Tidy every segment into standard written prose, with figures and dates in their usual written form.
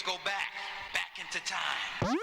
go back into time.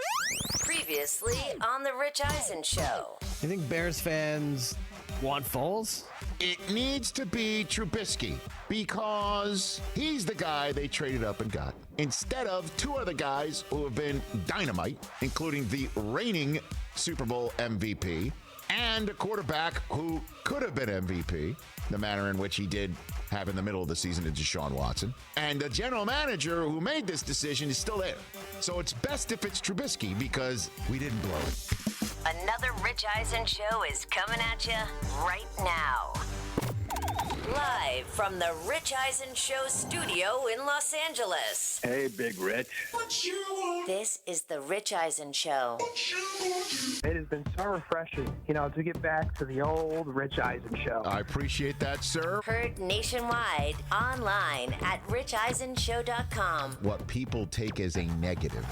Previously on the Rich Eisen Show. You think Bears fans want Foles? It needs to be Trubisky because he's the guy they traded up and got. Instead of two other guys who have been dynamite, including the reigning Super Bowl MVP and a quarterback who could have been MVP, the manner in which he did have in the middle of the season to Deshaun Watson. And the general manager who made this decision is still there. So it's best if it's Trubisky because we didn't blow it. Another Rich Eisen Show is coming at you right now. Live from the Rich Eisen Show studio in Los Angeles. Hey, Big Rich. This is the Rich Eisen Show. It has been so refreshing, to get back to the old Rich Eisen Show. I appreciate that, sir. Heard nationwide, online at richeisenshow.com. What people take as a negative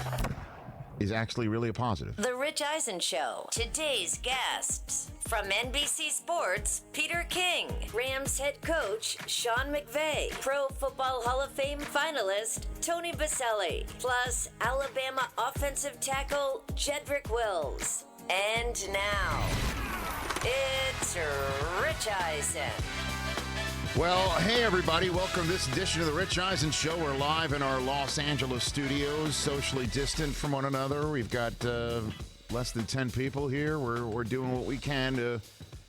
is actually really a positive. The Rich Eisen Show. Today's guests. From NBC Sports, Peter King. Rams head coach, Sean McVay. Pro Football Hall of Fame finalist, Tony Baselli. Plus, Alabama offensive tackle, Jedrick Wills. And now, it's Rich Eisen. Well, hey, everybody. Welcome to this edition of the Rich Eisen Show. We're live in our Los Angeles studios, socially distant from one another. We've got less than 10 people here. We're doing what we can to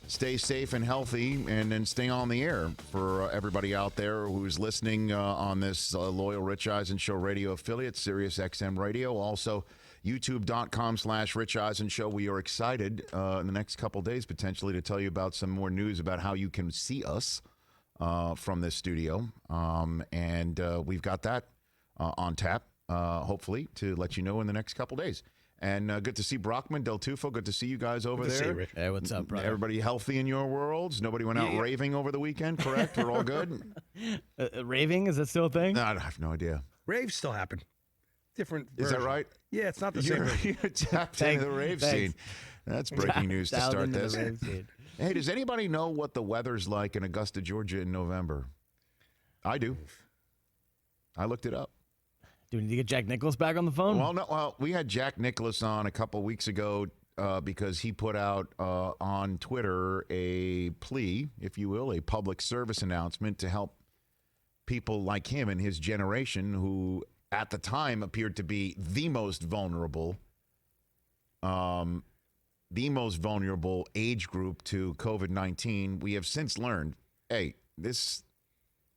stay safe and healthy and stay on the air for everybody out there who's listening on this loyal Rich Eisen Show radio affiliate, Sirius XM Radio. Also, youtube.com/Rich Eisen Show. We are excited in the next couple days potentially to tell you about some more news about how you can see us from this studio. And we've got that on tap, hopefully, to let you know in the next couple days. And good to see Brockman, Del Tufo. Good to see you guys over there. See you, Rick. Hey, what's up, brother? Everybody healthy in your worlds? Nobody went out raving over the weekend, correct? We're all good? Raving? Is that still a thing? No, I have no idea. Raves still happen. Different Is version. that right? Yeah, it's not the same. You're tapped into the rave scene. That's breaking news to Dialed start into the this. rave scene. Hey, does anybody know what the weather's like in Augusta, Georgia in November? I do. I looked it up. Do we need to get Jack Nicklaus back on the phone? Well, we had Jack Nicklaus on a couple weeks ago because he put out on Twitter a plea, if you will, a public service announcement to help people like him and his generation who at the time appeared to be the most vulnerable age group to COVID-19. We have since learned, hey, this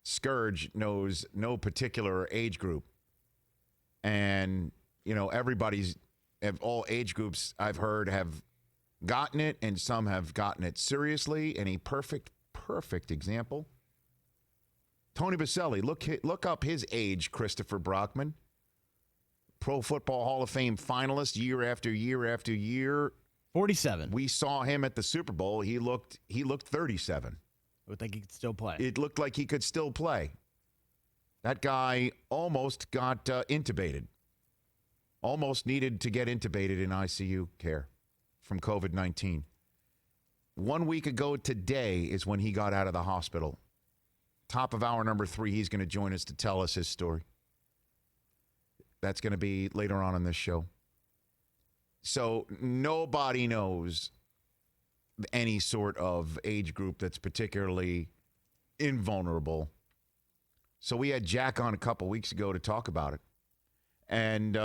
scourge knows no particular age group. And, everybody's, of all age groups I've heard have gotten it, and some have gotten it seriously. And a perfect example, Tony Baselli. Look up his age, Christopher Brockman. Pro Football Hall of Fame finalist year after year after year. 47. We saw him at the Super Bowl. He looked 37. I would think he could still play. It looked like he could still play. That guy almost got intubated. Almost needed to get intubated in ICU care from COVID-19. 1 week ago today is when he got out of the hospital. Top of hour number 3, he's going to join us to tell us his story. That's going to be later on in this show. So nobody knows any sort of age group that's particularly invulnerable. So we had Jack on a couple weeks ago to talk about it. And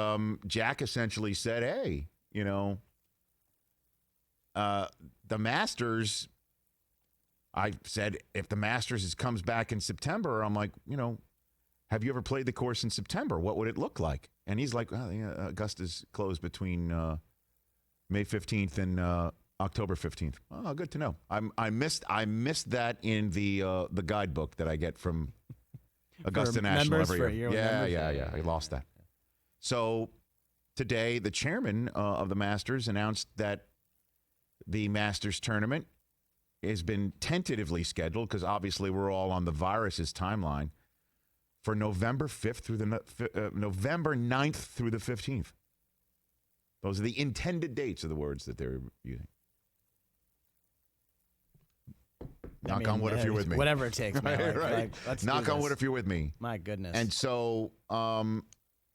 Jack essentially said, hey, the Masters, I said, if the Masters comes back in September, I'm like, have you ever played the course in September? What would it look like? And he's like, Augusta's closed between May 15th and October 15th. Oh, good to know. I missed that in the guidebook that I get from Augusta National every year. Yeah. I lost that. So today, the chairman of the Masters announced that the Masters tournament has been tentatively scheduled, because obviously we're all on the virus's timeline, for November 5th through November 9th through the 15th. Those are the intended dates of the words that they're using. Knock on wood if you're with me. Whatever it takes, man. Right. Let's Knock on wood if you're with me. My goodness. And so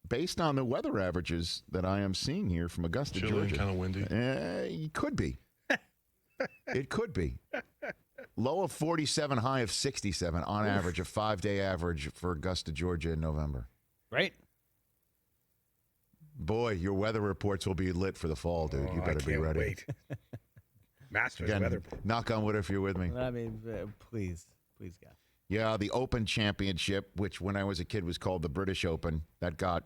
based on the weather averages that I am seeing here from Augusta, Chilly, Georgia, kind of windy. it could be. It could be. Low of 47, high of 67 on average, a 5-day average for Augusta, Georgia in November. Right? Boy, your weather reports will be lit for the fall, dude. You I better be can't ready. Wait. Masters Again, weather. knock on wood if you're with me. I mean, please, God. Yeah, the Open Championship, which when I was a kid was called the British Open, that got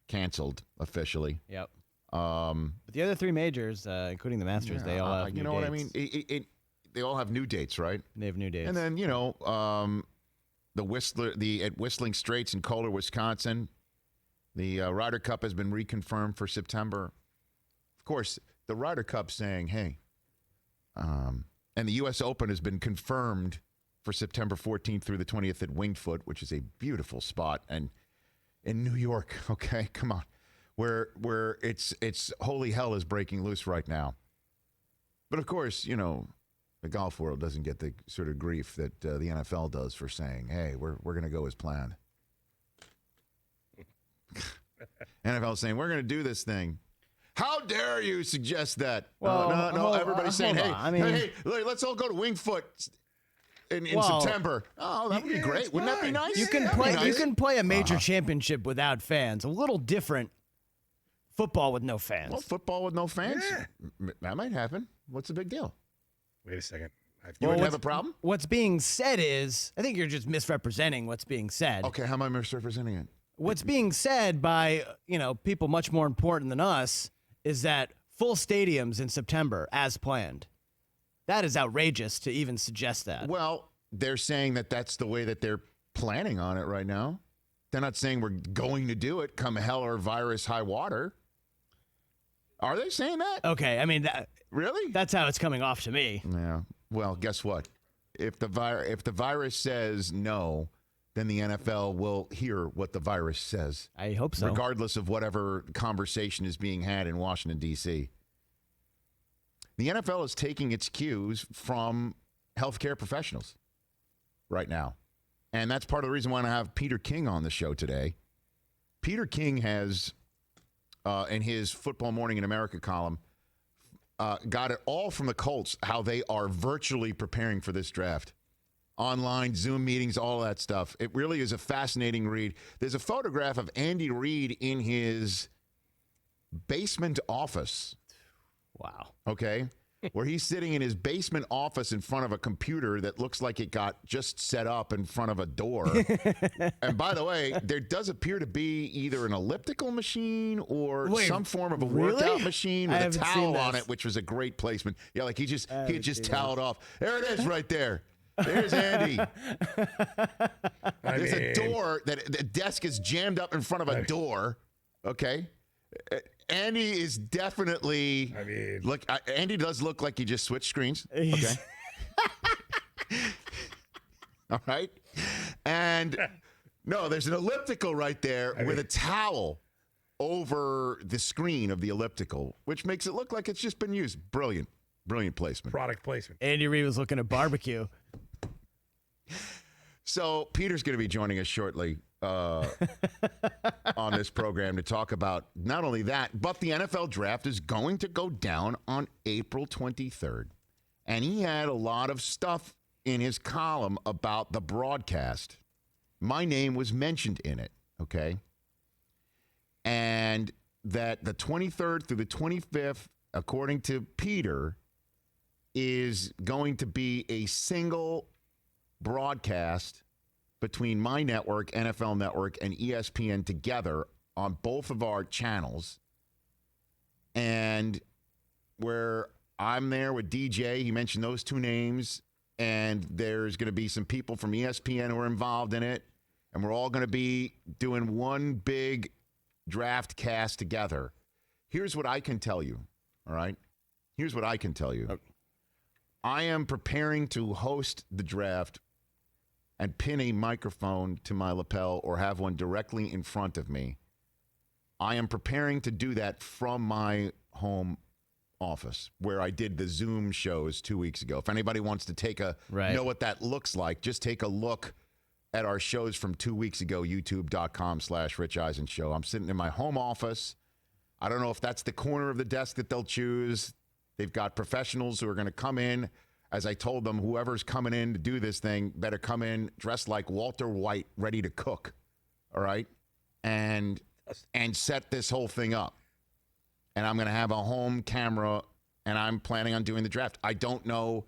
canceled officially. Yep. But the other three majors, including the Masters, they all have you new know dates. what I mean? They all have new dates, right? They have new dates. And then at Whistling Straits in Kohler, Wisconsin, the Ryder Cup has been reconfirmed for September. Of course, the Ryder Cup saying, hey, and the U.S. Open has been confirmed for September 14th through the 20th at Winged Foot, which is a beautiful spot, and in New York. Okay, come on, where it's holy hell is breaking loose right now. But of course, the golf world doesn't get the sort of grief that the NFL does for saying, hey, we're going to go as planned. NFL saying, we're going to do this thing. How dare you suggest that? Well, no, everybody's saying, hold hey, on. I mean- hey, let's all go to Winged Foot in September. Oh, that would be great. Wouldn't that be nice? You can That'd be play. nice. You can play a major championship without fans. A little different. Football with no fans. Well, football with no fans? Yeah. That might happen. What's the big deal? Wait a second. You wouldn't have a problem? What's being said is, I think you're just misrepresenting what's being said. Okay, how am I misrepresenting it? What's being said by people much more important than us is that full stadiums in September as planned. That is outrageous to even suggest that. Well, they're saying that that's the way that they're planning on it right now. They're not saying we're going to do it come hell or virus high water. Are they saying that? Okay, I mean Really? that's how it's coming off to me. Yeah. Well, guess what? If the virus says no, then the NFL will hear what the virus says, I hope so. regardless of whatever conversation is being had in Washington, D.C. The NFL is taking its cues from healthcare professionals right now. And that's part of the reason why I have Peter King on the show today. Peter King has, in his Football Morning in America column, got it all from the Colts, how they are virtually preparing for this draft. Online, Zoom meetings, all that stuff. It really is a fascinating read. There's a photograph of Andy Reid in his basement office. Wow. Okay? Where he's sitting in his basement office in front of a computer that looks like it got just set up in front of a door. And by the way, there does appear to be either an elliptical machine or some form of a workout machine I with a haven't seen towel on this. it, which was a great placement. Yeah, like he just toweled off. There it is right there. There's Andy. There's a door that the desk is jammed up in front of a door. Okay. Andy is definitely. Look. Andy does look like he just switched screens. Okay. All right. And no, there's an elliptical right there with a towel over the screen of the elliptical, which makes it look like it's just been used. Brilliant placement. Product placement. Andy Reid was looking at barbecue. So Peter's going to be joining us shortly on this program to talk about not only that, but the NFL draft is going to go down on April 23rd. And he had a lot of stuff in his column about the broadcast. My name was mentioned in it, okay? And that the 23rd through the 25th, according to Peter, is going to be a single broadcast between my network, NFL Network, and ESPN together on both of our channels. And where I'm there with DJ, he mentioned those two names, and there's going to be some people from ESPN who are involved in it, and we're all going to be doing one big draft cast together. Here's what I can tell you, all right? Here's what I can tell you. Okay. I am preparing to host the draft and pin a microphone to my lapel or have one directly in front of me. I am preparing to do that from my home office where I did the Zoom shows 2 weeks ago. If anybody wants to take know what that looks like, just take a look at our shows from 2 weeks ago, youtube.com/Rich Eisen Show. I'm sitting in my home office. I don't know if that's the corner of the desk that they'll choose. They've got professionals who are going to come in. As I told them, whoever's coming in to do this thing better come in dressed like Walter White, ready to cook, all right? And set this whole thing up. And I'm going to have a home camera, and I'm planning on doing the draft. I don't know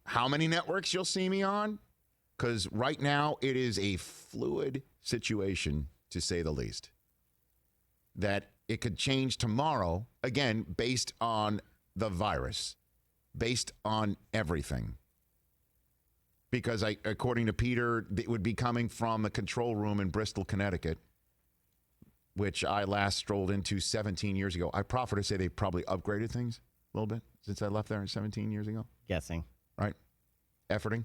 how many networks you'll see me on, because right now it is a fluid situation, to say the least. That it could change tomorrow, again, based on the virus, based on everything. Because according to Peter, it would be coming from the control room in Bristol, Connecticut, which I last strolled into 17 years ago. I proffer to say they probably upgraded things a little bit since I left there 17 years ago. Guessing. Right? Efforting.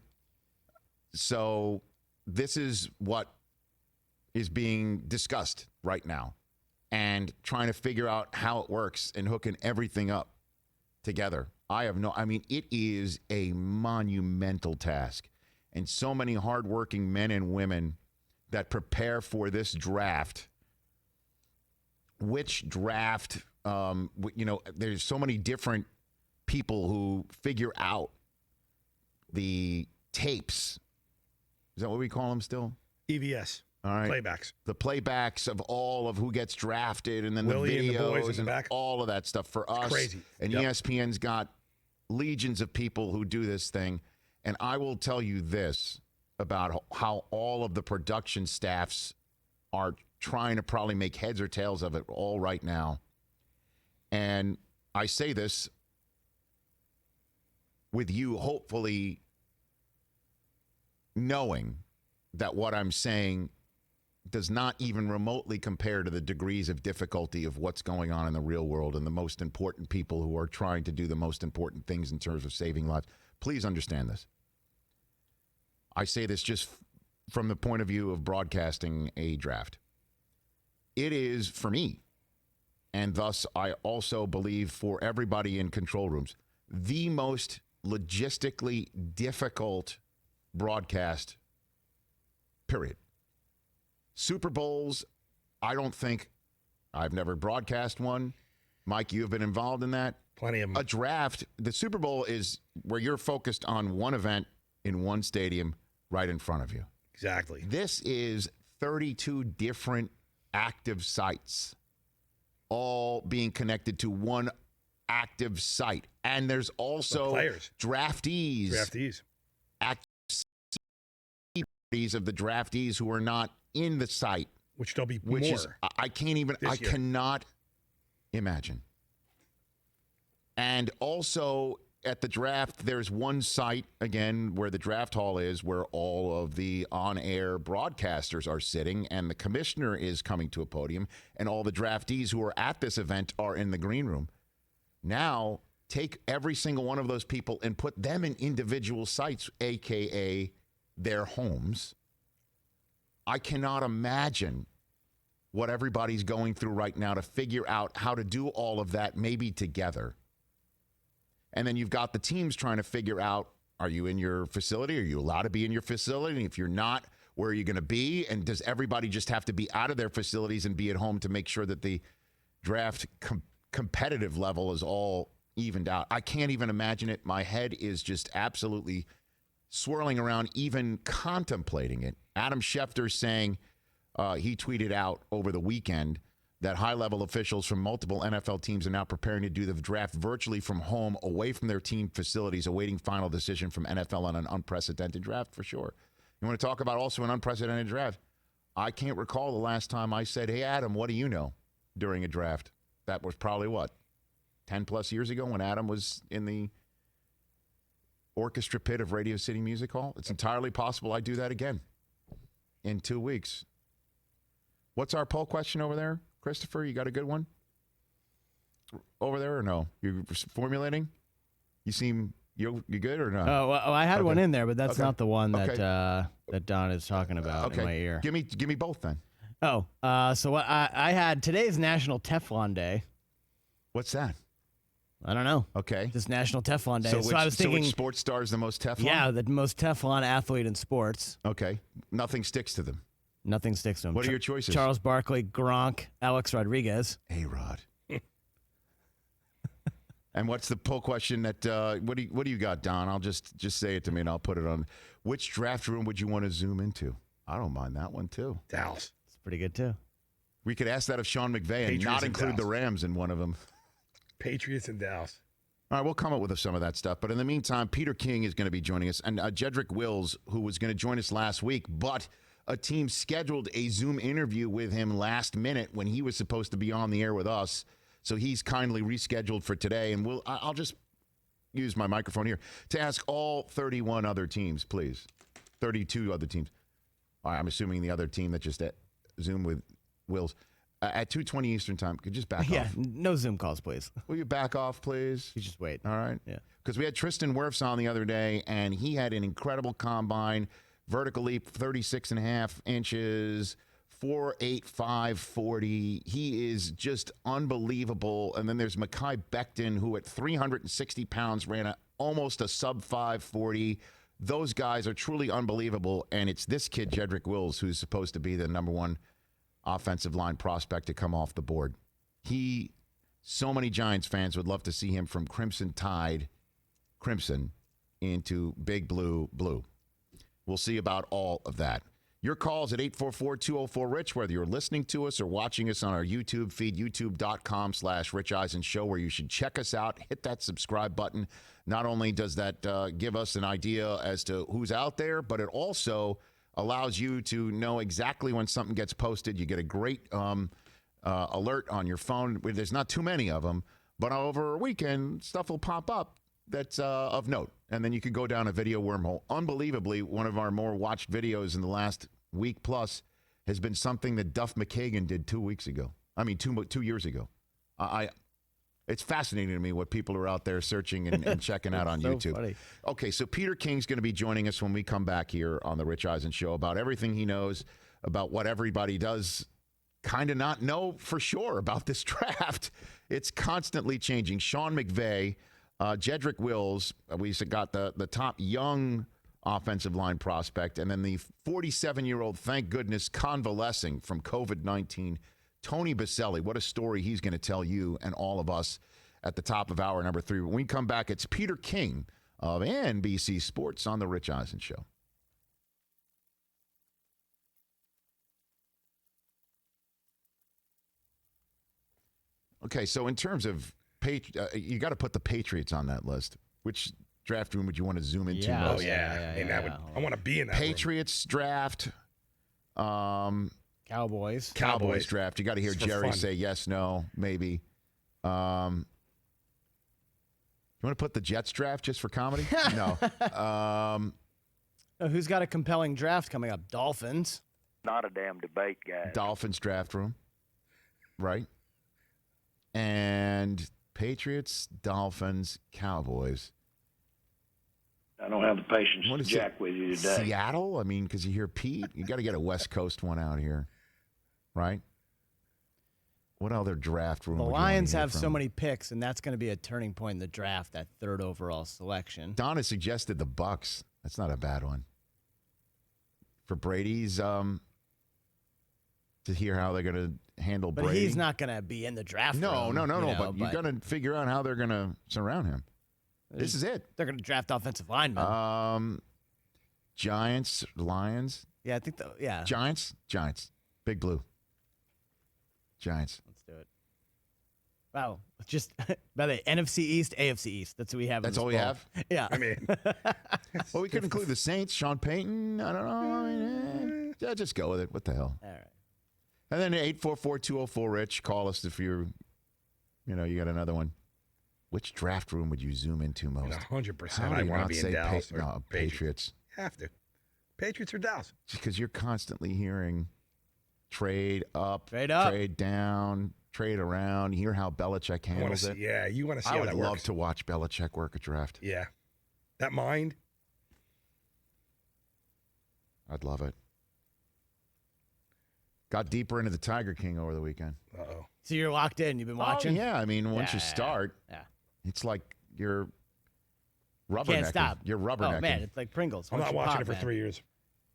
So this is what is being discussed right now, and trying to figure out how it works and hooking everything up together. It is a monumental task. And so many hardworking men and women that prepare for this draft. Which draft, there's so many different people who figure out the tapes. Is that what we call them still? EVS. All right. Playbacks. The playbacks of all of who gets drafted, and then Willie the and the boys videos in the and back. all of that stuff for us. Crazy. And Yep. ESPN's got legions of people who do this thing. And I will tell you this about how all of the production staffs are trying to probably make heads or tails of it all right now. And I say this with you hopefully knowing that what I'm saying does not even remotely compare to the degrees of difficulty of what's going on in the real world and the most important people who are trying to do the most important things in terms of saving lives. Please understand this. I say this just from the point of view of broadcasting a draft. It is, for me, and thus I also believe for everybody in control rooms, the most logistically difficult broadcast, period. Super Bowls, I don't think, I've never broadcast one. Mike, you've been involved in that. Plenty of them. A draft, the Super Bowl is where you're focused on one event in one stadium right in front of you. Exactly. This is 32 different active sites, all being connected to one active site. And there's also draftees. Active of the draftees who are not in the site. Which there'll be which more. Is, I cannot imagine. And also at the draft, there's one site, again, where the draft hall is, where all of the on-air broadcasters are sitting, and the commissioner is coming to a podium, and all the draftees who are at this event are in the green room. Now, take every single one of those people and put them in individual sites, a.k.a. their homes. I cannot imagine what everybody's going through right now to figure out how to do all of that, maybe together. And then you've got the teams trying to figure out, are you in your facility? Are you allowed to be in your facility? And if you're not, where are you going to be? And does everybody just have to be out of their facilities and be at home to make sure that the draft competitive level is all evened out? I can't even imagine it. My head is just absolutely swirling around, even contemplating it. Adam Schefter saying, he tweeted out over the weekend that high-level officials from multiple NFL teams are now preparing to do the draft virtually from home, away from their team facilities, awaiting final decision from NFL on an unprecedented draft, for sure. You want to talk about also an unprecedented draft? I can't recall the last time I said, hey, Adam, what do you know during a draft? That was probably, 10-plus years ago when Adam was in the orchestra pit of Radio City Music Hall? It's entirely possible I do that again in 2 weeks. What's our poll question over there? Christopher, you got a good one over there or no? You're formulating? You good or no? Oh, well, I had one in there, but that's Okay. not the one that that Don is talking about in my ear. Give me both then. So what I had today's National Teflon Day. What's that? I don't know. Okay. This National Teflon Day. So, I was thinking, which sports star is the most Teflon? yeah, the most Teflon athlete in sports. Okay. Nothing sticks to them. Nothing sticks to him. What are your choices? Charles Barkley, Gronk, Alex Rodriguez. A-Rod. And what's the poll question that what do you got, Don? I'll just say it to me and I'll put it on. Which draft room would you want to zoom into? I don't mind that one too. Dallas. It's pretty good too. We could ask that of Sean McVay and Patriots not and include the Dallas. Rams in one of them. Patriots and Dallas. All right, we'll come up with some of that stuff. But in the meantime, Peter King is going to be joining us. And Jedrick Wills, who was going to join us last week, but a team scheduled a Zoom interview with him last minute when he was supposed to be on the air with us. So he's kindly rescheduled for today. And I'll just use my microphone here to ask all 31 other teams, please. 32 other teams. All right, I'm assuming the other team that just Zoom with Wills. At 2:20 Eastern time, could you just back Yeah, off? no Zoom calls, please. Will you back off, please? You just wait. All right. Yeah. Because we had Tristan Wirfs on the other day, and he had an incredible combine, vertical leap, 36.5 inches, 4.85 40. He is just unbelievable. And then there's Mekhi Becton, who at 360 pounds ran almost a sub 540. Those guys are truly unbelievable. And it's this kid, Jedrick Wills, who's supposed to be the number one offensive line prospect to come off the board. So many Giants fans would love to see him from Crimson Tide, Crimson, into Big Blue. We'll see about all of that. Your calls at 844-204-RICH, whether you're listening to us or watching us on our YouTube feed, youtube.com/Rich Eisen Show, where you should check us out. Hit that subscribe button. Not only does that give us an idea as to who's out there, but it also allows you to know exactly when something gets posted. You get a great alert on your phone. There's not too many of them, but over a weekend, stuff will pop up that's of note. And then you could go down a video wormhole. Unbelievably, one of our more watched videos in the last week plus has been something that Duff McKagan did 2 weeks ago. I mean, 2 years ago. It's fascinating to me what people are out there searching and checking out on so YouTube. funny. Okay, so Peter King's going to be joining us when we come back here on the Rich Eisen Show about everything he knows about what everybody does kind of not know for sure about this draft. It's constantly changing. Sean McVay, Jedrick Wills, we got the top young offensive line prospect, and then the 47-year-old, thank goodness, convalescing from COVID-19, Tony Baselli. What a story he's going to tell you and all of us at the top of hour number 3. When we come back, it's Peter King of NBC Sports on the Rich Eisen Show. Okay, so in terms of you got to put the Patriots on that list. Which draft room would you want to zoom into Yeah. most? Oh, yeah. I want to be in that room. Patriots draft. Cowboys. Cowboys draft. You got to hear It's for Jerry fun. say yes, no, maybe. You want to put the Jets draft just for comedy? No. Who's got a compelling draft coming up? Dolphins. Not a damn debate, guys. Dolphins draft room. Right. And Patriots, Dolphins, Cowboys. I don't have the patience What to is jack it? with you today. Seattle? I mean, because you hear Pete. You got to get a West Coast one out here. Right? What other draft room The would you wanna Lions hear have so from? many picks, and that's going to be a turning point in the draft, that third overall selection. Donna suggested the Bucks. That's not a bad one. For Brady's, to hear how they're going to handle But Brady. he's not going to be in the draft No, room, no. you know, But you got to figure out how they're going to surround him. This is it. They're going to draft offensive linemen. Giants, Lions. Yeah, I think yeah. Giants. Big Blue. Giants. Let's do it. Wow. Just by the NFC East, AFC East. That's what we have. in That's this all we bowl. have? Yeah. I mean, Well, we could include the Saints, Sean Payton. I don't know. Yeah, just go with it. What the hell? All right. And then 844-204-RICH. Call us if you got another one. Which draft room would you zoom into most? 100%. How do I you want not to be say in Dallas or no, Patriots? Have to. Patriots or Dallas. Because you're constantly hearing trade up, Trade up. trade down, trade around. You hear how Belichick I want handles to it. see. Yeah, you want to see I how would that love works. to watch Belichick work a draft. Yeah, that mind. I'd love it. Got deeper into the Tiger King over the weekend. Uh-oh. So you're locked in. You've been watching? Oh, yeah, I mean, once you Yeah. start, Yeah. It's like you're rubbernecking. Can't stop. You're rubbernecking. Oh, man, it's like Pringles. I'm Once not you watching pop, it for man. 3 years.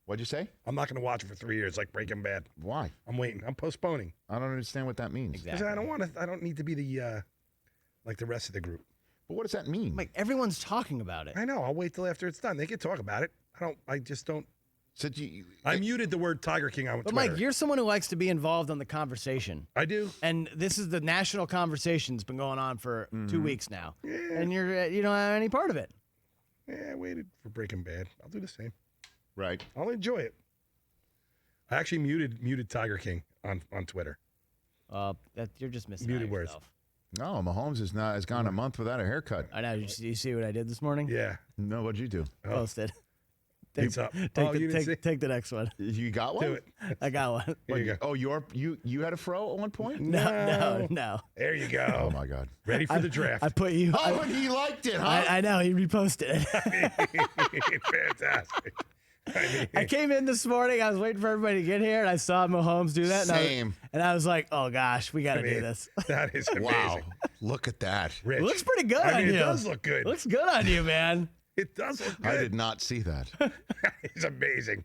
What'd you say? I'm not going to watch it for 3 years like Breaking Bad. Why? I'm waiting. I'm postponing. I don't understand what that means. Exactly. Because I don't need to be the like the rest of the group. But what does that mean? Like, everyone's talking about it. I know. I'll wait till after it's done. They can talk about it. I just don't. So I muted the word Tiger King on But, Twitter. Mike, you're someone who likes to be involved in the conversation. I do. And this is the national conversation that's been going on for 2 weeks now. Yeah. And you don't have any part of it. Yeah, I waited for Breaking Bad. I'll do the same. right. I'll enjoy it. I actually muted Tiger King on Twitter. You're just missing Muted out words. yourself. No, Mahomes has gone a month without a haircut. I know. You see what I did this morning? Yeah. No, what'd you do? Posted. It's up. Take, Oh, the, you didn't see? take the next one. You got one? Do it. I got one. Here you go. Oh, you had a fro at one point? No. There you Oh go. my God. Ready for the draft. I put you. Oh, and he liked it, huh? I know. He reposted it. Fantastic. I came in this morning. I was waiting for everybody to get here, and I saw Mahomes do that. Same. And I was like, oh, gosh, we got to do this. That is amazing. Wow. Look at that. Rich. It looks pretty good I on mean, you. it does look good. It looks good on you, man. It does look good. I did not see that. He's amazing.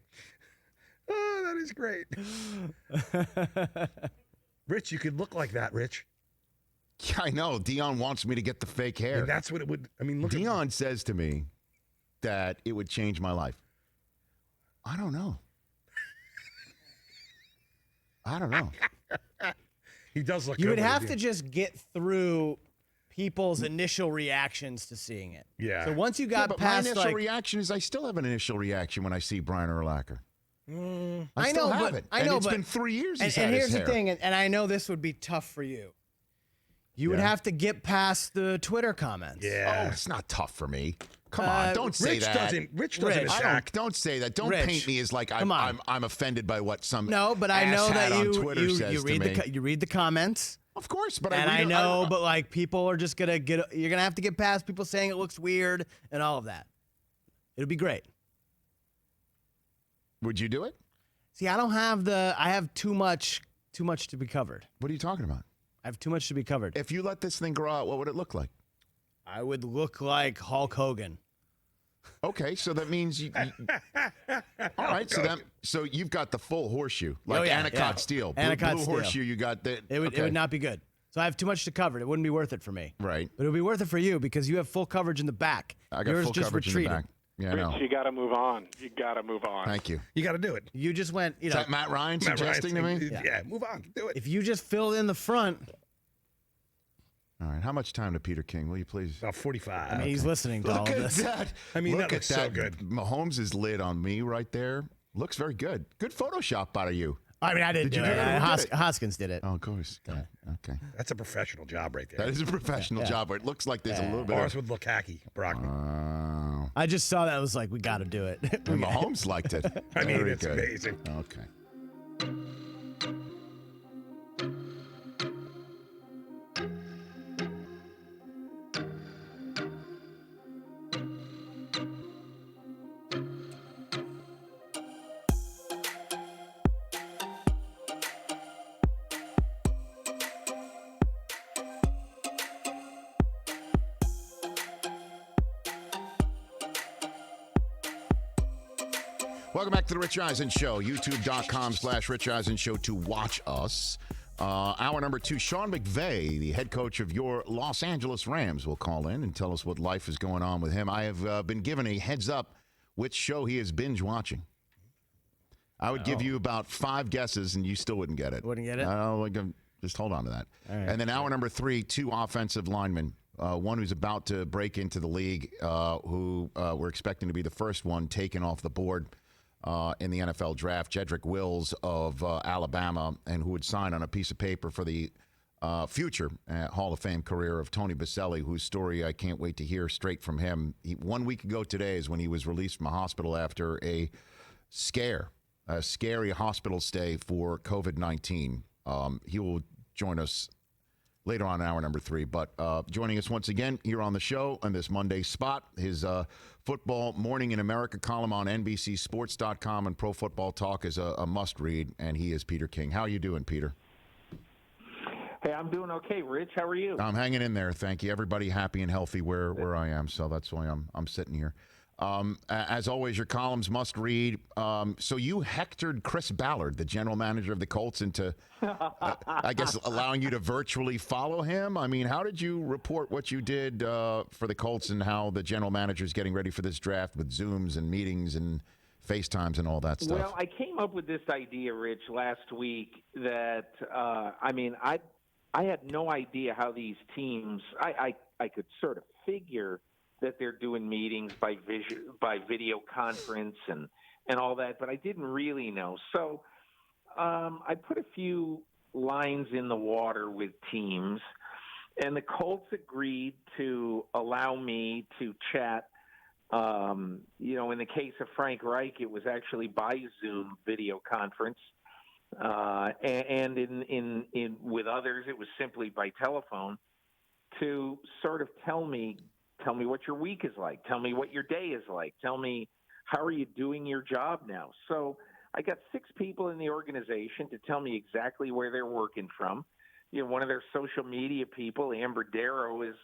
Oh, that is great. Rich, you could look like that, Rich. Yeah, I know. Dion wants me to get the fake hair. And that's what it would. I mean, look. Dion says to me that it would change my life. I don't know. I don't know. He does look. You good would when he have do- to just get through people's initial reactions to seeing it. Yeah. So once you Yeah, got but my past, initial like, reaction is I still have an initial reaction when I see Brian Urlacher. I still know, have but it. I And know, it's but been 3 years. And, He's had and his here's the hair. thing, and I know this would be tough for you. You would Yeah. have to get past the Twitter comments. Oh, Yeah. it's not tough for me. Come on, don't say Rich that. doesn't. Rich doesn't Rich. attack. Don't say that. Don't Rich, paint me as like come on. I'm offended by what some No, but I know that asshat you on Twitter says you read to me. you read the comments, Of course, but and I I read know, but like people are just gonna get. You're gonna have to get past people saying it looks weird and all of that. It'll be great. Would you do it? See, I don't have the. I have too much to be covered. What are you talking about? I have too much to be covered. If you let this thing grow out, what would it look like? I would look like Hulk Hogan. Okay, so that means you all right. So you've got the full horseshoe, like Anacott steel, blue Anacott steel. horseshoe. You got that. It would not be good. So I have too much to cover. It wouldn't be worth it for me. Right. But it would be worth it for you because you have full coverage in the back. I got Yours full just coverage retreated. in the back. Yeah, I know. Rich, you got to move on. You got to move on. Thank you. You got to do it. You just went. You Is know, that Matt Ryan Matt Ryan suggesting to me? saying, Yeah, move on. Do it. if you just filled in the front, All right. How much time to Peter King? Will you please? About 45. I mean, he's listening to all Look of at this. that. I mean, Look that at looks so that. good. Mahomes' lid on me right there. Looks very good. Good Photoshop out of you. I mean, I didn't Did do you it. do it? Who did it? Hoskins did it. Oh, of course. Yeah. Okay. That's a professional job right there. That is a professional job. Where it looks like there's a little bit Ours of. would look hacky, broccoli. I just saw that. I was like, we got to do it. And Mahomes liked it. I mean, Very it's good. amazing. Okay. Welcome back to the Rich Eisen Show. YouTube.com/Rich Eisen Show to watch us. Hour number 2, Sean McVay, the head coach of your Los Angeles Rams, will call in and tell us what life is going on with him. I have been given a heads up which show he is binge watching. I would give you about 5 guesses and you still wouldn't get it. Wouldn't get it? Just hold on to that. All right. And then hour number 3, 2 offensive linemen. One who's about to break into the league, who we're expecting to be the first one taken off the board in the NFL draft, Jedrick Wills of Alabama, and who would sign on a piece of paper for the future Hall of Fame career of Tony Baselli, whose story I can't wait to hear straight from him. 1 week ago today is when he was released from a hospital after a scary hospital stay for COVID-19. He will join us later on in hour number 3. But joining us once again here on the show on this Monday spot, his Football Morning in America column on NBCSports.com and Pro Football Talk is a must-read, and he is Peter King. How are you doing, Peter? Hey, I'm doing okay. Rich, how are you? I'm hanging in there, thank you. Everybody happy and healthy where I am, so that's why I'm sitting here. As always, your columns must read. So you hectored Chris Ballard, the general manager of the Colts, into, I guess, allowing you to virtually follow him. I mean, how did you report what you did for the Colts and how the general manager is getting ready for this draft with Zooms and meetings and FaceTimes and all that stuff? Well, I came up with this idea, Rich, last week that, I had no idea how these teams, I could sort of figure that they're doing meetings by video conference and all that, but I didn't really know. So I put a few lines in the water with teams, and the Colts agreed to allow me to chat. In the case of Frank Reich, it was actually by Zoom video conference, and in with others, it was simply by telephone, to sort of tell me what your week is like. Tell me what your day is like. Tell me, how are you doing your job now? So I got 6 people in the organization to tell me exactly where they're working from. One of their social media people, Amber Darrow, is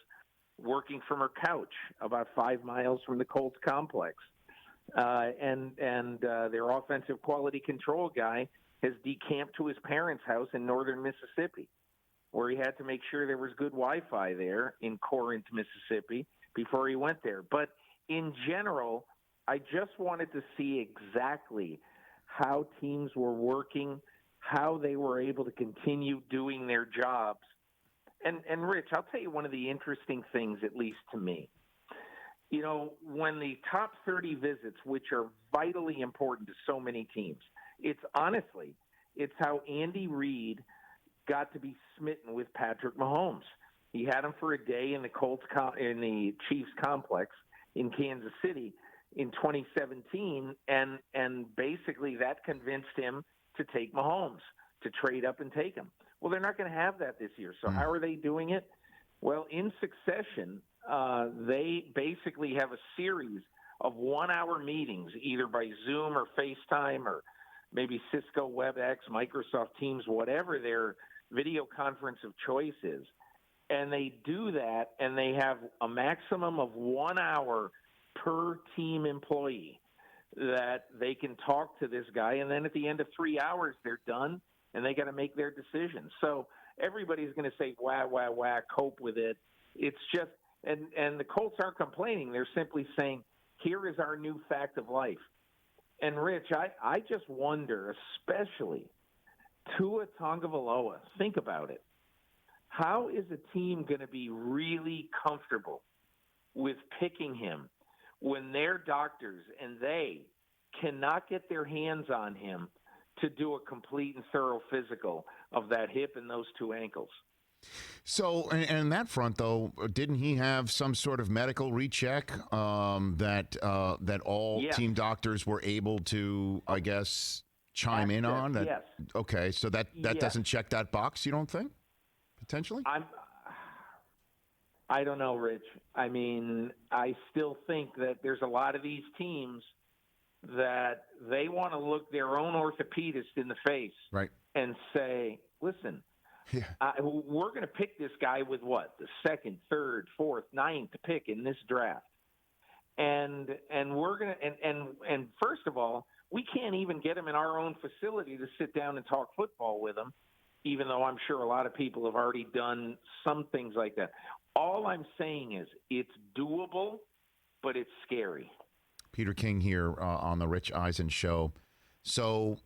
working from her couch about 5 miles from the Colts complex. And their offensive quality control guy has decamped to his parents' house in northern Mississippi, where he had to make sure there was good Wi-Fi there in Corinth, Mississippi, before he went there. But in general, I just wanted to see exactly how teams were working, how they were able to continue doing their jobs. And Rich, I'll tell you one of the interesting things, at least to me. When the top 30 visits, which are vitally important to so many teams, it's how Andy Reid got to be smitten with Patrick Mahomes. He had him for a day in the Chiefs complex in Kansas City in 2017, and basically that convinced him to take Mahomes, to trade up and take him. Well, they're not going to have that this year. So how are they doing it? Well, in succession, they basically have a series of 1-hour meetings, either by Zoom or FaceTime or maybe Cisco WebEx, Microsoft Teams, whatever their video conference of choice is. And they do that, and they have a maximum of 1 hour per team employee that they can talk to this guy. And then at the end of 3 hours, they're done, and they got to make their decision. So everybody's going to say, wah, wah, wah, cope with it. It's just, and the Colts aren't complaining. They're simply saying, here is our new fact of life. And, Rich, I just wonder, especially Tua Tagovailoa, think about it. How is a team going to be really comfortable with picking him when their doctors and they cannot get their hands on him to do a complete and thorough physical of that hip and those 2 ankles? So, and on that front, though, didn't he have some sort of medical recheck that all team doctors were able to, I guess, chime in on? That, yes. Okay, so that doesn't check that box, you don't think? Potentially? I don't know, Rich. I mean, I still think that there's a lot of these teams that they want to look their own orthopedist in the face, right, and say, listen, we're going to pick this guy with what? The 2nd, 3rd, 4th, 9th pick in this draft. And we're going to, and first of all, we can't even get him in our own facility to sit down and talk football with him, even though I'm sure a lot of people have already done some things like that. All I'm saying is it's doable, but it's scary. Peter King here on the Rich Eisen Show. So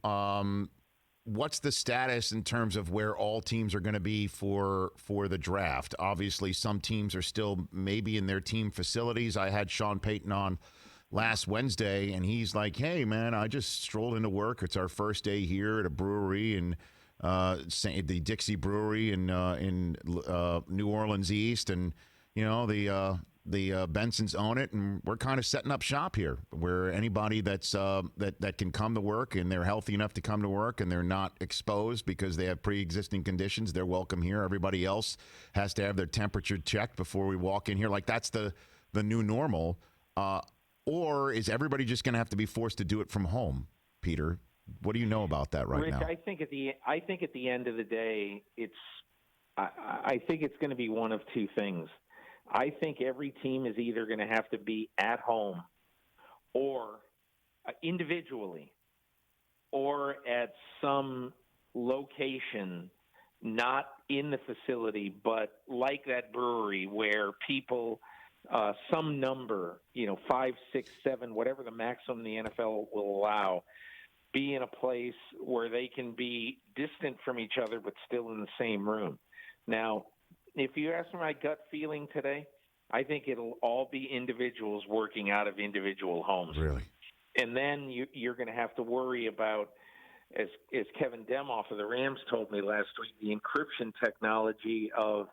what's the status in terms of where all teams are going to be for the draft? Obviously, some teams are still maybe in their team facilities. I had Sean Payton on last Wednesday, and he's like, hey, man, I just strolled into work. It's our first day here at a brewery, and the Dixie Brewery in New Orleans East, and the Bensons own it, and we're kind of setting up shop here, where anybody that's that can come to work and they're healthy enough to come to work and they're not exposed because they have pre-existing conditions, they're welcome here. Everybody else has to have their temperature checked before we walk in here. Like, that's the new normal, or is everybody just going to have to be forced to do it from home, Peter? What do you know about that right Rick, now? I think at the end of the day, it's I think it's going to be one of two things. I think every team is either going to have to be at home or individually or at some location, not in the facility, but like that brewery where people, some number, 5, 6, 7, whatever the maximum the NFL will allow, be in a place where they can be distant from each other but still in the same room. Now, if you ask me my gut feeling today, I think it'll all be individuals working out of individual homes. Really? And then you're going to have to worry about, as Kevin Demoff of the Rams told me last week, the encryption technology of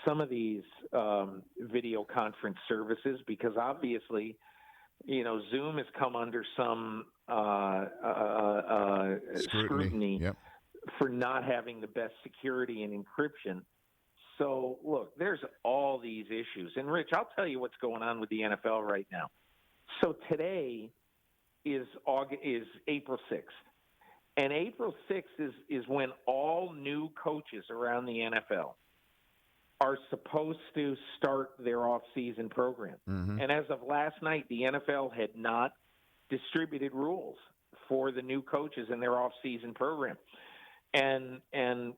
some of these video conference services, because obviously, Zoom has come under some scrutiny Yep. for not having the best security and encryption. So, look, there's all these issues. And, Rich, I'll tell you what's going on with the NFL right now. So today is April 6th. And April 6th is when all new coaches around the NFL are supposed to start their off-season program. Mm-hmm. And as of last night, the NFL had not distributed rules for the new coaches in their off-season program. And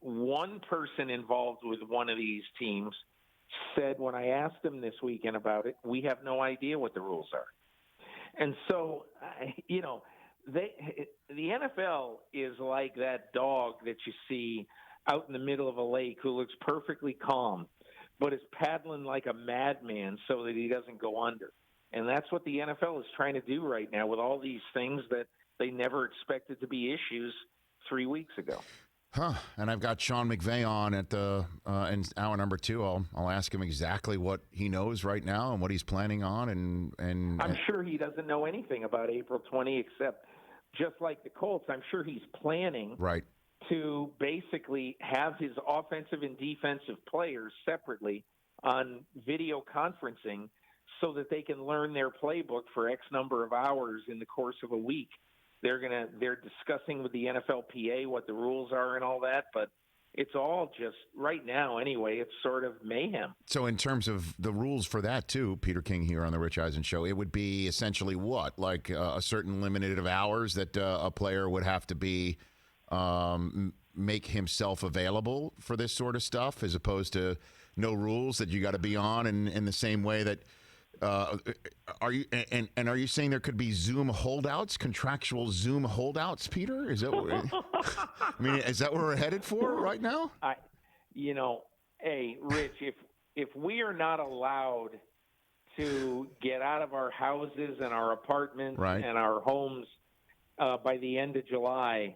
one person involved with one of these teams said, when I asked them this weekend about it, we have no idea what the rules are. And so, the NFL is like that dog that you see out in the middle of a lake who looks perfectly calm, but is paddling like a madman so that he doesn't go under. And that's what the NFL is trying to do right now with all these things that they never expected to be issues 3 weeks ago. And I've got Sean McVay on at the in hour number 2. I'll ask him exactly what he knows right now and what he's planning on. And I'm sure he doesn't know anything about April 20, except just like the Colts, I'm sure he's planning to basically have his offensive and defensive players separately on video conferencing so that they can learn their playbook for X number of hours in the course of a week. They're discussing with the NFLPA what the rules are and all that, but it's all just right now anyway. It's sort of mayhem. So in terms of the rules for that too, Peter King here on the Rich Eisen Show, it would be essentially what, like a certain limited of hours that a player would have to be make himself available for this sort of stuff, as opposed to no rules that you got to be on in the same way that. Are you saying there could be Zoom holdouts, contractual Zoom holdouts, Peter? Is that is that what we're headed for right now? Hey, Rich, if we are not allowed to get out of our houses and our apartments and our homes by the end of July,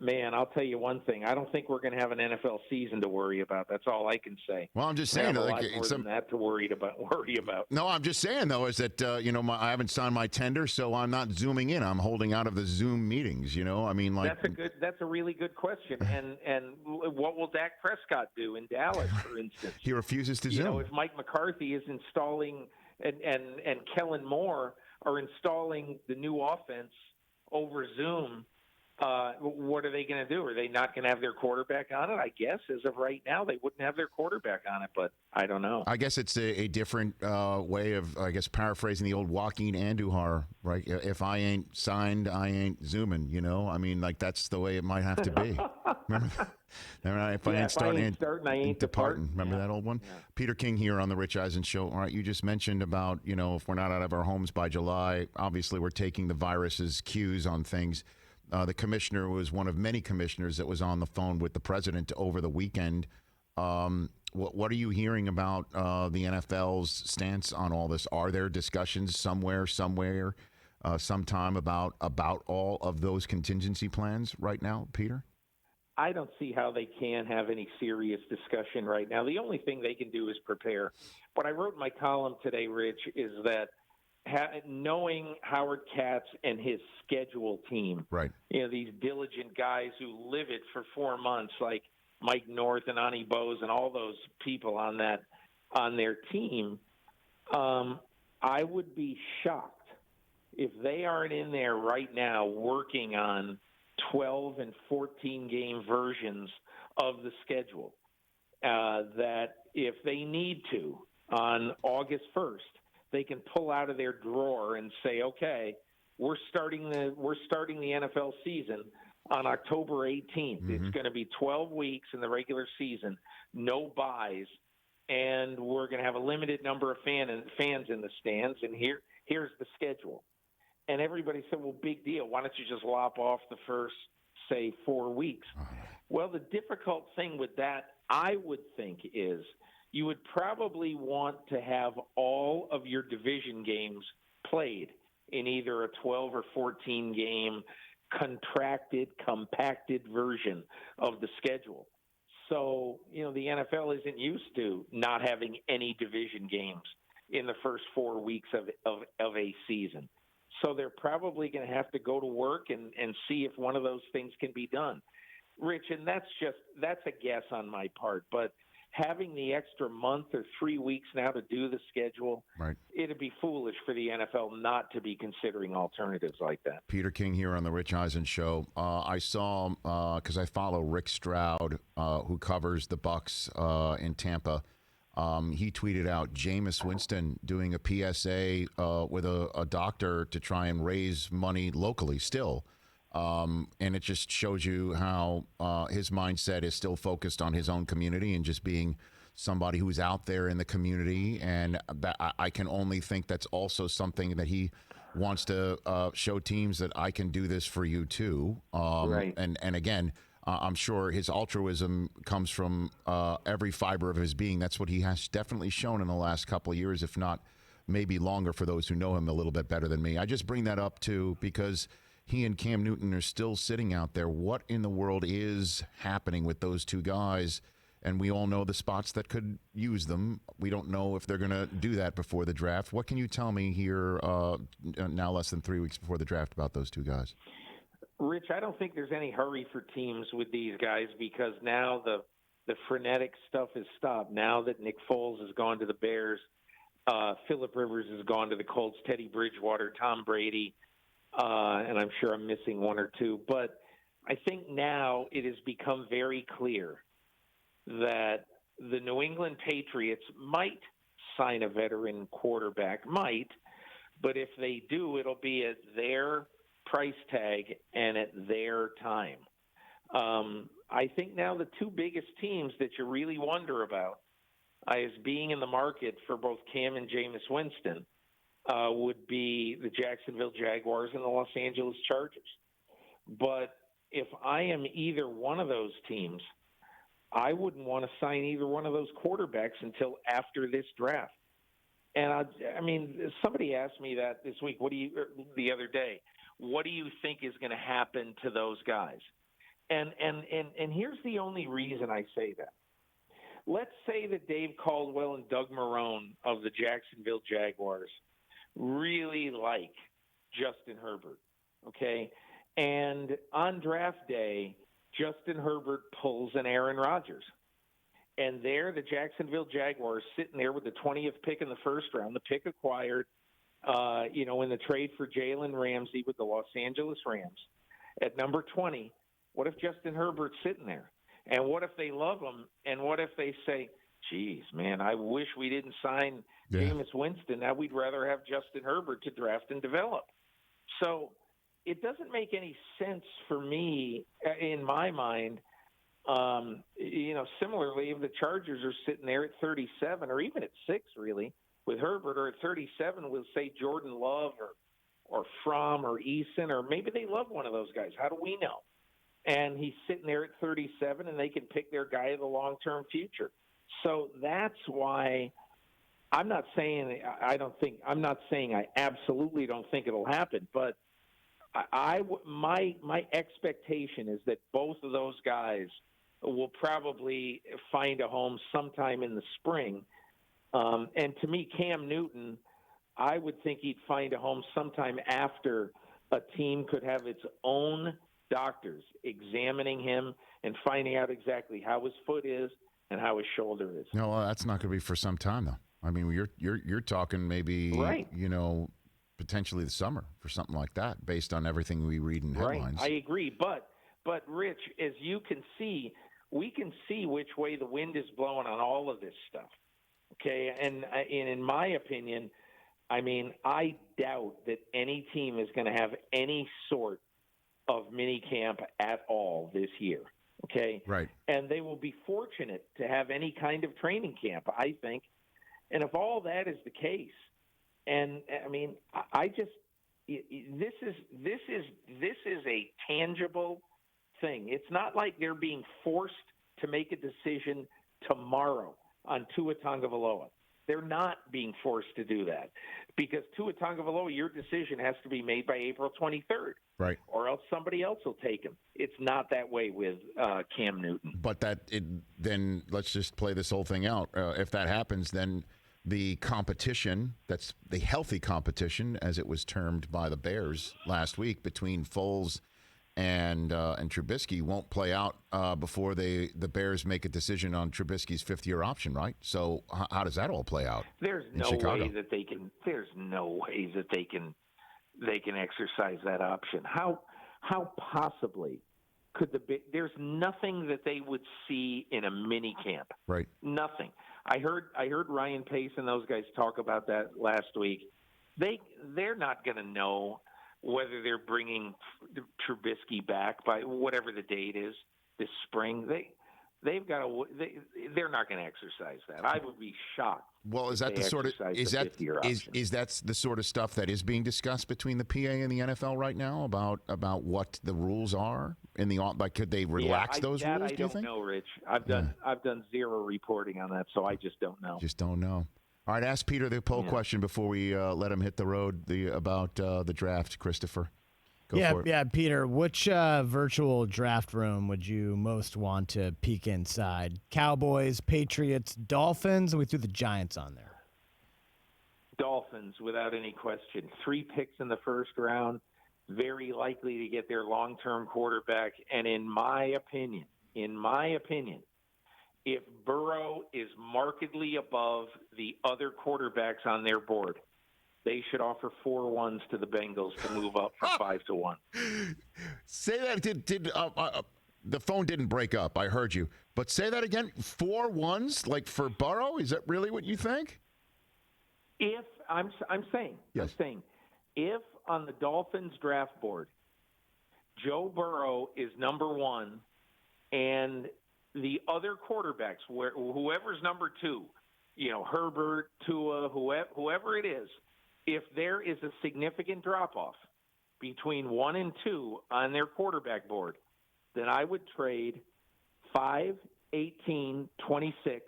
man, I'll tell you one thing. I don't think we're going to have an NFL season to worry about. That's all I can say. Well, I'm just saying, that to worry about. No, I'm just saying though, is that I haven't signed my tender, so I'm not zooming in. I'm holding out of the Zoom meetings. That's a really good question. And what will Dak Prescott do in Dallas, for instance? He refuses to Zoom. If Mike McCarthy is installing and Kellen Moore are installing the new offense over Zoom. What are they going to do? Are they not going to have their quarterback on it? I guess as of right now, they wouldn't have their quarterback on it, but I don't know. I guess it's a different way of, paraphrasing the old Joaquin Andujar, right? If I ain't signed, I ain't zooming, that's the way it might have to be. Remember if I ain't starting, I ain't departing. Remember that old one? Yeah. Peter King here on the Rich Eisen Show. All right, you just mentioned about, if we're not out of our homes by July, obviously we're taking the virus's cues on things. The commissioner was one of many commissioners that was on the phone with the president over the weekend. What are you hearing about the NFL's stance on all this? Are there discussions somewhere, sometime about all of those contingency plans right now, Peter? I don't see how they can have any serious discussion right now. The only thing they can do is prepare. What I wrote in my column today, Rich, is that knowing Howard Katz and his schedule team, these diligent guys who live it for 4 months, like Mike North and Ani Bose and all those people on their team, I would be shocked if they aren't in there right now working on 12 and 14 game versions of the schedule. That if they need to on August 1st, they can pull out of their drawer and say, okay, we're starting the NFL season on October 18th. It's going to be 12 weeks in the regular season, no buys, and we're going to have a limited number of fans in the stands, and here's the schedule. And everybody said, well, big deal. Why don't you just lop off the first, say, 4 weeks? Well, the difficult thing with that, I would think, is you would probably want to have all of your division games played in either a 12 or 14 game compacted version of the schedule. So, the NFL isn't used to not having any division games in the first 4 weeks of a season. So they're probably going to have to go to work and see if one of those things can be done. Rich, and that's a guess on my part, but having the extra month or 3 weeks now to do the schedule, right, it'd be foolish for the NFL not to be considering alternatives like that. Peter King here on the Rich Eisen Show. I saw, because I follow Rick Stroud, who covers the Bucs in Tampa. He tweeted out Jameis Winston doing a PSA with a doctor to try and raise money locally still. And it just shows you how his mindset is still focused on his own community and just being somebody who's out there in the community. And I can only think that's also something that he wants to show teams that I can do this for you too. Right. And again, I'm sure his altruism comes from every fiber of his being. That's what he has definitely shown in the last couple of years, if not maybe longer for those who know him a little bit better than me. I just bring that up too because he and Cam Newton are still sitting out there. What in the world is happening with those two guys? And we all know the spots that could use them. We don't know if they're going to do that before the draft. What can you tell me here now less than 3 weeks before the draft about those two guys? Rich, I don't think there's any hurry for teams with these guys because now the frenetic stuff has stopped. Now that Nick Foles has gone to the Bears, Phillip Rivers has gone to the Colts, Teddy Bridgewater, Tom Brady, and I'm sure I'm missing one or two. But I think now it has become very clear that the New England Patriots might sign a veteran quarterback, but if they do, it'll be at their price tag and at their time. I think now the two biggest teams that you really wonder about as being in the market for both Cam and Jameis Winston would be the Jacksonville Jaguars and the Los Angeles Chargers. But if I am either one of those teams, I wouldn't want to sign either one of those quarterbacks until after this draft. And I mean, somebody asked me that this week. The other day? What do you think is going to happen to those guys? And here's the only reason I say that. Let's say that Dave Caldwell and Doug Marrone of the Jacksonville Jaguars really like Justin Herbert, okay? And on draft day, Justin Herbert pulls an Aaron Rodgers. And there, the Jacksonville Jaguars sitting there with the 20th pick in the first round, the pick acquired, in the trade for Jalen Ramsey with the Los Angeles Rams. At number 20, what if Justin Herbert's sitting there? And what if they love him? And what if they say, geez, man, I wish we didn't sign Jameis Winston. Now we'd rather have Justin Herbert to draft and develop. So it doesn't make any sense for me, in my mind. Similarly, if the Chargers are sitting there at 37 or even at 6, really, with Herbert, or at 37, we'll say Jordan Love or Fromm or Eisen, or maybe they love one of those guys. How do we know? And he's sitting there at 37, and they can pick their guy of the long-term future. So that's why I'm not saying I absolutely don't think it'll happen, but my expectation is that both of those guys will probably find a home sometime in the spring. And to me, Cam Newton, I would think he'd find a home sometime after a team could have its own doctors examining him and finding out exactly how his foot is and how his shoulder is. No, that's not going to be for some time, though. I mean, you're talking maybe, potentially the summer for something like that, based on everything we read in headlines. Right, I agree. But Rich, as you can see, we can see which way the wind is blowing on all of this stuff. Okay, and in my opinion, I mean, I doubt that any team is going to have any sort of mini camp at all this year. Okay, right, and they will be fortunate to have any kind of training camp, I think. And if all that is the case, and I mean, I just this is a tangible thing. It's not like they're being forced to make a decision tomorrow on Tua Tagovailoa. They're not being forced to do that because Tua Tagovailoa, your decision has to be made by April 23rd. right. Or else somebody else will take him. It's not that way with Cam Newton. But then let's just play this whole thing out. If that happens, then the competition, that's the healthy competition, as it was termed by the Bears last week, between Foles and Trubisky won't play out before the Bears make a decision on Trubisky's fifth-year option, right? So how does that all play out? There's in no Chicago? way that they can. There's no way that they can exercise that option. How possibly could there's nothing that they would see in a mini camp. Right. Nothing. I heard Ryan Pace and those guys talk about that last week. They're not going to know whether they're bringing Trubisky back by whatever the date is this spring. They've got to. They're not going to exercise that. I would be shocked. Well, is that the sort of is that the sort of stuff that is being discussed between the PA and the NFL right now about what the rules are in the like? Could they relax those rules? I don't know, Rich. I've done zero reporting on that, so I just don't know. Just don't know. All right, ask Peter the poll question before we let him hit the road. About the draft, Christopher. Go for it. Yeah, Peter. Which virtual draft room would you most want to peek inside? Cowboys, Patriots, Dolphins. We threw the Giants on there. Dolphins, without any question. 3 picks in the first round, very likely to get their long-term quarterback. And in my opinion, if Burrow is markedly above the other quarterbacks on their board, they should offer 4 ones to the Bengals to move up from 5 to 1. Say that. Did the phone didn't break up? I heard you, but say that again. 4 ones, like for Burrow. Is that really what you think? If I'm saying, if on the Dolphins draft board, Joe Burrow is number 1, and the other quarterbacks, whoever's number 2, Herbert, Tua, whoever it is. If there is a significant drop-off between 1 and 2 on their quarterback board, then I would trade 5, 18, 26,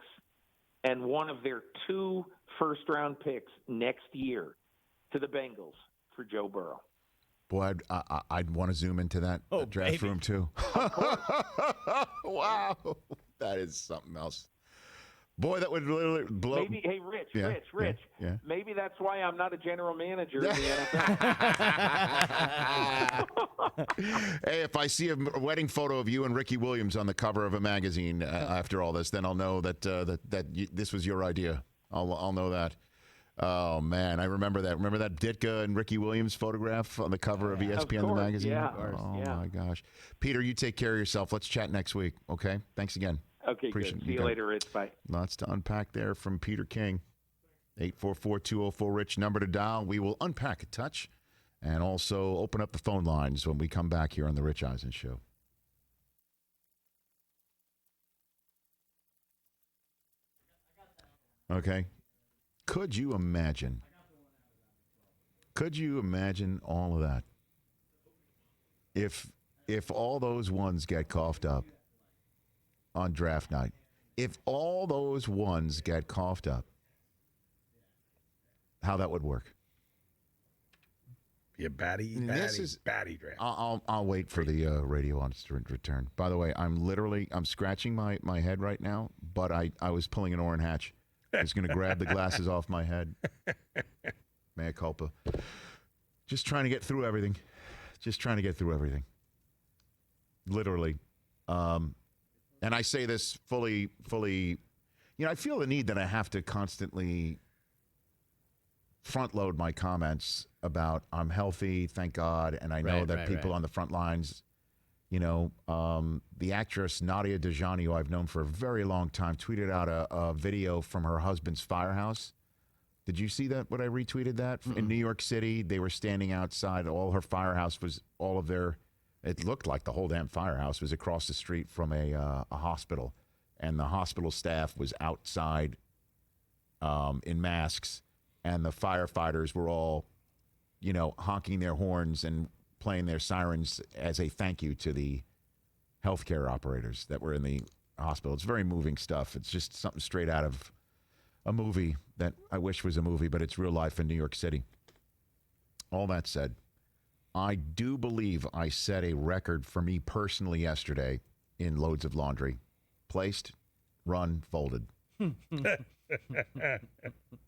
and one of their 2 first-round picks next year to the Bengals for Joe Burrow. Boy, I'd want to zoom into that draft room too. Wow, that is something else. Boy, that would literally blow. Maybe, hey, Rich. Yeah. Maybe that's why I'm not a general manager in the NFL. Hey, if I see a wedding photo of you and Ricky Williams on the cover of a magazine after all this, then I'll know that this was your idea. I'll know that. Oh man, I remember that. Remember that Ditka and Ricky Williams photograph on the cover of ESPN the magazine? Yeah. My gosh, Peter, you take care of yourself. Let's chat next week. Okay. Thanks again. Okay, Appreciate good. See you later, Rich. Bye. Lots to unpack there from Peter King. 844-204-RICH, number to dial. We will unpack a touch and also open up the phone lines when we come back here on the Rich Eisen Show. Okay. Could you imagine all of that? If all those ones get coughed up on draft night, if all those ones get coughed up, how that would work? Be a batty draft. I'll wait for the radio on to return. By the way, I'm scratching my head right now, but I was pulling an Orrin Hatch. I was going to grab the glasses off my head. Mea culpa. Just trying to get through everything. Literally. And I say this fully, I feel the need that I have to constantly front load my comments about I'm healthy, thank God, and I know that people on the front lines, The actress Nadia Dejani, who I've known for a very long time, tweeted out a video from her husband's firehouse. Did you see that? What I retweeted that? In New York City, they were standing outside. All her firehouse was it looked like the whole damn firehouse was across the street from a hospital. And the hospital staff was outside in masks. And the firefighters were all, honking their horns and playing their sirens as a thank you to the healthcare operators that were in the hospital. It's very moving stuff. It's just something straight out of a movie that I wish was a movie, but it's real life in New York City. All that said, I do believe I set a record for me personally yesterday in loads of laundry. Placed, run, folded.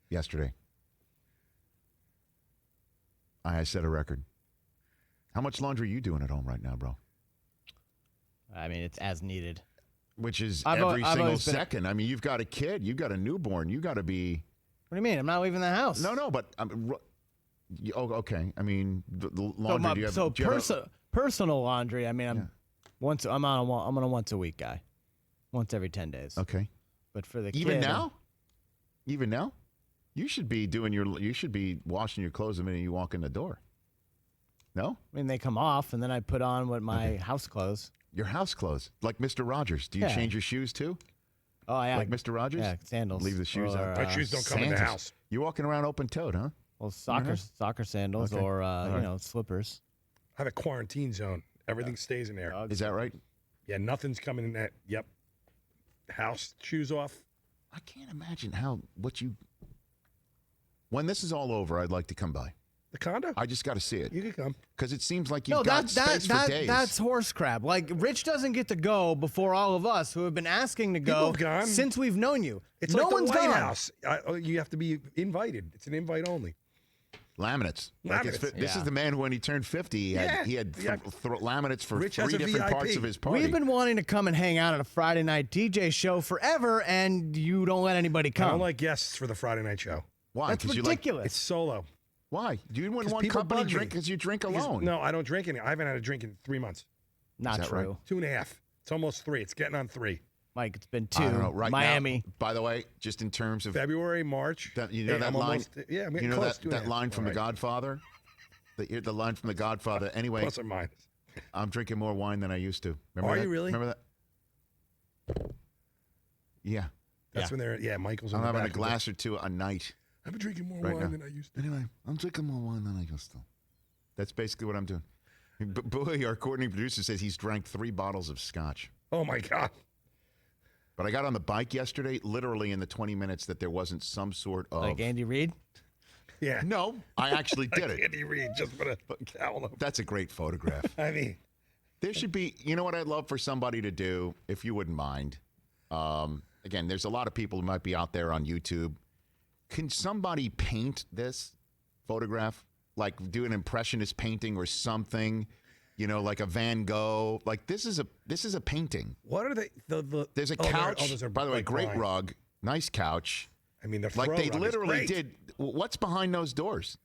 Yesterday. I set a record. How much laundry are you doing at home right now, bro? I mean, it's as needed. Which is I've every single always been- second. I mean, you've got a kid. You've got a newborn. You got to be... What do you mean? I'm not leaving the house. No, but... okay. I mean, the laundry... Personal laundry, I mean, I'm on a once a week guy. Once every 10 days. Okay. But for the Even kid... Even now? You should be washing your clothes the minute you walk in the door. No? I mean, they come off, and then I put on my house clothes. Your house clothes, like Mr. Rogers. Do you change your shoes too? Oh, yeah. Like Mr. Rogers? Yeah, sandals. Leave the shoes out. My shoes don't come in the house. You're walking around open-toed, huh? Well, soccer sandals or slippers. I have a quarantine zone. Everything stays in there. Is that right? Yeah, nothing's coming in that. Yep. House shoes off. I can't imagine when this is all over, I'd like to come by. The condo? I just got to see it. You can come. Because it seems like you've got space for days. That's horse crap. Like, Rich doesn't get to go before all of us who have been asking to go gone. since we've known you. It's no like one's the White gone. House. You have to be invited. It's an invite only. Laminates. Laminates. This is the man who, when he turned 50, he had laminates for Rich has 3 a different VIP. parts of his party. We've been wanting to come and hang out at a Friday night DJ show forever, and you don't let anybody come. I don't like guests for the Friday night show. Why? That's 'Cause ridiculous. It's solo. Why? You wouldn't want people company bug me. drink because you drink alone. No, I don't drink any. I haven't had a drink in 3 months. Not Is that true. right? 2.5. It's almost 3. It's getting on 3. Mike, it's been 2. I don't know. Right Miami. now, by the way, just in terms of February, March. that I'm line. almost, yeah, I'm getting close. That line from The Godfather. The line from The Godfather. Anyway, Plus or minus. I'm drinking more wine than I used to. Remember Are that? you really? Remember that? Yeah. That's when they're, Michael's in I'm the having a back of glass or two a night. I've been drinking more right wine now. than I used to. Anyway, I'm drinking more wine than I used to. That's basically what I'm doing. Boy, our coordinating producer says he's drank 3 bottles of scotch. Oh, my God. But I got on the bike yesterday, literally in the 20 minutes that there wasn't some sort of... Like Andy Reid? Yeah. No, I actually did it. Andy Reid just put a towel up. That's a great photograph. I mean... There should be... You know what I'd love for somebody to do, if you wouldn't mind? Again, there's a lot of people who might be out there on YouTube. Can somebody paint this photograph? Like do an impressionist painting or something, like a Van Gogh. Like this is a painting. What are they? There's a couch. By the way, great rug, nice couch. I mean, the like they rug literally is great. did. What's behind those doors?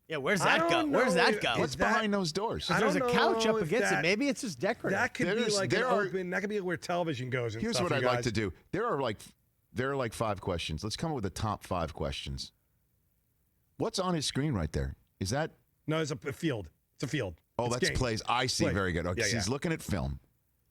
Yeah, where's that go? Where's that go? What's behind those doors? There's a couch up against it. Maybe it's just decorative. That could be like open. That could be where television goes. And here's stuff, what I'd like to do. There are like 5 questions. Let's come up with the top 5 questions. What's on his screen right there? Is that? No, it's a field. It's a field. Oh, it's that's games. plays. I see. Play. Very good. Okay, Yeah, so he's looking at film.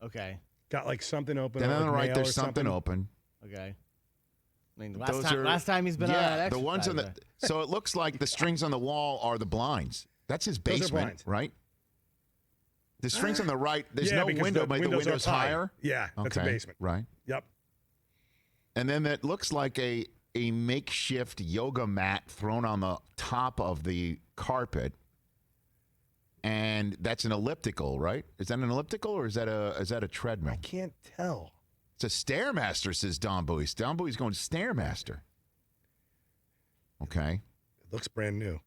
Okay. Got like something open. Then on the like right, mail there's or something open. Okay. I mean, Those last time he's been on that the ones on the. exercise. So it looks like the strings on the wall are the blinds. That's his Those are basement, blinds. right? The strings on the right. There's Yeah, no because window, the but the windows are window's high. higher. Yeah, that's a Okay, basement. right? Yep. And then that looks like a makeshift yoga mat thrown on the top of the carpet. And that's an elliptical, right? Is that an elliptical or is that a treadmill? I can't tell. It's a Stairmaster, says Don Bowie. Don Bowie's going Stairmaster. Okay. It looks brand new.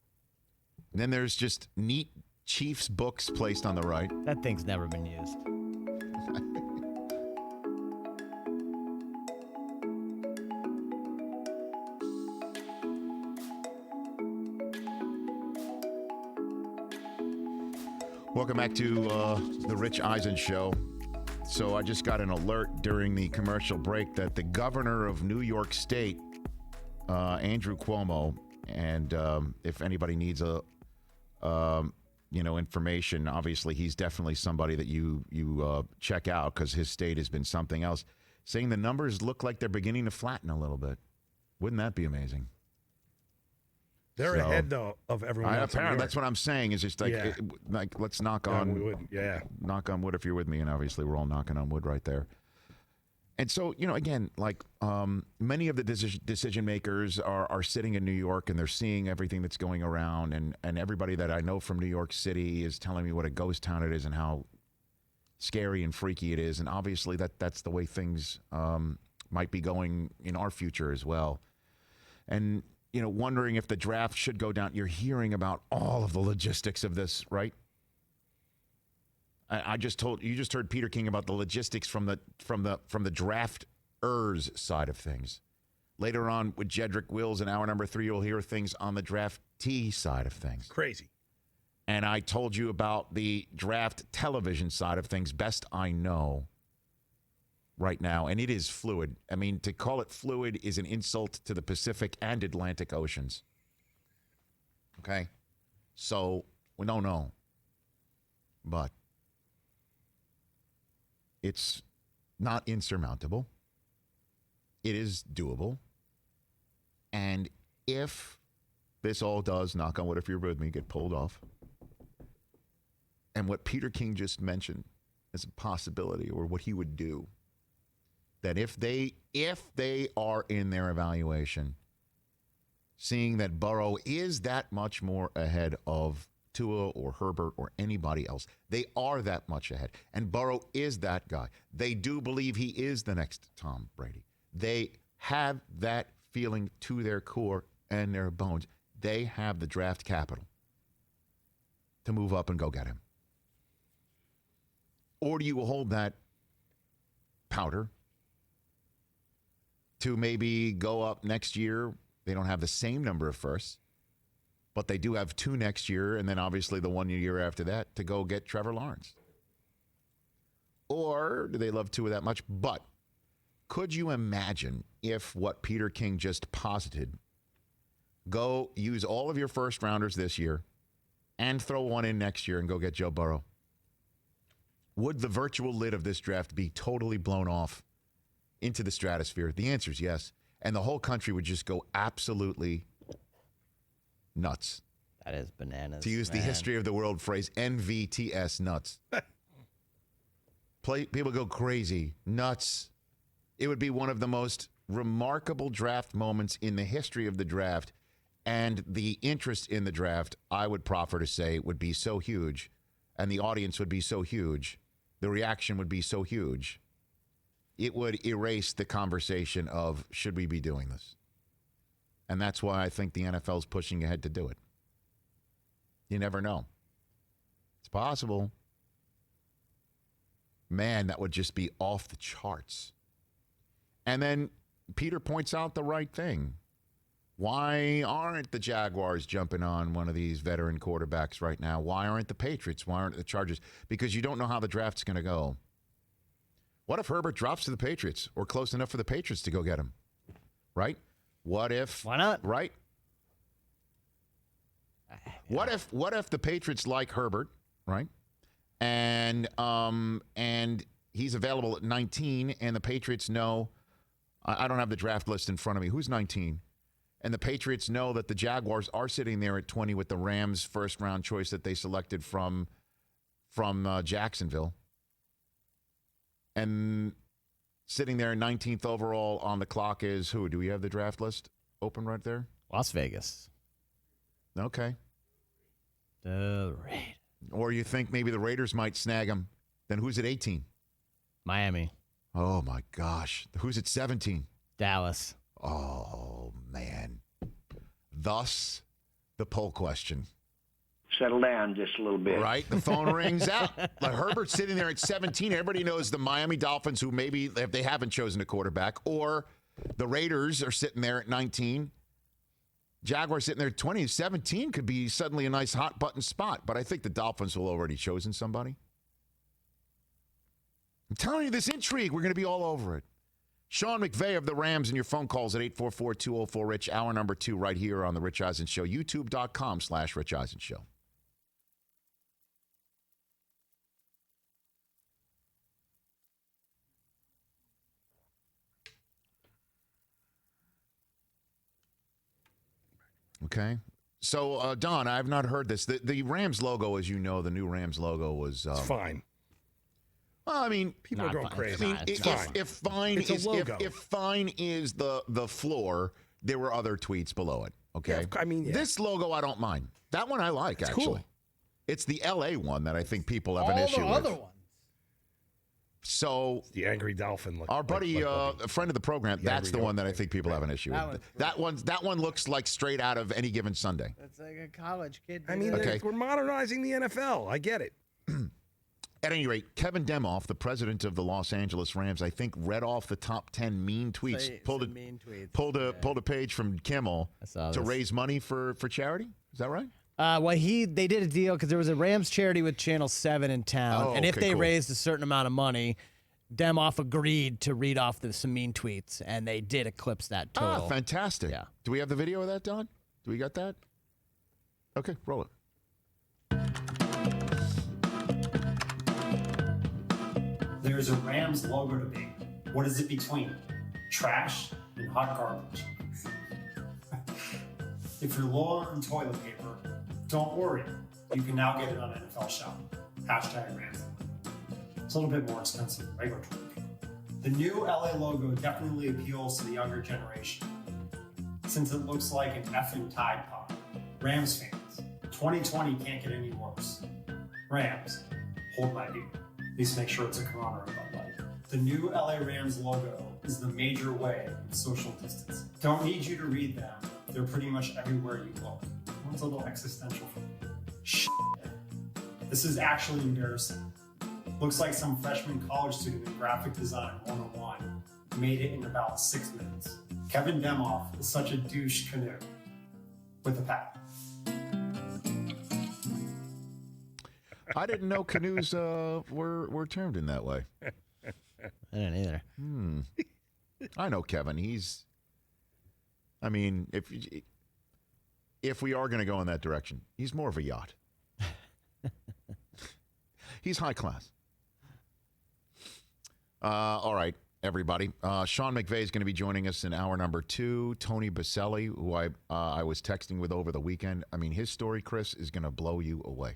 And then there's just neat Chiefs books placed on the right. That thing's never been used. Welcome back to the Rich Eisen Show. So I just got an alert during the commercial break that the governor of New York State, Andrew Cuomo, and if anybody needs information, obviously he's definitely somebody that you check out because his state has been something else, saying the numbers look like they're beginning to flatten a little bit. Wouldn't that be amazing? They're ahead though of everyone else. Apparently, that's what I'm saying. Is just like, let's knock on wood if you're with me, and obviously we're all knocking on wood right there. And so, again, like many of the decision makers are sitting in New York and they're seeing everything that's going around, and everybody that I know from New York City is telling me what a ghost town it is and how scary and freaky it is, and obviously that's the way things might be going in our future as well. And wondering if the draft should go down. You're hearing about all of the logistics of this, right? You just heard Peter King about the logistics from the drafters side of things. Later on with Jedrick Wills in hour number 3, you'll hear things on the draftee side of things. Crazy. And I told you about the draft television side of things, best I know right now, and it is fluid. I mean, to call it fluid is an insult to the Pacific and Atlantic Oceans. Okay? So, we don't know. But it's not insurmountable. It is doable. And if this all does, knock on wood if you're with me, get pulled off, and what Peter King just mentioned as a possibility, or what he would do, that if they are in their evaluation, seeing that Burrow is that much more ahead of Tua or Herbert or anybody else, they are that much ahead. And Burrow is that guy. They do believe he is the next Tom Brady. They have that feeling to their core and their bones. They have the draft capital to move up and go get him. Or do you hold that powder to maybe go up next year? They don't have the same number of firsts, but they do have 2 next year, and then obviously the 1 year after that to go get Trevor Lawrence. Or do they love Tua that much? But could you imagine if what Peter King just posited, go use all of your first rounders this year and throw one in next year and go get Joe Burrow? Would the virtual lid of this draft be totally blown off into the stratosphere? The answer is yes. And the whole country would just go absolutely nuts. That is bananas. To use the history of the world phrase, NVTS, nuts. People go crazy, nuts. It would be one of the most remarkable draft moments in the history of the draft. And the interest in the draft, I would proffer to say, would be so huge. And the audience would be so huge. The reaction would be so huge. It would erase the conversation of, should we be doing this? And that's why I think the NFL is pushing ahead to do it. You never know. It's possible. Man, that would just be off the charts. And then Peter points out the right thing. Why aren't the Jaguars jumping on one of these veteran quarterbacks right now? Why aren't the Patriots? Why aren't the Chargers? Because you don't know how the draft's going to go. What if Herbert drops to the Patriots or close enough for the Patriots to go get him? Right? What if? Why not? Right? What if the Patriots like Herbert, right? And he's available at 19, and the Patriots know, I don't have the draft list in front of me. Who's 19? And the Patriots know that the Jaguars are sitting there at 20 with the Rams' first-round choice that they selected from Jacksonville. And sitting there 19th overall on the clock is who? Do we have the draft list open right there? Las Vegas. Okay. The Raiders. Or you think maybe the Raiders might snag him. Then who's at 18? Miami. Oh, my gosh. Who's at 17? Dallas. Oh, man. Thus, the poll question. Settle down just a little bit. Right? The phone rings out. Like Herbert's sitting there at 17. Everybody knows the Miami Dolphins, who maybe if they haven't chosen a quarterback, or the Raiders are sitting there at 19. Jaguars sitting there 2017 could be suddenly a nice hot button spot, but I think the Dolphins will already chosen somebody. I'm telling you, this intrigue, we're going to be all over it. Sean McVay of the Rams and your phone calls at 844-204-RICH, hour number 2 right here on The Rich Eisen Show, youtube.com/Rich Eisen Show. Okay. So, Don, I have not heard this. The Rams logo, as you know, the new Rams logo was... it's fine. Well, I mean... People are going crazy. I mean, if fine is the floor, there were other tweets below it, okay? Yeah, I mean... Yeah. This logo, I don't mind. That one I like, actually. Cool. It's the L.A. one that I think people have an issue with. All the other ones. So the angry dolphin. Our buddy, a friend of the program, that's the one that I think people have an issue with. That one looks like straight out of Any Given Sunday. That's like a college kid. I mean, we're modernizing the NFL. I get it. At any rate, Kevin Demoff, the president of the Los Angeles Rams, I think read off the top 10 mean tweets. Pulled a page from Kimmel to raise money for charity. Is that right? Well, they did a deal because there was a Rams charity with Channel 7 in town, and if they raised a certain amount of money, Demoff agreed to read off some mean tweets, and they did eclipse that total. Ah, fantastic. Yeah. Do we have the video of that, Don? Do we got that? Okay, roll it. There's a Rams logo debate. What is it between? Trash and hot garbage. If you're low on toilet paper, don't worry. You can now get it on NFL Shop. #Rams. It's a little bit more expensive than regular toilet paper. The new LA logo definitely appeals to the younger generation, since it looks like an effing Tide Pod. Rams fans, 2020 can't get any worse. Rams, hold my beer. At least make sure it's a Corona or a Bud Light. The new LA Rams logo is the major way of social distance. Don't need you to read them. They're pretty much everywhere you look. One's a little existential for me. Shit. This is actually embarrassing. Looks like some freshman college student in graphic design 101 made it in about 6 minutes. Kevin Demoff is such a douche canoe with a pack. I didn't know canoes were termed in that way. I didn't either. I know Kevin. I mean, if we are going to go in that direction, he's more of a yacht. He's high class. All right, everybody. Sean McVay is going to be joining us in hour number 2. Tony Baselli, who I was texting with over the weekend. I mean, his story, Chris, is going to blow you away.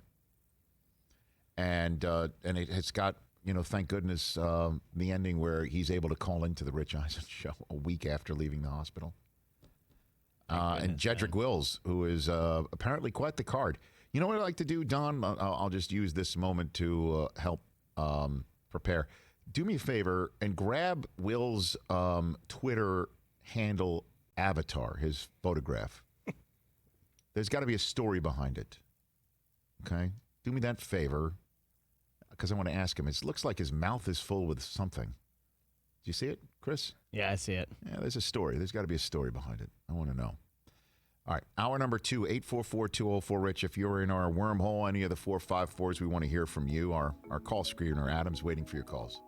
And it has got, thank goodness, the ending where he's able to call into the Rich Eisen Show a week after leaving the hospital. And Jedrick Wills, who is apparently quite the card. You know what I'd like to do, Don? I'll just use this moment to help prepare. Do me a favor and grab Will's Twitter handle avatar, his photograph. There's got to be a story behind it. Okay? Do me that favor, because I want to ask him. It looks like his mouth is full with something. Do you see it, Chris? Yeah, I see it. Yeah, there's a story. There's got to be a story behind it. I want to know. All right, hour number 2, 844-204-RICH. If you're in our wormhole, any of the 454s, we want to hear from you. Our call screener, Adam's waiting for your calls.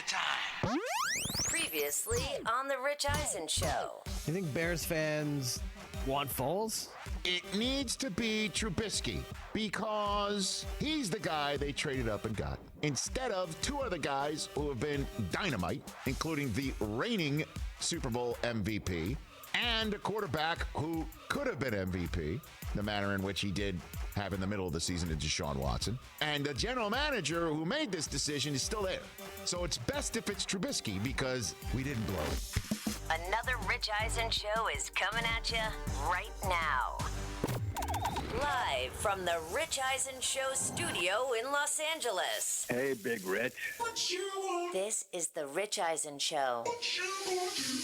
time. Previously on the Rich Eisen Show. You think Bears fans want Foles? It needs to be Trubisky because he's the guy they traded up and got. Instead of two other guys who have been dynamite, including the reigning Super Bowl MVP and a quarterback who could have been MVP, the manner in which he did have in the middle of the season to Deshaun Watson. And the general manager who made this decision is still there. So it's best if it's Trubisky because we didn't blow it. Another Rich Eisen Show is coming at you right now. Live from the Rich Eisen Show studio in Los Angeles. Hey, Big Rich. This is the Rich Eisen Show.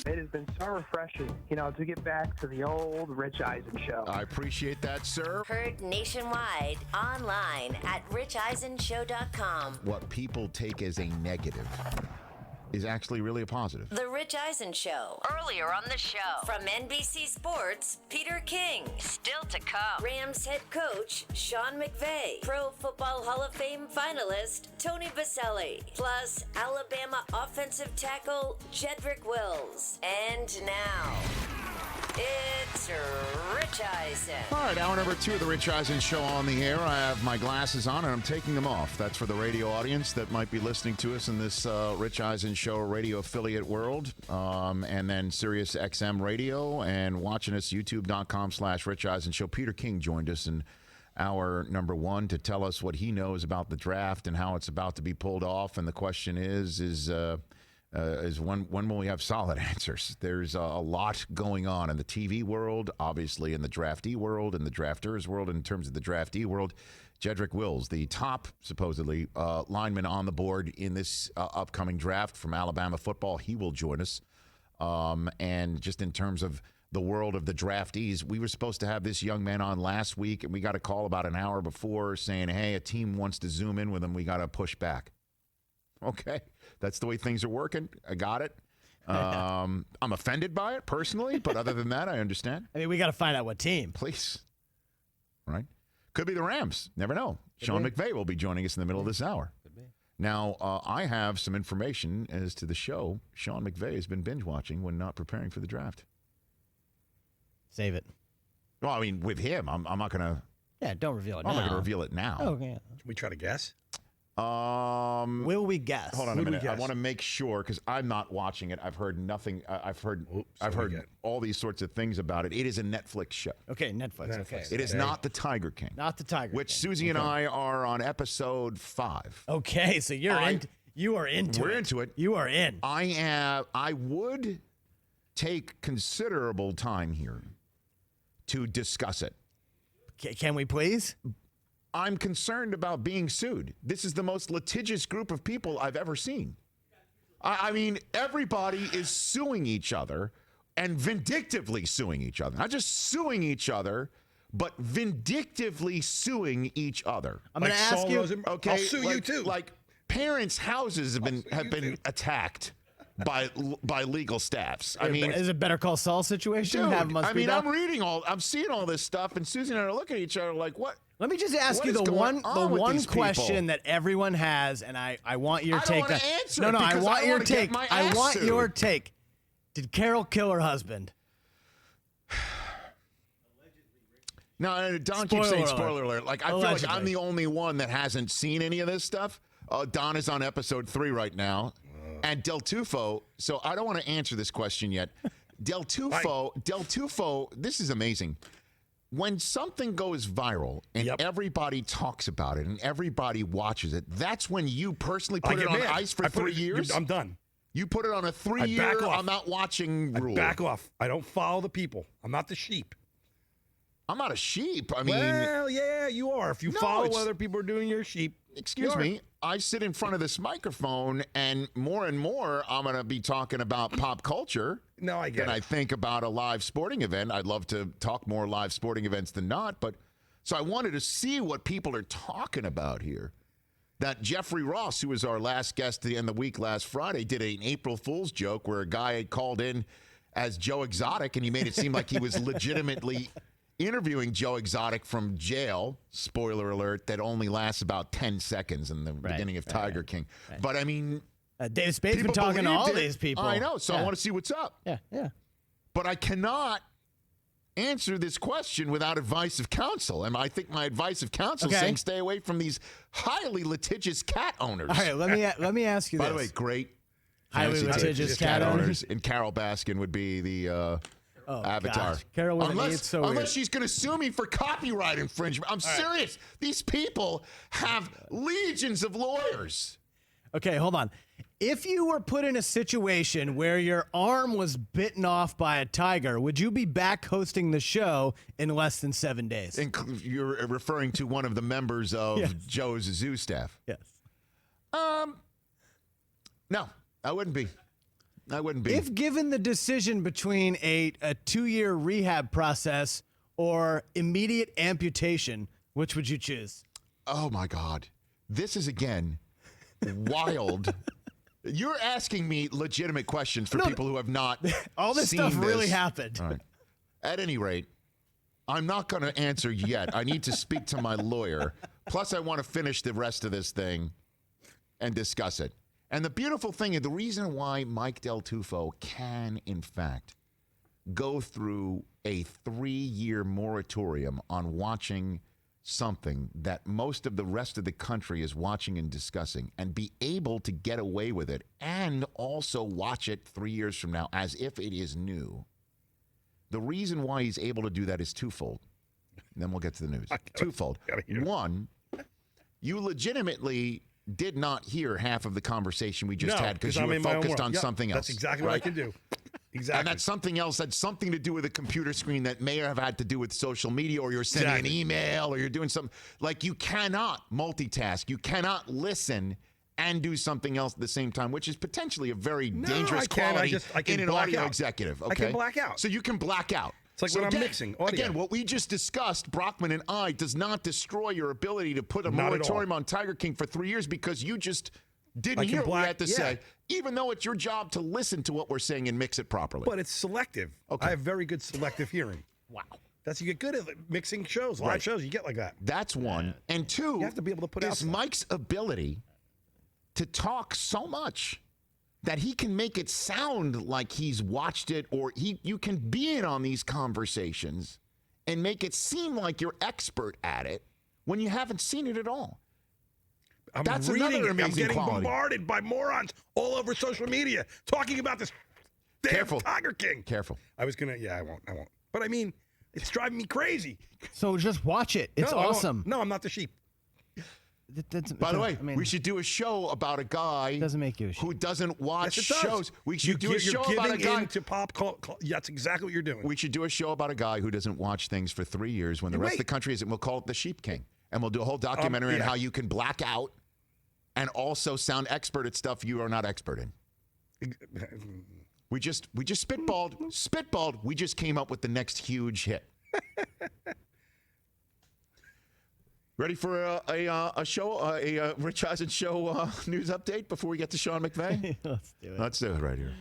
It has been so refreshing, to get back to the old Rich Eisen Show. I appreciate that, sir. Heard nationwide, online at richeisenshow.com. What people take as a negative is actually really a positive. The Rich Eisen Show. Earlier on the show, from NBC Sports, Peter King. Still to come, Rams head coach Sean McVay. Pro Football Hall of Fame finalist Tony Baselli. Plus, Alabama offensive tackle Jedrick Wills. And now, it's Rich Eisen. All right, hour number 2 of the Rich Eisen Show on the air. I have my glasses on and I'm taking them off. That's for the radio audience that might be listening to us in this Rich Eisen Show radio affiliate world. And then Sirius XM Radio and watching us youtube.com/Rich Eisen Show. Peter King joined us in hour number 1 to tell us what he knows about the draft and how it's about to be pulled off. And the question is when will we have solid answers? There's a lot going on in the TV world, obviously in the draftee world, in the drafters world. In terms of the draftee world, Jedrick Wills, the top, supposedly, lineman on the board in this upcoming draft from Alabama football, he will join us. And just in terms of the world of the draftees, we were supposed to have this young man on last week, and we got a call about an hour before saying, hey, a team wants to zoom in with him. We got to push back. Okay, that's the way things are working. I got it. I'm offended by it personally, but other than that, I understand. I mean, we got to find out what team. Please. Right? Could be the Rams. Never know. Sean McVay will be joining us in the middle of this hour. Could be. Now, I have some information as to the show. Sean McVay has been binge watching when not preparing for the draft. Save it. Well, I mean, with him, I'm not going to. Yeah, don't reveal it now. I'm not going to reveal it now. Oh, yeah. Can we try to guess? Will we guess? Hold on a minute. I want to make sure because I'm not watching it. I've heard nothing. I've heard all these sorts of things about it. It is a Netflix show. Okay, Netflix. Okay. It is not the Tiger King. Not the Tiger which King. Susie and I are on episode 5. Okay, so you are into it. We're into it. You are in. I would take considerable time here to discuss it. Can we please? I'm concerned about being sued. This is the most litigious group of people I've ever seen. I mean, everybody is suing each other and vindictively suing each other. Not just suing each other, but vindictively suing each other. I'm going to ask you. Okay, I'll sue you too. Like parents' houses have been attacked by legal staffs. I mean, is it Better Call Saul situation? Dude, I'm seeing all this stuff, and Susie and I are looking at each other like, what? Let me just ask you the one question that everyone has, and I want your take. I don't want to answer No, I want your take. I want your take. Did Carol kill her husband? No, Don keeps saying spoiler alert. Like I feel like I'm the only one that hasn't seen any of this stuff. Don is on episode 3 right now, and Del Tufo. So I don't want to answer this question yet. Del Tufo. This is amazing. When something goes viral and everybody talks about it and everybody watches it, that's when you personally put it on ice for 3 years? I'm done. You put it on a 3-year, I'm not watching rule. Back off. I don't follow the people. I'm not the sheep. I'm not a sheep. I mean. Well, yeah, you are. If you follow what other people are doing, you're a sheep. Excuse me. I sit in front of this microphone, and more I'm going to be talking about pop culture. No, I get it. Than I think about a live sporting event. I'd love to talk more live sporting events than not, but so I wanted to see what people are talking about here. That Jeffrey Ross, who was our last guest in the week last Friday, did an April Fool's joke where a guy had called in as Joe Exotic, and he made it seem like he was legitimately interviewing Joe Exotic from jail. Spoiler alert, that only lasts about 10 seconds in the beginning of Tiger King. Right. But I mean, Dave Spade's been People talking to all believed it. these people. I know, so I want to see what's up. Yeah. But I cannot answer this question without advice of counsel. And I think my advice of counsel is saying stay away from these highly litigious cat owners. All right, let me ask you this. By the way, great highly litigious cat owners. And Carol Baskin would be the avatar. Gosh. Carol would unless she's going to sue me for copyright infringement. I'm serious. These people have legions of lawyers. Okay, hold on. If you were put in a situation where your arm was bitten off by a tiger, would you be back hosting the show in less than 7 days? You're referring to one of the members of Joe's zoo staff. Yes. No, I wouldn't be. If given the decision between a 2-year rehab process or immediate amputation, which would you choose? Oh, my God. This is, again, wild. You're asking me legitimate questions for people who have not all this seen stuff this. really happened. All right. At any rate, I'm not going to answer yet. I need to speak to my lawyer. Plus, I want to finish the rest of this thing and discuss it. And the beautiful thing is the reason why Mike Del Tufo can, in fact, go through a 3-year moratorium on watching something that most of the rest of the country is watching and discussing and be able to get away with it and also watch it 3 years from now as if it is new. The reason why he's able to do that is twofold. And then we'll get to the news. Twofold. One, you legitimately did not hear half of the conversation we just had because you were focused on something else. That's exactly what I can do. Exactly. And that's something else had something to do with a computer screen that may have had to do with social media, or you're sending an email, or you're doing something. Like, you cannot multitask. You cannot listen and do something else at the same time, which is potentially a very dangerous quality in an audio executive. Okay? I can black out. So you can black out. It's like when I'm mixing audio. Again, what we just discussed, Brockman and I, does not destroy your ability to put a moratorium on Tiger King for 3 years because you just didn't hear what we had to say, even though it's your job to listen to what we're saying and mix it properly. But it's selective. Okay. I have very good selective hearing. Wow. You get good at mixing shows, live shows. You get like that. That's one. And two, you have to be able to put out Mike's ability to talk so much that he can make it sound like he's watched it, or you can be in on these conversations and make it seem like you're expert at it when you haven't seen it at all. That's another amazing I'm getting quality. bombarded by morons all over social media talking about this damn Tiger King. Careful. I was going to, I won't. But I mean, it's driving me crazy. So just watch it. It's awesome. No, I'm not the sheep. By the way, we should do a show about a guy who doesn't watch shows. We should do a show about a guy into pop culture. That's exactly what you're doing. We should do a show about a guy who doesn't watch things for 3 years when the rest of the country isn't. We'll call it the Sheep King, and we'll do a whole documentary on how you can black out and also sound expert at stuff you are not expert in. We just spitballed. We just came up with the next huge hit. Ready for a show, a Rich Eisen show news update before we get to Sean McVay? Let's do it. Let's do it right here.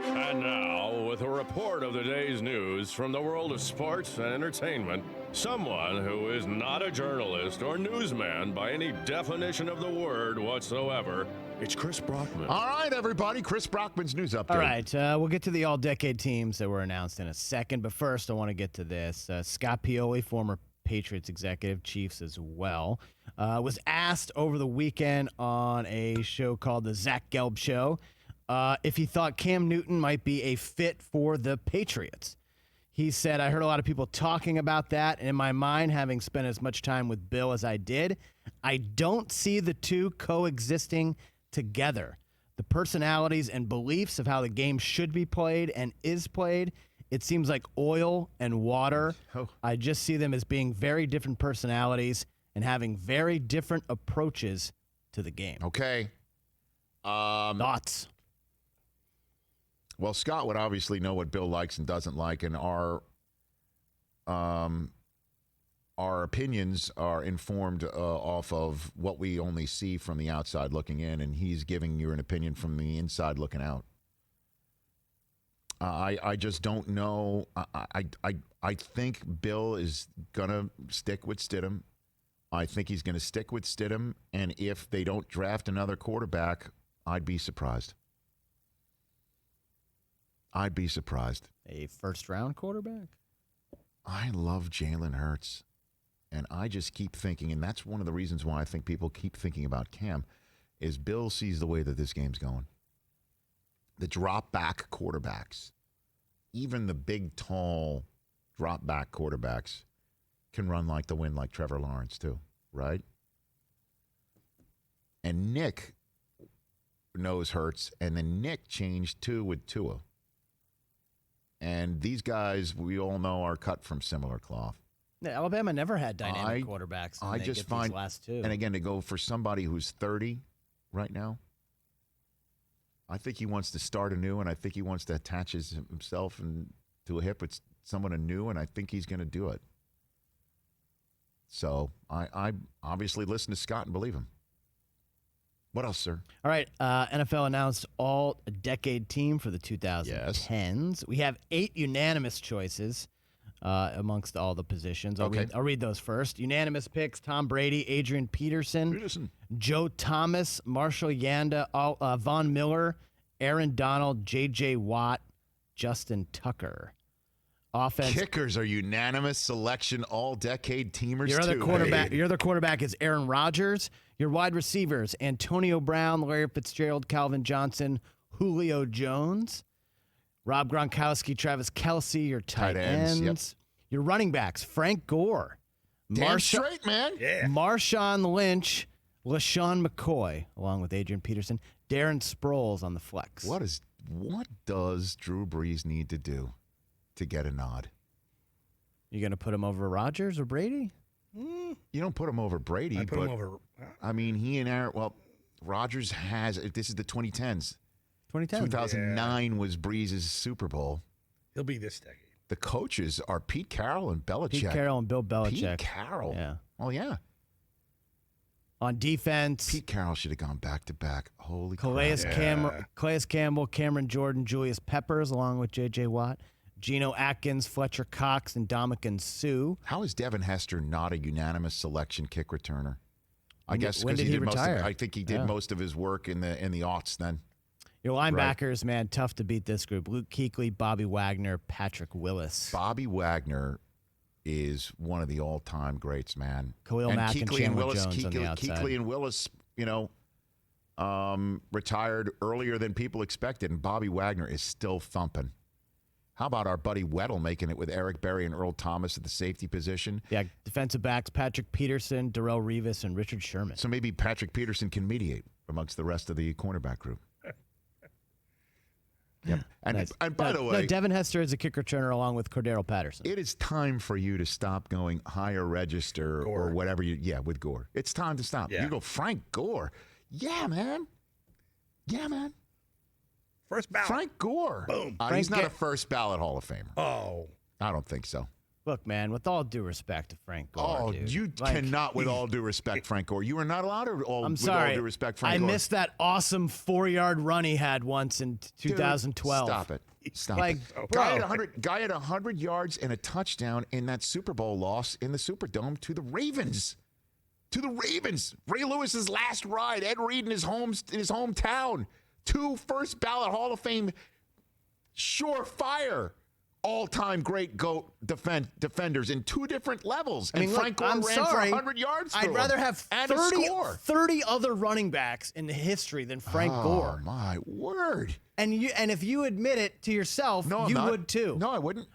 And now, with a report of the day's news from the world of sports and entertainment, someone who is not a journalist or newsman by any definition of the word whatsoever, it's Chris Brockman. All right, everybody, Chris Brockman's news update. All right, we'll get to the all-decade teams that were announced in a second, but first I want to get to this. Scott Pioli, former Patriots executive, Chiefs as well, was asked over the weekend on a show called The Zach Gelb Show if he thought Cam Newton might be a fit for the Patriots. He said, I heard a lot of people talking about that, and in my mind, having spent as much time with Bill as I did, I don't see the two coexisting together. The personalities and beliefs of how the game should be played and is played, it seems like oil and water. I just see them as being very different personalities and having very different approaches to the game. Okay. Thoughts? Well, Scott would obviously know what Bill likes and doesn't like, and our opinions are informed off of what we only see from the outside looking in, and he's giving you an opinion from the inside looking out. I just don't know. I think Bill is gonna stick with Stidham. I think he's going to stick with Stidham, and if they don't draft another quarterback, I'd be surprised. I'd be surprised. A first-round quarterback? I love Jalen Hurts, and I just keep thinking, and that's one of the reasons why I think people keep thinking about Cam, is Bill sees the way that this game's going. The drop-back quarterbacks, even the big, tall drop-back quarterbacks, can run like the wind like Trevor Lawrence too, right? And Nick knows Hurts, and then Nick changed too with Tua. And these guys, we all know, are cut from similar cloth. Yeah, Alabama never had dynamic quarterbacks. And I they just get find, these last two. and again, to go for somebody who's 30 right now, I think he wants to start anew, and I think he wants to attach himself to a hip with someone anew, and I think he's going to do it. So I obviously listen to Scott and believe him. What else, sir? All right. NFL announced all-decade team for the 2010s. Yes. We have 8 unanimous choices amongst all the positions. I'll read those first. Unanimous picks: Tom Brady, Adrian Peterson, Joe Thomas, Marshall Yanda, Von Miller, Aaron Donald, J.J. Watt, Justin Tucker. Offense. Kickers are unanimous selection all-decade teamers. Your other quarterback is Aaron Rodgers. Your wide receivers: Antonio Brown, Larry Fitzgerald, Calvin Johnson, Julio Jones, Rob Gronkowski, Travis Kelce. Your tight ends. Yep. Your running backs: Frank Gore, Damn straight, man. Yeah. Marshawn Lynch, LaShawn McCoy, along with Adrian Peterson, Darren Sproles on the flex. What does Drew Brees need to do to get a nod? You going to put him over Rodgers or Brady? You don't put him over Brady. I put him over. I mean, he and Aaron. Well, Rodgers has. This is the 2010s. 2009 was Brees' Super Bowl. He'll be this decade. The coaches are Pete Carroll and Belichick. Pete Carroll and Bill Belichick. Pete Carroll. Yeah. Oh yeah. On defense, Pete Carroll should have gone back to back. Holy Calais crap. Campbell, Cameron Jordan, Julius Peppers, along with J.J. Watt, Geno Atkins, Fletcher Cox, and Ndamukong Suh. How is Devin Hester not a unanimous selection kick returner? I guess when because did he did retire? I think he did most of his work in the aughts then. Your linebackers, man, tough to beat this group. Luke Kuechly, Bobby Wagner, Patrick Willis. Bobby Wagner is one of the all-time greats, man. Khalil Mack and Chandler Jones on the outside. Kuechly and Willis, retired earlier than people expected, and Bobby Wagner is still thumping. How about our buddy Weddle making it with Eric Berry and Earl Thomas at the safety position? Yeah, defensive backs, Patrick Peterson, Darrell Revis, and Richard Sherman. So maybe Patrick Peterson can mediate amongst the rest of the cornerback group. Yep. And, Nice. and by the way, Devin Hester is a kick returner along with Cordero Patterson. it is time for you to stop going higher register Gore. or whatever with Gore. It's time to stop. Yeah. You go Frank Gore. Yeah, man. First ballot. Frank Gore. Boom. He's not a first ballot Hall of Famer. Oh. I don't think so. Look, man, with all due respect to Frank Gore, Oh, dude, you cannot, with all due respect, Frank Gore. You are not allowed to, I'm with sorry. all due respect, Frank I Gore. missed that awesome 4-yard run he had once in 2012. Stop it. Stop Like, it. bro. Guy had 100 yards and a touchdown in that Super Bowl loss in the Superdome to the Ravens. Ray Lewis's last ride. Ed Reed in his hometown. 2 first ballot Hall of Fame surefire all-time great GOAT defenders in 2 different levels. And Frank Gore ran for 100 yards. I'd rather have 30 other running backs in the history than Frank Gore. Oh, my word. And if you admit it to yourself, you would too. No, I wouldn't.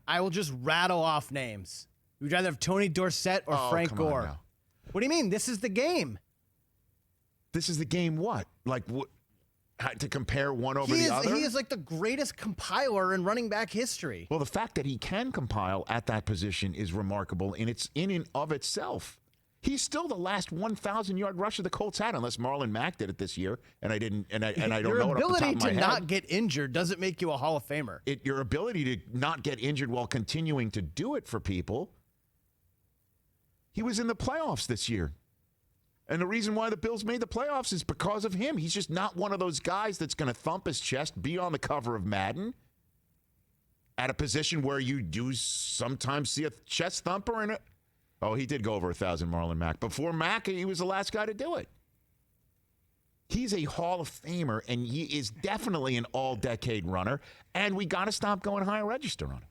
I will just rattle off names. Would you rather have Tony Dorsett or Frank come on Gore? now. What do you mean? This is the game. This is the game what? Like what? To compare one over the other? He is like the greatest compiler in running back history. Well, the fact that he can compile at that position is remarkable, and it's in and of itself. He's still the last 1,000-yard rusher the Colts had, unless Marlon Mack did it this year, and I don't know it off the top of my head. Your ability to not get injured doesn't make you a Hall of Famer. Your ability to not get injured while continuing to do it for people. He was in the playoffs this year. And the reason why the Bills made the playoffs is because of him. He's just not one of those guys that's going to thump his chest, be on the cover of Madden, at a position where you do sometimes see a chest thumper and Oh, he did go over 1,000, Marlon Mack. Before Mack, he was the last guy to do it. He's a Hall of Famer, and he is definitely an all-decade runner, and we got to stop going high register on him.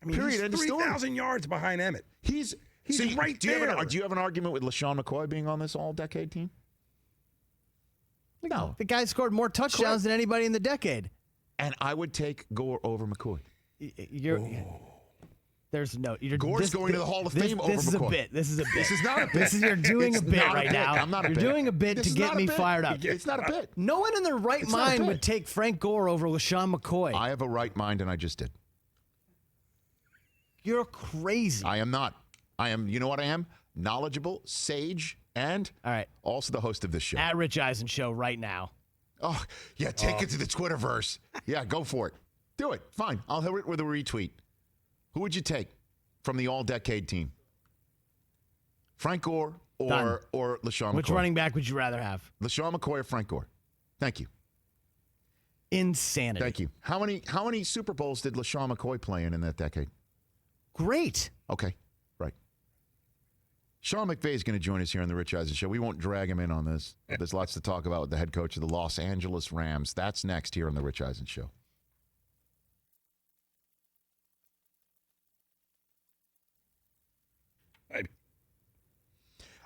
I mean, Period. he's 3,000 yards behind Emmett. He's right do there. Do you have an argument with LaShawn McCoy being on this all-decade team? No. The guy scored more touchdowns than anybody in the decade. And I would take Gore over McCoy. There's no. Gore's going to the Hall of Fame over McCoy. This is a bit. This is a bit. This is not a bit. You're doing a bit right now. I'm not a You're bit. doing a bit This to is get not a me bit. fired up. It's not a bit. No one in their right It's not a mind bit. would take Frank Gore over LaShawn McCoy. I have a right mind, and I just did. You're crazy. I am not. I am, you know what I am? Knowledgeable, sage, and also the host of this show. At Rich Eisen Show right now. Oh, yeah, take it to the Twitterverse. Yeah, go for it. Do it. Fine. I'll hit it with a retweet. Who would you take from the all-decade team? Frank Gore or LaShawn McCoy? Which running back would you rather have? LaShawn McCoy or Frank Gore? Thank you. Insanity. Thank you. How many Super Bowls did LaShawn McCoy play in that decade? Great. Okay, right. Sean McVay is going to join us here on the Rich Eisen Show. We won't drag him in on this. There's lots to talk about with the head coach of the Los Angeles Rams. That's next here on the Rich Eisen Show.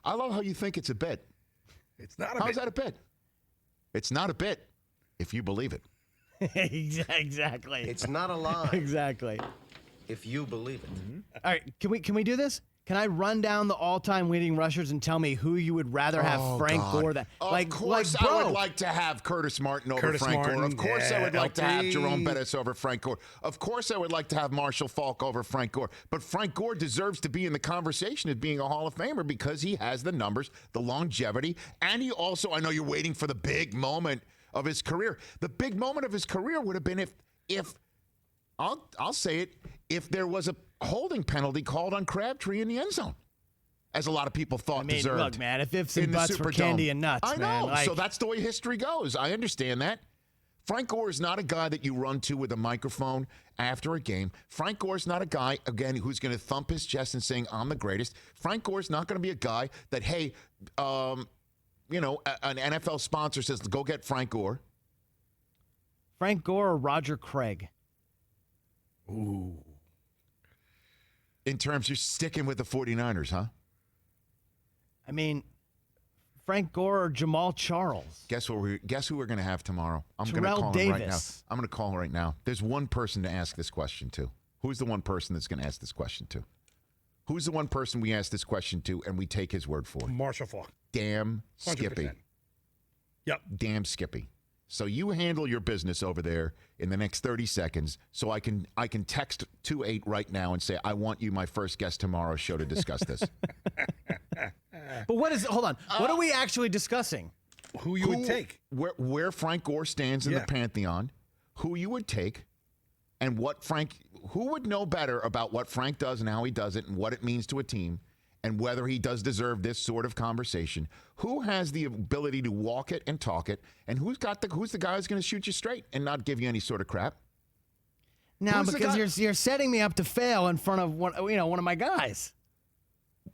I love how you think it's a bit. It's not a bit. How's that a bit? It's not a bit if you believe it. Exactly. It's not a lie. Exactly. If you believe it. Mm-hmm. All right, can we do this? Can I run down the all-time leading rushers and tell me who you would rather have, Frank Gore? Of course, I would like to have Curtis Martin over Frank Gore. Of course, I would like to have Jerome Bettis over Frank Gore. Of course, I would like to have Marshall Faulk over Frank Gore. But Frank Gore deserves to be in the conversation as being a Hall of Famer because he has the numbers, the longevity, and he also, I know you're waiting for the big moment of his career. The big moment of his career would have been if I'll say it, if there was a holding penalty called on Crabtree in the end zone, as a lot of people thought deserved. Look, man, if ifs and buts for candy and nuts, I know. Man, so that's the way history goes. I understand that. Frank Gore is not a guy that you run to with a microphone after a game. Frank Gore is not a guy, again, who's going to thump his chest and saying, I'm the greatest. Frank Gore is not going to be a guy that, hey, an NFL sponsor says, go get Frank Gore. Frank Gore or Roger Craig? Ooh. In terms, you're sticking with the 49ers, huh? I mean, Frank Gore or Jamal Charles? Guess who we're going to have tomorrow? I'm going to Terrell call him right now. Davis. I'm going to call him right now. There's one person to ask this question to. Who's the one person that's going to ask this question to? Who's the one person we ask this question to and we take his word for it? Marshall Faulk. Damn Skippy. 100%. Yep. Damn Skippy. So you handle your business over there in the next 30 seconds so I can text 28 right now and say, I want you my first guest tomorrow's show to discuss this. But hold on. What are we actually discussing? Who you would take. Where Frank Gore stands in the Pantheon, who you would take, and who would know better about what Frank does and how he does it and what it means to a team and whether he does deserve this sort of conversation. Who has the ability to walk it and talk it, and who's the guy who's going to shoot you straight and not give you any sort of crap? Now, because you're setting me up to fail in front of one of my guys.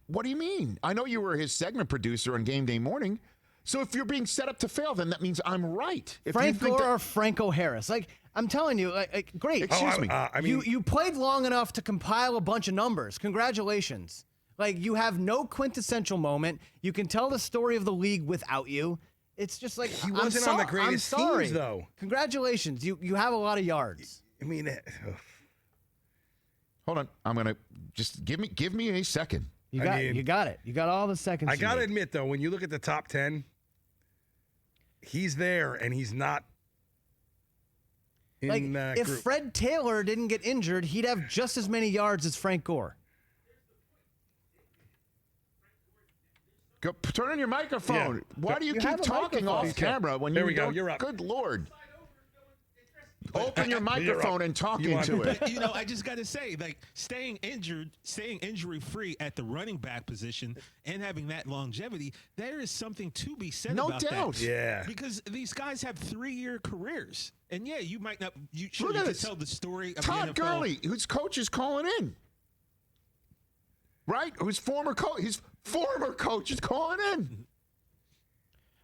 What do you mean? I know you were his segment producer on Game Day Morning. So if you're being set up to fail, then that means I'm right. If Frank Gore or Franco Harris? I'm telling you, great. Excuse me. You played long enough to compile a bunch of numbers. Congratulations. You have no quintessential moment. You can tell the story of the league without you. It's just he wasn't on the greatest teams, though. Congratulations. You have a lot of yards. I mean, hold on. I'm gonna just give me a second. You got it. You got all the seconds. I gotta admit, though, when you look at the top 10, he's there and he's not. If group. Fred Taylor didn't get injured, he'd have just as many yards as Frank Gore. Go turn on your microphone. Yeah. Why do you keep talking off camera when there we go. You're up. Good Lord. Open your microphone and talk into it. But, I just got to say, staying injury-free at the running back position and having that longevity, there is something to be said about that. No doubt. Yeah. Because these guys have 3-year careers. And, yeah, you might not – you can tell the story of Todd the NFL. Gurley, whose coach is calling in. right? Who's former coach? His former coach is calling in.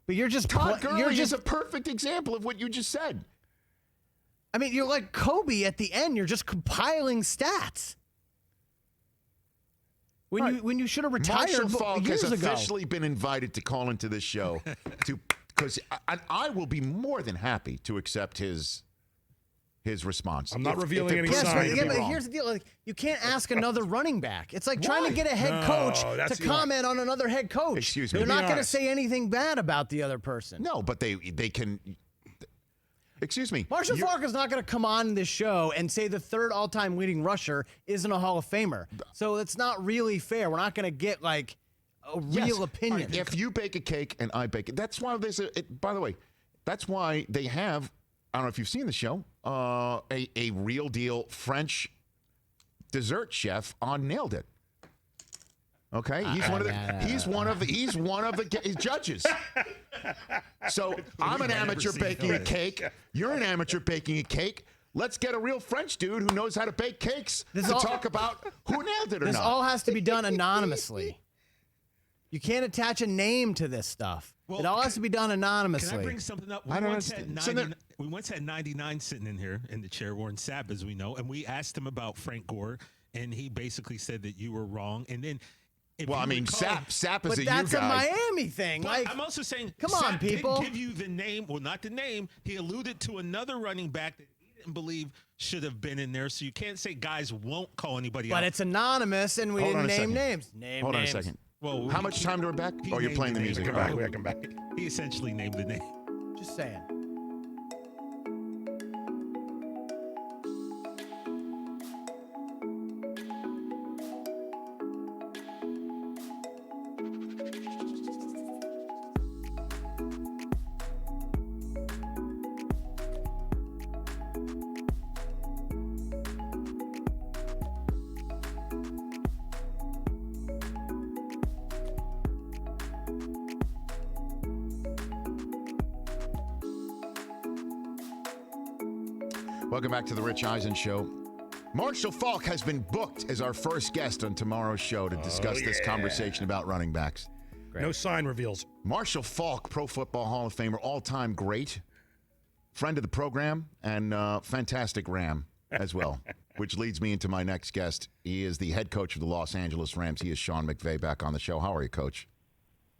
But you're just Todd Gurley is a perfect example of what you just said. I mean, you're like Kobe at the end. You're just compiling stats. When you should have retired Marshall Faulk years has ago. officially been invited to call into this show because I will be more than happy to accept his response. I'm not revealing any Yes, signs. but here's the deal. Like, you can't ask another running back. It's like trying to get a head coach to comment on another head coach. Excuse me. They're not going to say anything bad about the other person. No, but they can. Excuse me. Marshall Faulk is not going to come on this show and say the third all-time leading rusher isn't a Hall of Famer. So it's not really fair. We're not going to get like a real opinion. If you bake a cake and I bake it, that's why there's by the way, that's why they have, I don't know if you've seen the show, a real deal French dessert chef on Nailed It. Okay, he's one of the judges. So I'm an amateur baking a cake. You're an amateur baking a cake. Let's get a real French dude who knows how to bake cakes to talk about who nailed it or not. This all has to be done anonymously. You can't attach a name to this stuff. It all has to be done anonymously. Can I bring something up? We once had 99 sitting in here in the chair, Warren Sapp, as we know, and we asked him about Frank Gore, and he basically said that you were wrong. And then, Sapp is but a you that's a guy. Miami thing. Like, I'm also saying, come Sapp on, people. didn't give you the name, well, not the name. He alluded to another running back that he didn't believe should have been in there. So you can't say guys won't call anybody out. But it's anonymous, and we didn't name names. Hold on a second. Well, how much time do we back? Oh, you're playing the music. Come back. Come back. He essentially named the name. Just saying. Welcome back to the Rich Eisen Show. Marshall Faulk has been booked as our first guest on tomorrow's show to discuss this conversation about running backs. Great. No sign reveals. Marshall Faulk, Pro Football Hall of Famer, all-time great, friend of the program, and fantastic Ram as well, which leads me into my next guest. He is the head coach of the Los Angeles Rams. He is Sean McVay, back on the show. How are you, Coach?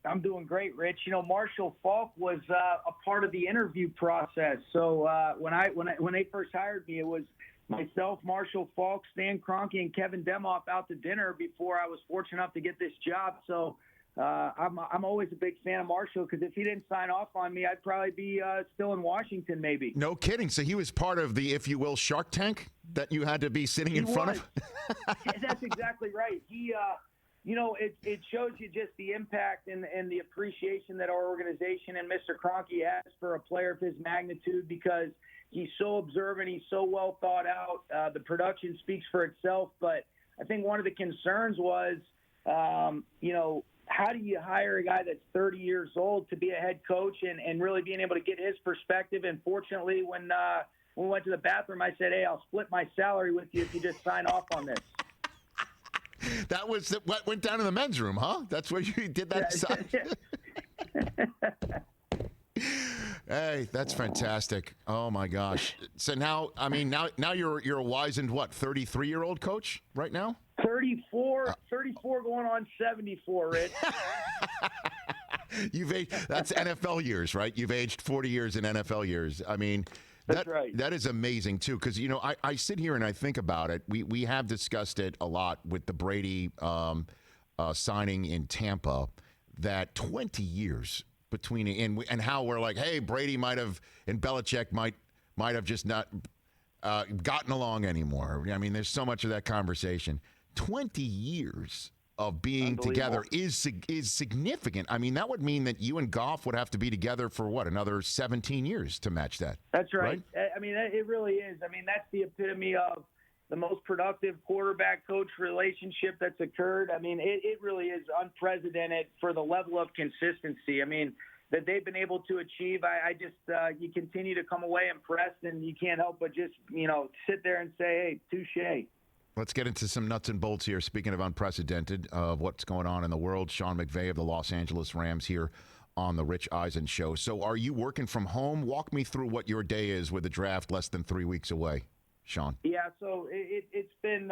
I'm doing great, Rich. You know, Marshall Faulk was a part of the interview process. So when they first hired me, it was myself, Marshall Faulk, Stan Kroenke, and Kevin Demoff out to dinner before I was fortunate enough to get this job. So I'm always a big fan of Marshall, because if he didn't sign off on me, I'd probably be still in Washington, maybe. No kidding. So he was part of the, if you will, Shark Tank that you had to be sitting in front of? That's exactly right. He you know, it shows you just the impact and the appreciation that our organization and Mr. Kroenke has for a player of his magnitude, because he's so observant, he's so well thought out. The production speaks for itself, but I think one of the concerns was, you know, how do you hire a guy that's 30 years old to be a head coach and really being able to get his perspective? And fortunately, when we went to the bathroom, I said, hey, I'll split my salary with you if you just sign off on this. That was what went down in the men's room, huh? That's where you did that. Hey, that's fantastic. Oh my gosh. So now, I mean, now you're a wizened, what, 33-year-old coach right now? 34 going on 74, Rich. You've aged, that's NFL years, right? You've aged 40 years in NFL years. I mean, that's right. That is amazing, too, because, you know, I sit here and I think about it. We have discussed it a lot with the Brady signing in Tampa, that 20 years between and how we're like, hey, Brady might have and Belichick might have just not gotten along anymore. I mean, there's so much of that conversation. 20 years of being together is significant. I mean, that would mean that you and Goff would have to be together for, what, another 17 years to match that. That's right? I mean, it really is. I mean, that's the epitome of the most productive quarterback-coach relationship that's occurred. I mean, it really is unprecedented for the level of consistency. I mean, that they've been able to achieve. I just you continue to come away impressed, and you can't help but just, you know, sit there and say, hey, touche. Let's get into some nuts and bolts here. Speaking of unprecedented, of what's going on in the world, Sean McVay of the Los Angeles Rams here on the Rich Eisen Show. So are you working from home? Walk me through what your day is with the draft less than 3 weeks away, Sean. Yeah, so it's been,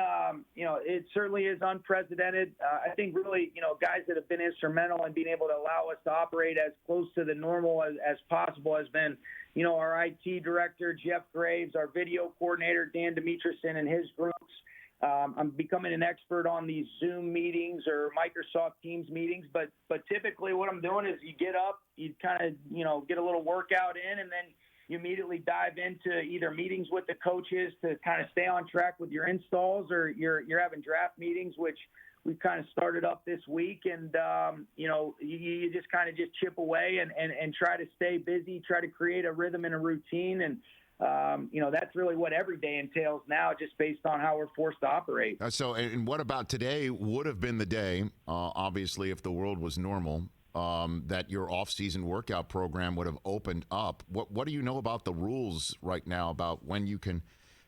it certainly is unprecedented. I think really, guys that have been instrumental in being able to allow us to operate as close to the normal as possible has been, our IT director, Jeff Graves, our video coordinator, Dan Demetrison, and his groups. I'm becoming an expert on these Zoom meetings or Microsoft Teams meetings, but typically what I'm doing is you get up, you kind of, get a little workout in, and then you immediately dive into either meetings with the coaches to kind of stay on track with your installs, or you're having draft meetings, which we've kind of started up this week. And, you just kind of just chip away and try to stay busy, try to create a rhythm and a routine. And, that's really what every day entails now, just based on how we're forced to operate. And what about today would have been the day, obviously, if the world was normal, that your off-season workout program would have opened up. What do you know about the rules right now about when you can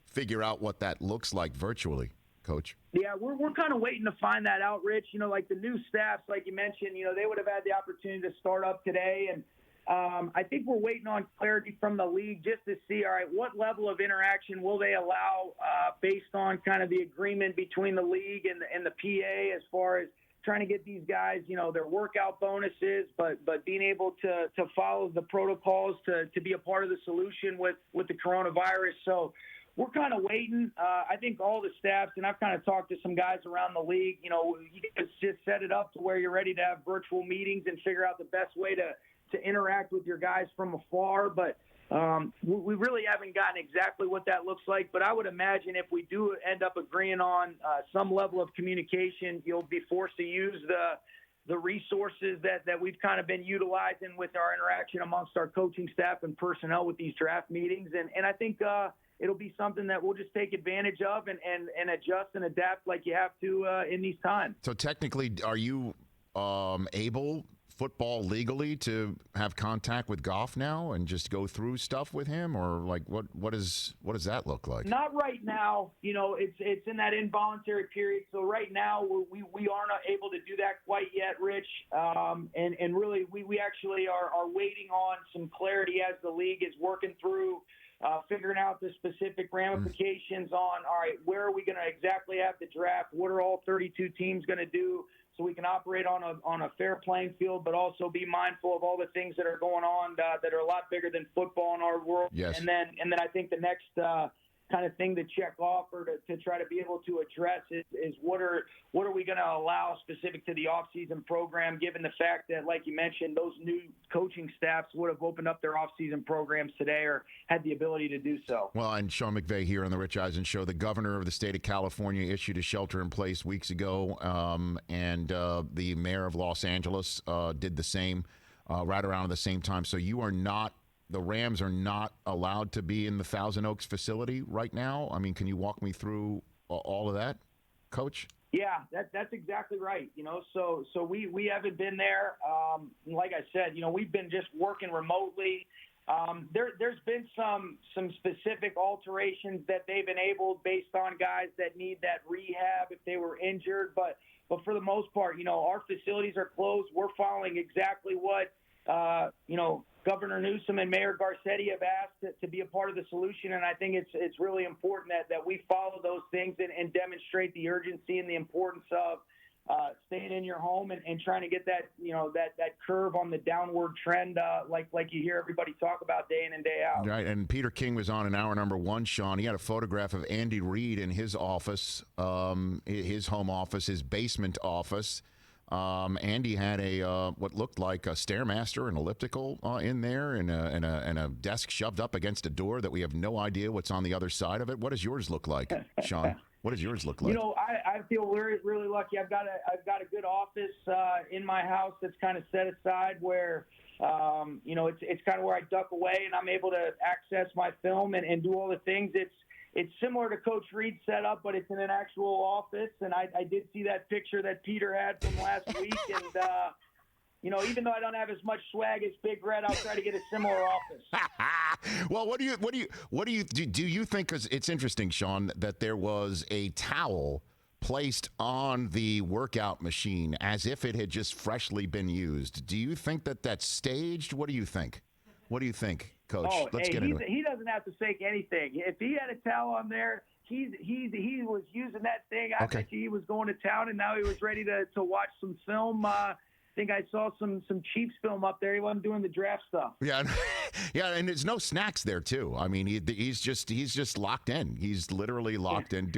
figure out what that looks like virtually, Coach? Yeah, we're kind of waiting to find that out, Rich. Like the new staffs, like you mentioned, they would have had the opportunity to start up today. And I think we're waiting on clarity from the league just to see, all right, what level of interaction will they allow based on kind of the agreement between the league and the PA as far as trying to get these guys, their workout bonuses, but being able to follow the protocols to be a part of the solution with the coronavirus. So we're kind of waiting. I think all the staffs, and I've kind of talked to some guys around the league, you guys just set it up to where you're ready to have virtual meetings and figure out the best way to interact with your guys from afar. But we really haven't gotten exactly what that looks like, but I would imagine if we do end up agreeing on some level of communication, you'll be forced to use the resources that we've kind of been utilizing with our interaction amongst our coaching staff and personnel with these draft meetings. And I think it'll be something that we'll just take advantage of and adjust and adapt like you have to in these times. So technically, are you able football legally to have contact with Goff now and just go through stuff with him, or like what does that look like? Not right now. It's in that involuntary period. So right now we aren't able to do that quite yet, Rich. And really we actually are waiting on some clarity as the league is working through figuring out the specific ramifications on, all right, where are we going to exactly have the draft? What are all 32 teams going to do? So we can operate on a fair playing field, but also be mindful of all the things that are going on that are a lot bigger than football in our world. Yes. And then I think the next kind of thing to check off or to try to be able to address is what are we going to allow specific to the offseason program, given the fact that, like you mentioned, those new coaching staffs would have opened up their offseason programs today or had the ability to do so. Well, and Sean McVay here on the Rich Eisen Show, the governor of the state of California issued a shelter in place weeks ago, and the mayor of Los Angeles did the same right around the same time. So the Rams are not allowed to be in the Thousand Oaks facility right now. I mean, can you walk me through all of that, Coach? Yeah, that's exactly right. So we haven't been there. Like I said, we've been just working remotely. There's been some specific alterations that they've enabled based on guys that need that rehab if they were injured. But for the most part, our facilities are closed. We're following exactly what Governor Newsom and Mayor Garcetti have asked to be a part of the solution, and I think it's really important that we follow those things and demonstrate the urgency and the importance of staying in your home and trying to get that that curve on the downward trend like you hear everybody talk about day in and day out. Right, and Peter King was on in hour number one, Sean. He had a photograph of Andy Reid in his office, his home office, his basement office. Andy had what looked like a Stairmaster, an elliptical in there, and a desk shoved up against a door that we have no idea what's on the other side of it. What does yours look like, Sean? What does yours look like? I feel really, really lucky. I've got a good office in my house that's kind of set aside where it's kind of where I duck away and I'm able to access my film and do all the things. It's similar to Coach Reid's setup, but it's in an actual office. And I did see that picture that Peter had from last week. And even though I don't have as much swag as Big Red, I'll try to get a similar office. Well, do you think? Because it's interesting, Sean, that there was a towel placed on the workout machine as if it had just freshly been used. Do you think that that's staged? What do you think? What do you think, Coach? Let's get into it. He doesn't have to fake anything. If he had a towel on there, he was using that thing. I bet he was going to town, and now he was ready to watch some film. I think I saw some Chiefs film up there. He wasn't doing the draft stuff. Yeah, yeah, and there's no snacks there too. I mean, he's just locked in. He's literally locked in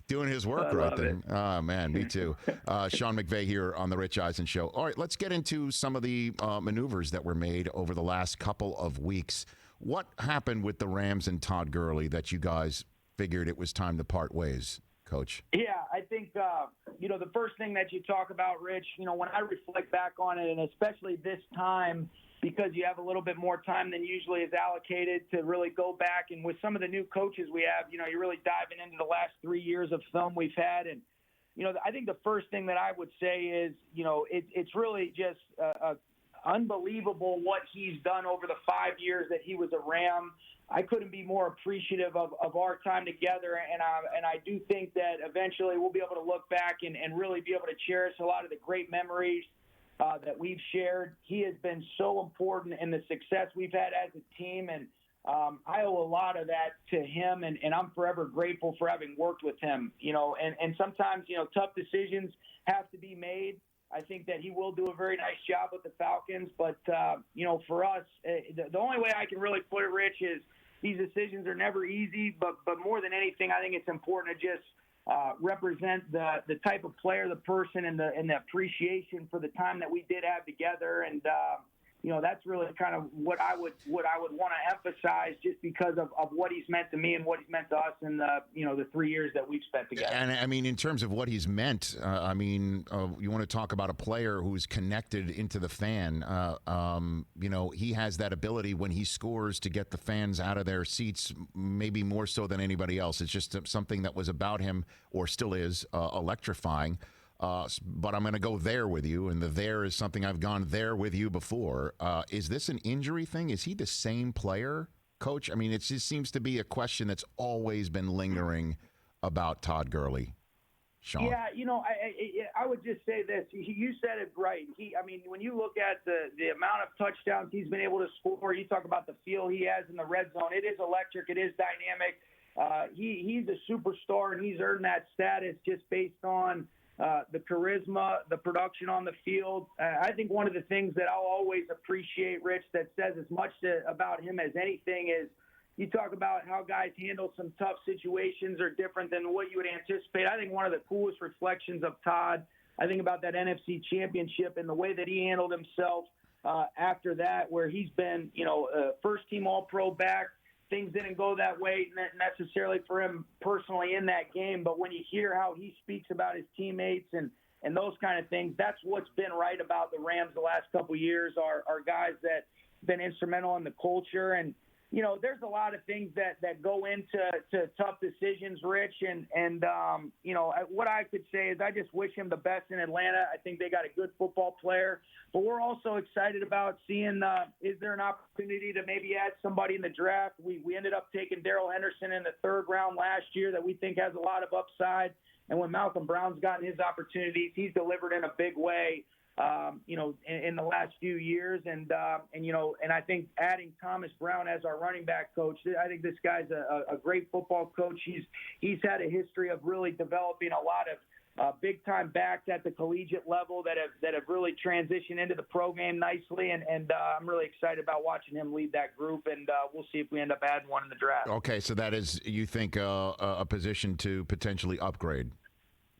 doing his work right there. Oh man, me too. Sean McVay here on the Rich Eisen Show. All right, let's get into some of the maneuvers that were made over the last couple of weeks. What happened with the Rams and Todd Gurley that you guys figured it was time to part ways, Coach? Yeah, I think, the first thing that you talk about, Rich, when I reflect back on it, and especially this time, because you have a little bit more time than usually is allocated to really go back, and with some of the new coaches we have, you're really diving into the last 3 years of film we've had. And, I think the first thing that I would say is, it's really just unbelievable what he's done over the 5 years that he was a Ram. I couldn't be more appreciative of our time together, and I do think that eventually we'll be able to look back and really be able to cherish a lot of the great memories that we've shared. He has been so important in the success we've had as a team, and I owe a lot of that to him, and I'm forever grateful for having worked with him. And sometimes, tough decisions have to be made. I think that he will do a very nice job with the Falcons, but, for us, the only way I can really put it, Rich, is these decisions are never easy, but more than anything, I think it's important to just represent the type of player, the person, and the appreciation for the time that we did have together. And, that's really kind of what I would want to emphasize, just because of what he's meant to me and what he's meant to us in the 3 years that we've spent together. And I mean, in terms of what he's meant, you want to talk about a player who's connected into the fan. He has that ability when he scores to get the fans out of their seats, maybe more so than anybody else. It's just something that was about him, or still is, electrifying. But I'm going to go there with you, and the there is something I've gone there with you before. Is this an injury thing? Is he the same player, Coach? I mean, it just seems to be a question that's always been lingering about Todd Gurley. Sean? Yeah, I would just say this. You said it right. When you look at the amount of touchdowns he's been able to score, you talk about the feel he has in the red zone. It is electric. It is dynamic. He's a superstar, and he's earned that status just based on the charisma, the production on the field. I think one of the things that I'll always appreciate, Rich, that says as much about him as anything is you talk about how guys handle some tough situations are different than what you would anticipate. I think one of the coolest reflections of Todd, I think about that NFC Championship and the way that he handled himself after that, where he's been, first-team All-Pro back. Things didn't go that way necessarily for him personally in that game, but when you hear how he speaks about his teammates and those kind of things, that's what's been right about the Rams the last couple of years, are guys that have been instrumental in the culture. And, there's a lot of things that go into tough decisions, Rich. And what I could say is I just wish him the best in Atlanta. I think they got a good football player. But we're also excited about seeing, is there an opportunity to maybe add somebody in the draft? We ended up taking Darrell Henderson in the third round last year that we think has a lot of upside. And when Malcolm Brown's gotten his opportunities, he's delivered in a big way, in the last few years. And I think adding Thomas Brown as our running back coach, I think this guy's a great football coach. He's had a history of really developing a lot of big-time backs at the collegiate level that have really transitioned into the pro game nicely, and I'm really excited about watching him lead that group, and we'll see if we end up adding one in the draft. Okay, so that is, you think, a position to potentially upgrade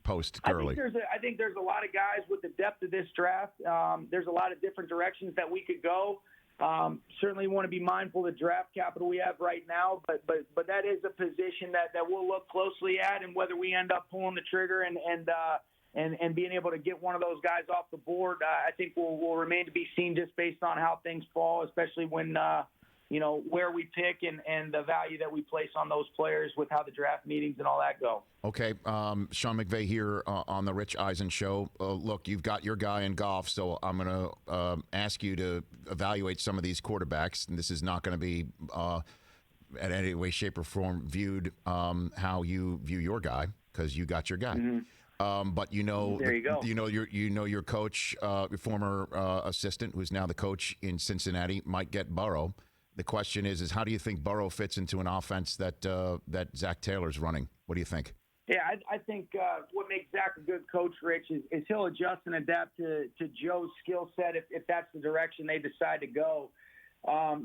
post-Gurley? I think there's a lot of guys with the depth of this draft. There's a lot of different directions that we could go. Certainly want to be mindful of the draft capital we have right now, but that is a position that we'll look closely at, and whether we end up pulling the trigger and being able to get one of those guys off the board, I think will remain to be seen just based on how things fall, especially when where we pick and the value that we place on those players with how the draft meetings and all that go. Okay, Sean McVay here on the Rich Eisen Show. Look, you've got your guy in golf, so I'm going to ask you to evaluate some of these quarterbacks. And this is not going to be in any way, shape, or form viewed how you view your guy, because you got your guy. Mm-hmm. But there you go. Your coach, your former assistant, who's now the coach in Cincinnati, might get Burrow. The question is how do you think Burrow fits into an offense that Zach Taylor's running? What do you think? Yeah, I think what makes Zach a good coach, Rich, is he'll adjust and adapt to Joe's skill set if that's the direction they decide to go.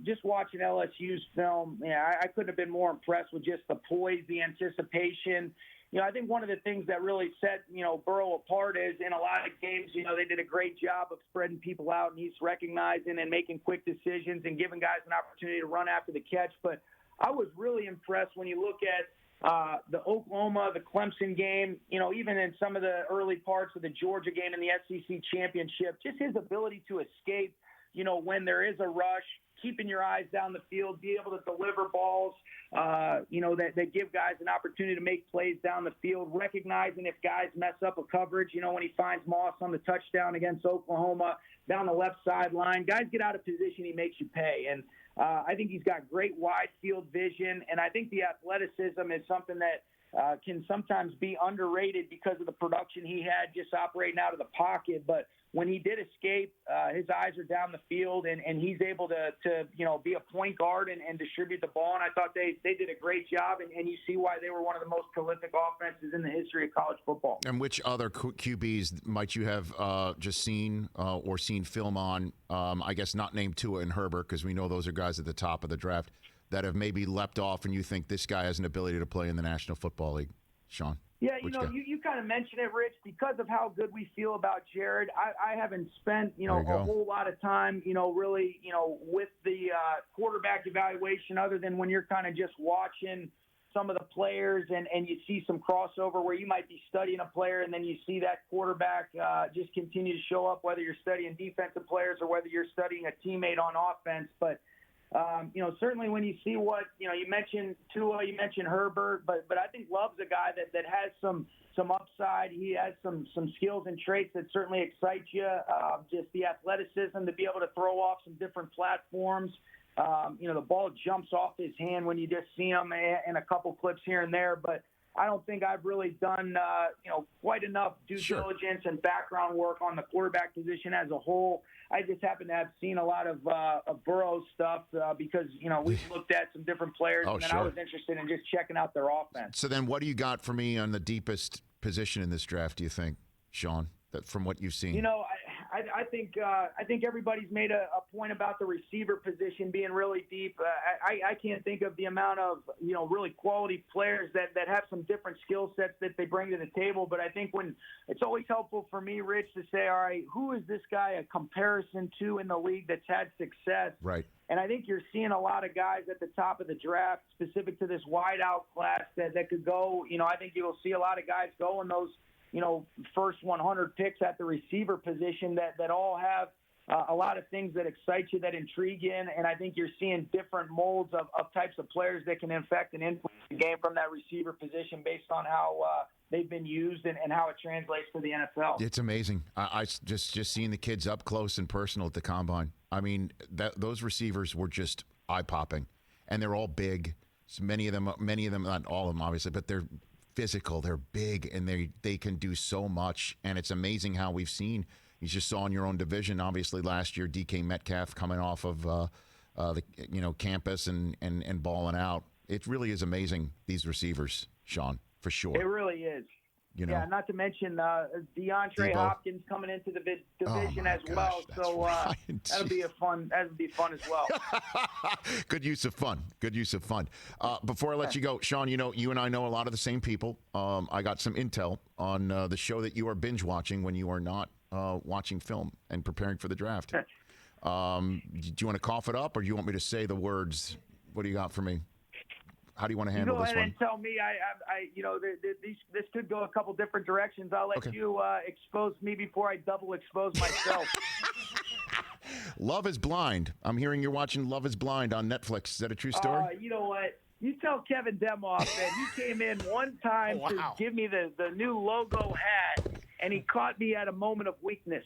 Just watching LSU's film, I couldn't have been more impressed with just the poise, the anticipation. I think one of the things that really set, Burrow apart is in a lot of games, they did a great job of spreading people out, and he's recognizing and making quick decisions and giving guys an opportunity to run after the catch. But I was really impressed when you look at the Oklahoma, the Clemson game, even in some of the early parts of the Georgia game in the SEC championship, just his ability to escape, when there is a rush, keeping your eyes down the field, be able to deliver balls, that give guys an opportunity to make plays down the field, recognizing if guys mess up a coverage, when he finds Moss on the touchdown against Oklahoma down the left sideline, guys get out of position, he makes you pay. And I think he's got great wide field vision, and I think the athleticism is something that can sometimes be underrated because of the production he had just operating out of the pocket. But when he did escape, his eyes are down the field, and he's able to be a point guard and distribute the ball. And I thought they did a great job, and you see why they were one of the most prolific offenses in the history of college football. And which other QBs might you have just seen or seen film on, I guess not named Tua and Herbert, because we know those are guys at the top of the draft, that have maybe leapt off and you think this guy has an ability to play in the National Football League? Sean? Yeah, you kind of mentioned it, Rich, because of how good we feel about Jared. I haven't spent, a whole lot of time, really, with the quarterback evaluation other than when you're kind of just watching some of the players and you see some crossover where you might be studying a player and then you see that quarterback just continue to show up, whether you're studying defensive players or whether you're studying a teammate on offense. But certainly when you see what, you mentioned Tua, you mentioned Herbert, but I think Love's a guy that has some upside. He has some skills and traits that certainly excite you. Just the athleticism to be able to throw off some different platforms. The ball jumps off his hand when you just see him in a couple clips here and there, but I don't think I've really done, quite enough due diligence and background work on the quarterback position as a whole. I just happen to have seen a lot of Burrow's stuff because, we've looked at some different players, and then I was interested in just checking out their offense. So then what do you got for me on the deepest position in this draft, do you think, Sean, that from what you've seen? I think everybody's made a point about the receiver position being really deep. I can't think of the amount of really quality players that have some different skill sets that they bring to the table. But I think when it's always helpful for me, Rich, to say, all right, who is this guy a comparison to in the league that's had success? Right. And I think you're seeing a lot of guys at the top of the draft, specific to this wideout class, that could go. I think you'll see a lot of guys go in those first 100 picks at the receiver position that all have a lot of things that excite you, that intrigue you. And I think you're seeing different molds of types of players that can affect and influence the game from that receiver position based on how they've been used and how it translates to the NFL. It's amazing. I just seeing the kids up close and personal at the Combine. I mean, those receivers were just eye-popping. And they're all big. So many of them, not all of them, obviously, but they're physical, they're big, and they can do so much. And it's amazing how we've seen. You just saw in your own division, obviously last year, DK Metcalf coming off of the campus and balling out. It really is amazing, these receivers, Sean, for sure. It really is. Yeah, not to mention DeAndre Hopkins coming into the division as well. So that'll be fun as well. Good use of fun. Before I let you go, Sean, you and I know a lot of the same people. I got some intel on the show that you are binge watching when you are not watching film and preparing for the draft. Do you want to cough it up, or do you want me to say the words? What do you got for me? How do you want to handle this one? Go ahead and tell me. This could go a couple different directions. I'll let you expose me before I double expose myself. Love is Blind. I'm hearing you're watching Love is Blind on Netflix. Is that a true story? You know what? You tell Kevin Demoff that he came in one time to give me the new logo hat, and he caught me at a moment of weakness.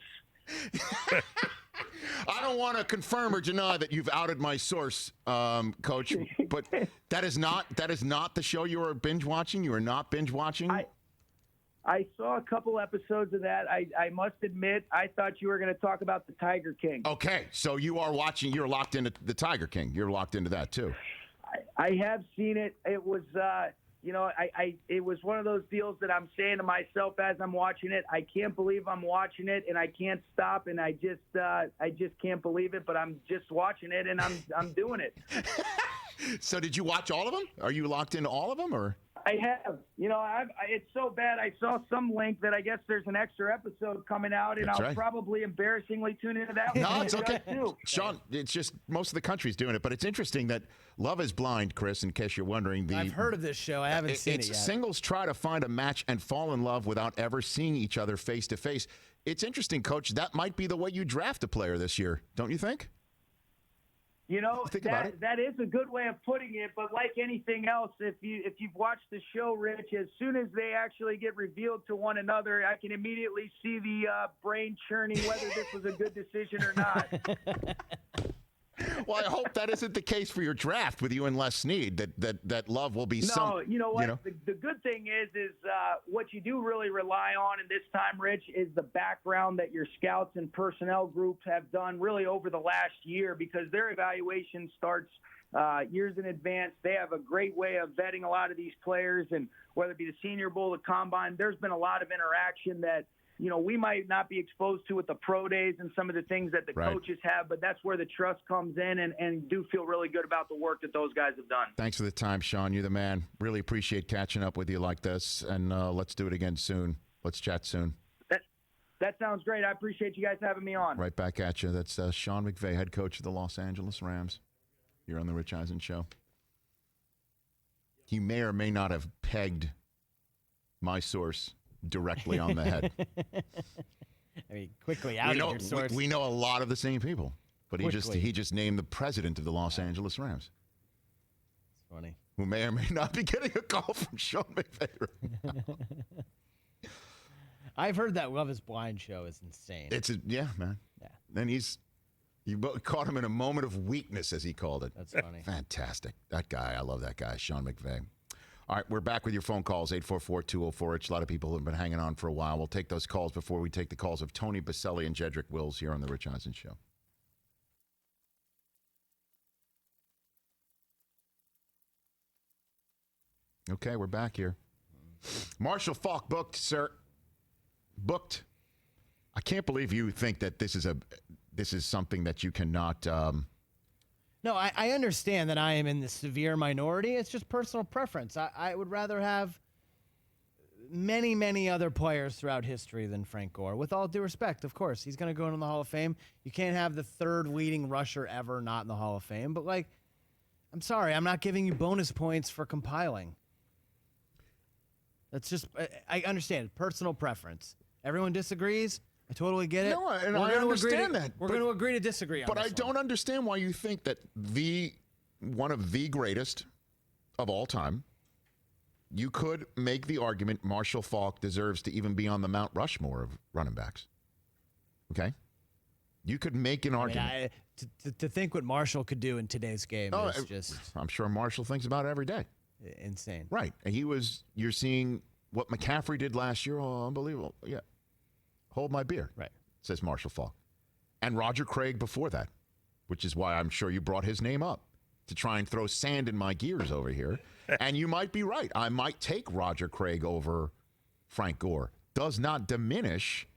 I don't want to confirm or deny that you've outed my source, Coach, but that is not the show you are binge watching. You are not binge watching. I saw a couple episodes of that. I must admit, I thought you were going to talk about the Tiger King. Okay, so you are watching. You're locked into the Tiger King. You're locked into that too. I have seen it. It was, it was one of those deals that I'm saying to myself as I'm watching it, I can't believe I'm watching it, and I can't stop, and I just can't believe it. But I'm just watching it, and I'm doing it. So, did you watch all of them? Are you locked into all of them, or? I have. It's so bad. I saw some link that I guess there's an extra episode coming out, and I'll probably embarrassingly tune into that one. No, it's okay. Sean, it's just most of the country's doing it, but it's interesting that Love is Blind, Chris, in case you're wondering. I've heard of this show. I haven't seen it yet. Singles try to find a match and fall in love without ever seeing each other face to face. It's interesting, Coach. That might be the way you draft a player this year, don't you think? That is a good way of putting it, but like anything else, if you've watched the show, Rich, as soon as they actually get revealed to one another, I can immediately see the brain churning whether this was a good decision or not. Well, I hope that isn't the case for your draft with you and Les Snead, that Love will be you know what? The good thing is what you do really rely on in this time, Rich, is the background that your scouts and personnel groups have done really over the last year, because their evaluation starts years in advance. They have a great way of vetting a lot of these players, and whether it be the Senior Bowl, the Combine, there's been a lot of interaction that we might not be exposed to with the pro days and some of the things that the coaches have, but that's where the trust comes in, and do feel really good about the work that those guys have done. Thanks for the time, Sean. You're the man. Really appreciate catching up with you like this, and let's do it again soon. Let's chat soon. That sounds great. I appreciate you guys having me on. Right back at you. That's Sean McVay, head coach of the Los Angeles Rams. You're on the Rich Eisen Show. He may or may not have pegged my source directly on the head. I mean, quickly outed your source. We know a lot of the same people, but he just named the president of the Los Angeles Rams. It's funny. Who may or may not be getting a call from Sean McVay right now. I've heard that Love is Blind show is insane. Yeah, man. Yeah. Then you caught him in a moment of weakness, as he called it. That's funny. Fantastic. That guy, I love that guy, Sean McVay. All right, we're back with your phone calls, 844-204-RICH. A lot of people have been hanging on for a while. We'll take those calls before we take the calls of Tony Baselli and Jedrick Wills here on the Rich Eisen Show. Okay, we're back here. Marshall Faulk booked, sir. Booked. I can't believe you think that this is something that you cannot... No, I understand that I am in the severe minority. It's just personal preference. I would rather have many, many other players throughout history than Frank Gore. With all due respect, of course. He's going to go into the Hall of Fame. You can't have the third leading rusher ever not in the Hall of Fame. But, I'm sorry. I'm not giving you bonus points for compiling. That's just, I understand. Personal preference. Everyone disagrees. I totally get it. No, and I understand that. We're going to agree to disagree on But this I don't understand why you think that one of the greatest of all time, you could make the argument Marshall Faulk deserves to even be on the Mount Rushmore of running backs. Okay? You could make an argument. To think what Marshall could do in today's game is just... I'm sure Marshall thinks about it every day. Insane. Right. And you're seeing what McCaffrey did last year. Oh, unbelievable. Yeah. Hold my beer, right? Says Marshall Faulk. And Roger Craig before that, which is why I'm sure you brought his name up to try and throw sand in my gears over here. And you might be right. I might take Roger Craig over Frank Gore. Does not diminish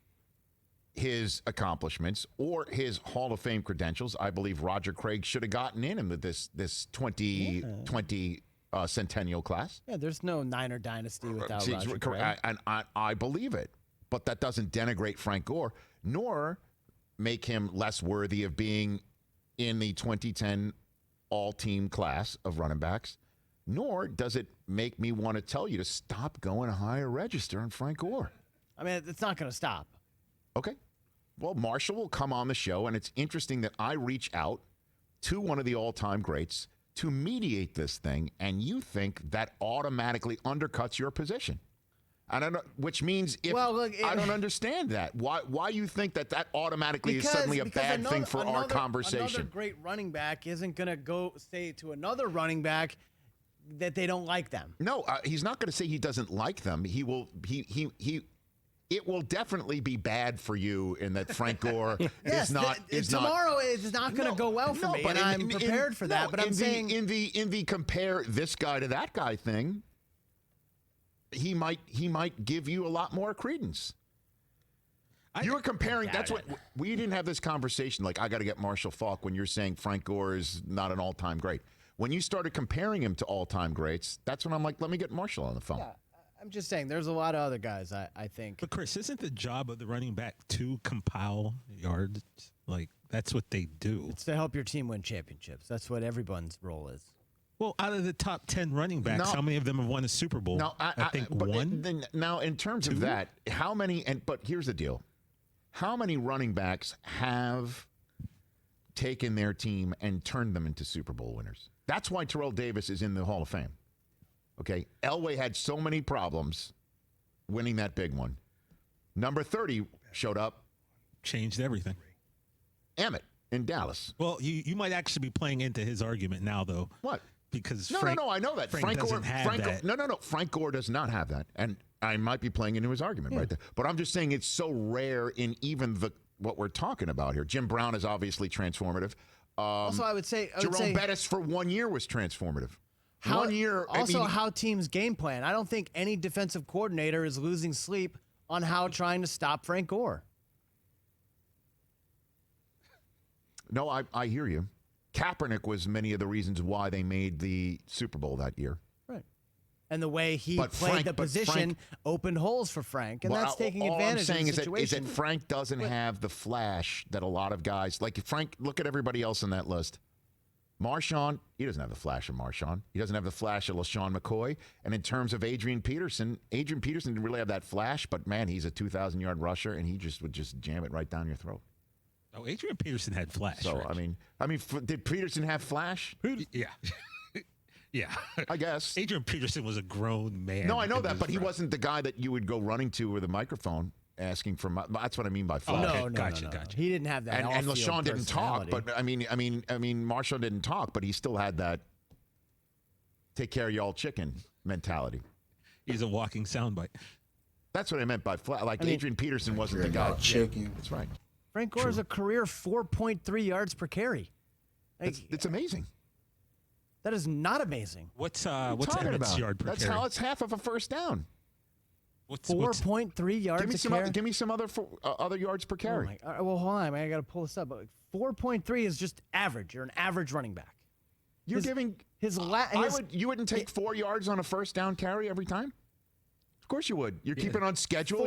his accomplishments or his Hall of Fame credentials. I believe Roger Craig should have gotten in with this 2020 centennial class. Yeah, there's no Niner dynasty without Roger Craig. And I believe it. But that doesn't denigrate Frank Gore, nor make him less worthy of being in the 2010 all-team class of running backs, nor does it make me want to tell you to stop going higher register on Frank Gore. I mean, it's not going to stop. Okay. well, Marshall will come on the show, and it's interesting that I reach out to one of the all-time greats to mediate this thing, and you think that automatically undercuts your position. I don't know, which means I don't understand that. Why you think that automatically is suddenly a bad thing for our conversation? Another great running back isn't going to go say to another running back that they don't like them. No, he's not going to say he doesn't like them. He will. It will definitely be bad for you in that Frank Gore is not. Tomorrow is not going to go well for me, and I'm prepared for that. But I'm saying in the compare this guy to that guy thing, he might give you a lot more credence. You were comparing. That's what we didn't have this conversation. Like, I got to get Marshall Faulk when you're saying Frank Gore is not an all-time great. When you started comparing him to all-time greats, that's when I'm like, let me get Marshall on the phone. Yeah. I'm just saying, there's a lot of other guys, I think. But, Chris, isn't the job of the running back to compile yards? Like, that's what they do. It's to help your team win championships. That's what everyone's role is. Well, out of the top 10 running backs, how many of them have won a Super Bowl? No, I think one. Now, in terms of that, how many? But here's the deal: how many running backs have taken their team and turned them into Super Bowl winners? That's why Terrell Davis is in the Hall of Fame. Okay, Elway had so many problems winning that big one. Number 30 showed up, changed everything. Emmett in Dallas. Well, you might actually be playing into his argument now, though. What? Because no, I know that. Frank doesn't have that. No. Frank Gore does not have that, and I might be playing into his argument right there. But I'm just saying it's so rare in even what we're talking about here. Jim Brown is obviously transformative. Also, I would say Jerome Bettis for 1 year was transformative. 1 year. Also, how teams game plan. I don't think any defensive coordinator is losing sleep on how trying to stop Frank Gore. No, I hear you. Kaepernick was many of the reasons why they made the Super Bowl that year. Right. And the way he played the position opened holes for Frank, and that's taking advantage of the situation. Is that Frank doesn't have the flash that a lot of guys, like Frank, look at everybody else on that list. Marshawn, he doesn't have the flash of Marshawn. He doesn't have the flash of LaShawn McCoy. And in terms of Adrian Peterson didn't really have that flash, but, man, he's a 2,000-yard rusher, and he would just jam it right down your throat. Oh, Adrian Peterson had flash. So, Rich. I mean, did Peterson have flash? Yeah. Yeah. I guess. Adrian Peterson was a grown man. No, I know that, but he wasn't the guy that you would go running to with a microphone asking for that's what I mean by flash. No, gotcha. He didn't have that. And LaShawn didn't talk, but I mean, Marshall didn't talk, but he still had that take care of y'all chicken mentality. He's a walking soundbite. That's what I meant by flash. Like, Adrian Peterson wasn't the guy. Chicken. Yeah, that's right. Frank Gore is a career 4.3 yards per carry. It's amazing. That is not amazing. What's Emmett's yard per carry? That's how it's half of a first down. 4.3 yards per carry. Give me some other yards per carry. Well, hold on. I got to pull this up. 4.3 is just average. You're an average running back. You're giving you wouldn't take 4 yards on a first down carry every time? Of course you would. You're keeping on schedule.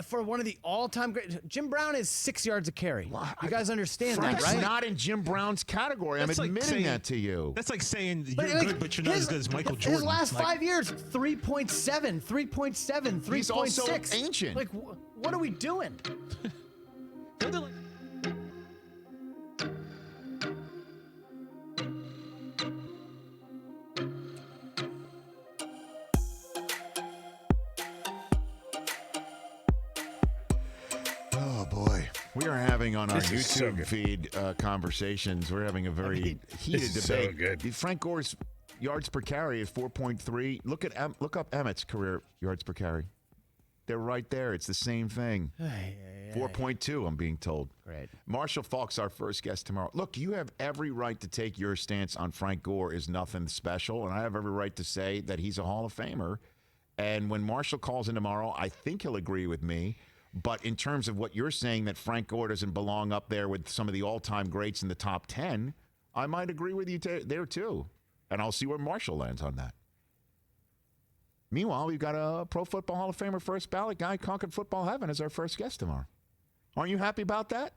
For one of the all-time great, Jim Brown is 6 yards a carry. Well, you guys understand Frank's that, right? not in Jim Brown's category. I'm admitting that to you. That's like saying you're good, but you're not as good as Michael Jordan. His last 5 years, 3.7, 3.7, 3.6. He's also ancient. Like, what are we doing? We are having on our YouTube feed conversations. We're having a very heated debate. So good. Frank Gore's yards per carry is 4.3. Look up Emmett's career yards per carry. They're right there. It's the same thing. 4.2, I'm being told. Great. Marshall Faulk's our first guest tomorrow. Look, you have every right to take your stance on Frank Gore is nothing special, and I have every right to say that he's a Hall of Famer. And when Marshall calls in tomorrow, I think he'll agree with me. But in terms of what you're saying, that Frank Gore doesn't belong up there with some of the all-time greats in the top 10, I might agree with you there too. And I'll see where Marshall lands on that. Meanwhile, we've got a Pro Football Hall of Famer first ballot guy, Conquered Football Heaven, as our first guest tomorrow. Aren't you happy about that?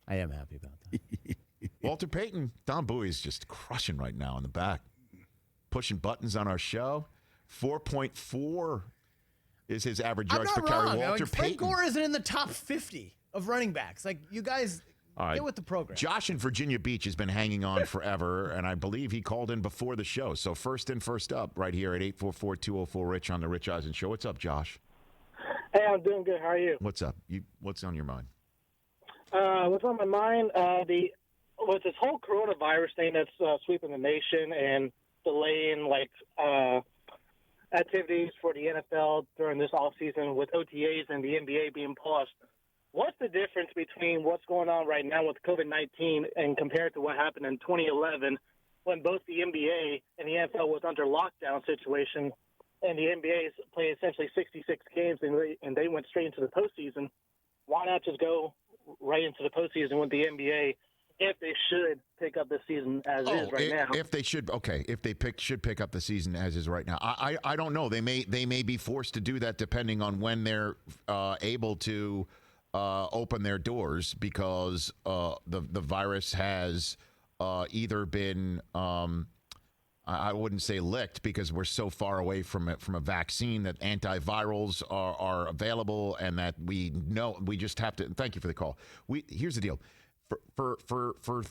I am happy about that. Walter Payton, Don Bowie's just crushing right now in the back. Pushing buttons on our show. 4.4 is his average yards per carry. Walter Payton. Frank Gore isn't in the top 50. of running backs. Like, you guys get with the program. Josh in Virginia Beach has been hanging on forever, and I believe he called in before the show. So first in, first up, right here at 844-204-RICH on the Rich Eisen Show. What's up, Josh? Hey, I'm doing good. How are you? What's up? What's on your mind? What's on my mind? With this whole coronavirus thing that's sweeping the nation and delaying activities for the NFL during this offseason with OTAs and the NBA being paused. What's the difference between what's going on right now with COVID-19 and compared to what happened in 2011 when both the NBA and the NFL was under lockdown situation and the NBA played essentially 66 games and they went straight into the postseason? Why not just go right into the postseason with the NBA if they should pick up the season as is right now? If they should, okay. If they should pick up the season as is right now, I don't know. They may be forced to do that depending on when they're able to open their doors, because the virus has either been I wouldn't say licked, because we're so far away from a vaccine, that antivirals are available, and that we just have to. Thank you for the call. Here's the deal. For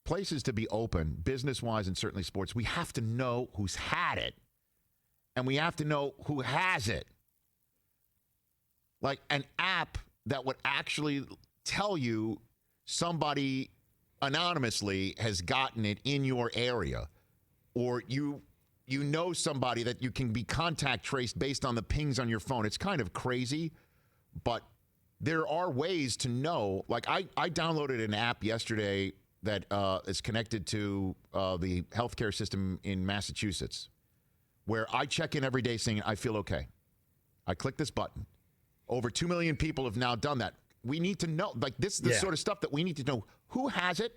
places to be open, business-wise and certainly sports, we have to know who's had it, and we have to know who has it. Like an app that would actually tell you somebody anonymously has gotten it in your area, or you know somebody that you can be contact traced based on the pings on your phone. It's kind of crazy, but there are ways to know. Like I downloaded an app yesterday that is connected to the healthcare system in Massachusetts, where I check in every day saying I feel okay. I click this button. Over 2 million people have now done that. We need to know, like, this is the sort of stuff that we need to know who has it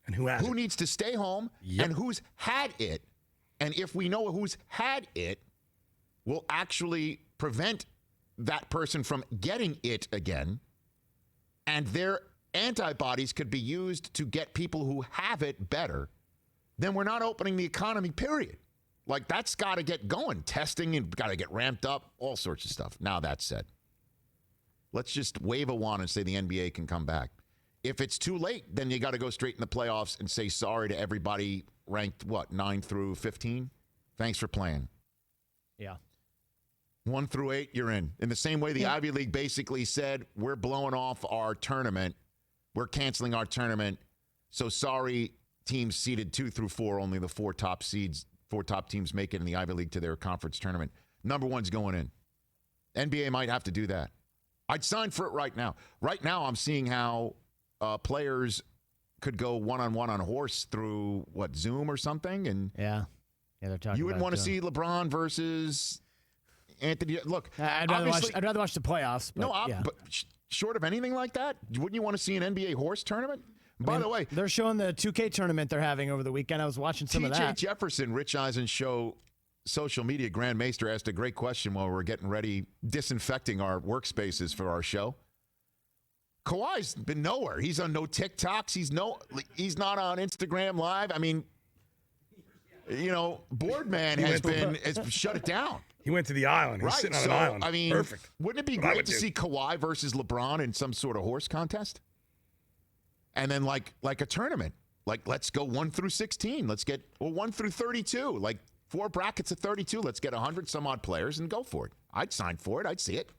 and who needs to stay home, and who's had it. And if we know who's had it, we'll actually prevent that person from getting it again. And their antibodies could be used to get people who have it better. Then we're not opening the economy, period. Like, that's got to get going. Testing and got to get ramped up, all sorts of stuff. Now, that said, let's just wave a wand and say the NBA can come back. If it's too late, then you got to go straight in the playoffs and say sorry to everybody ranked, 9 through 15? Thanks for playing. Yeah. 1 through 8, you're in. In the same way the Ivy League basically said, we're blowing off our tournament. We're canceling our tournament. So sorry, teams seeded 2 through 4, only the 4 top teams make it in the Ivy League to their conference tournament. Number 1's going in. NBA might have to do that. I'd sign for it right now. Right now, I'm seeing how players could go one-on-one on horse through, Zoom or something? And yeah, they're talking. You wouldn't want to see LeBron versus Anthony. Look, I'd rather watch the playoffs. But, but short of anything like that, wouldn't you want to see an NBA horse tournament? By the way, they're showing the 2K tournament they're having over the weekend. I was watching some of that. TJ Jefferson, Rich Eisen Show social media Grand Maester, asked a great question while we're getting ready, disinfecting our workspaces for our show. Kawhi's been nowhere. He's on no TikToks. He's not on Instagram Live. I mean, Boardman has shut it down. He went to the island. He's sitting on an island. I mean, perfect. Wouldn't it be great to see Kawhi versus LeBron in some sort of horse contest? And then like a tournament. Like, let's go 1 through 16. Let's get 1 through 32. Like 4 brackets of 32. Let's get 100 some odd players and go for it. I'd sign for it. I'd see it.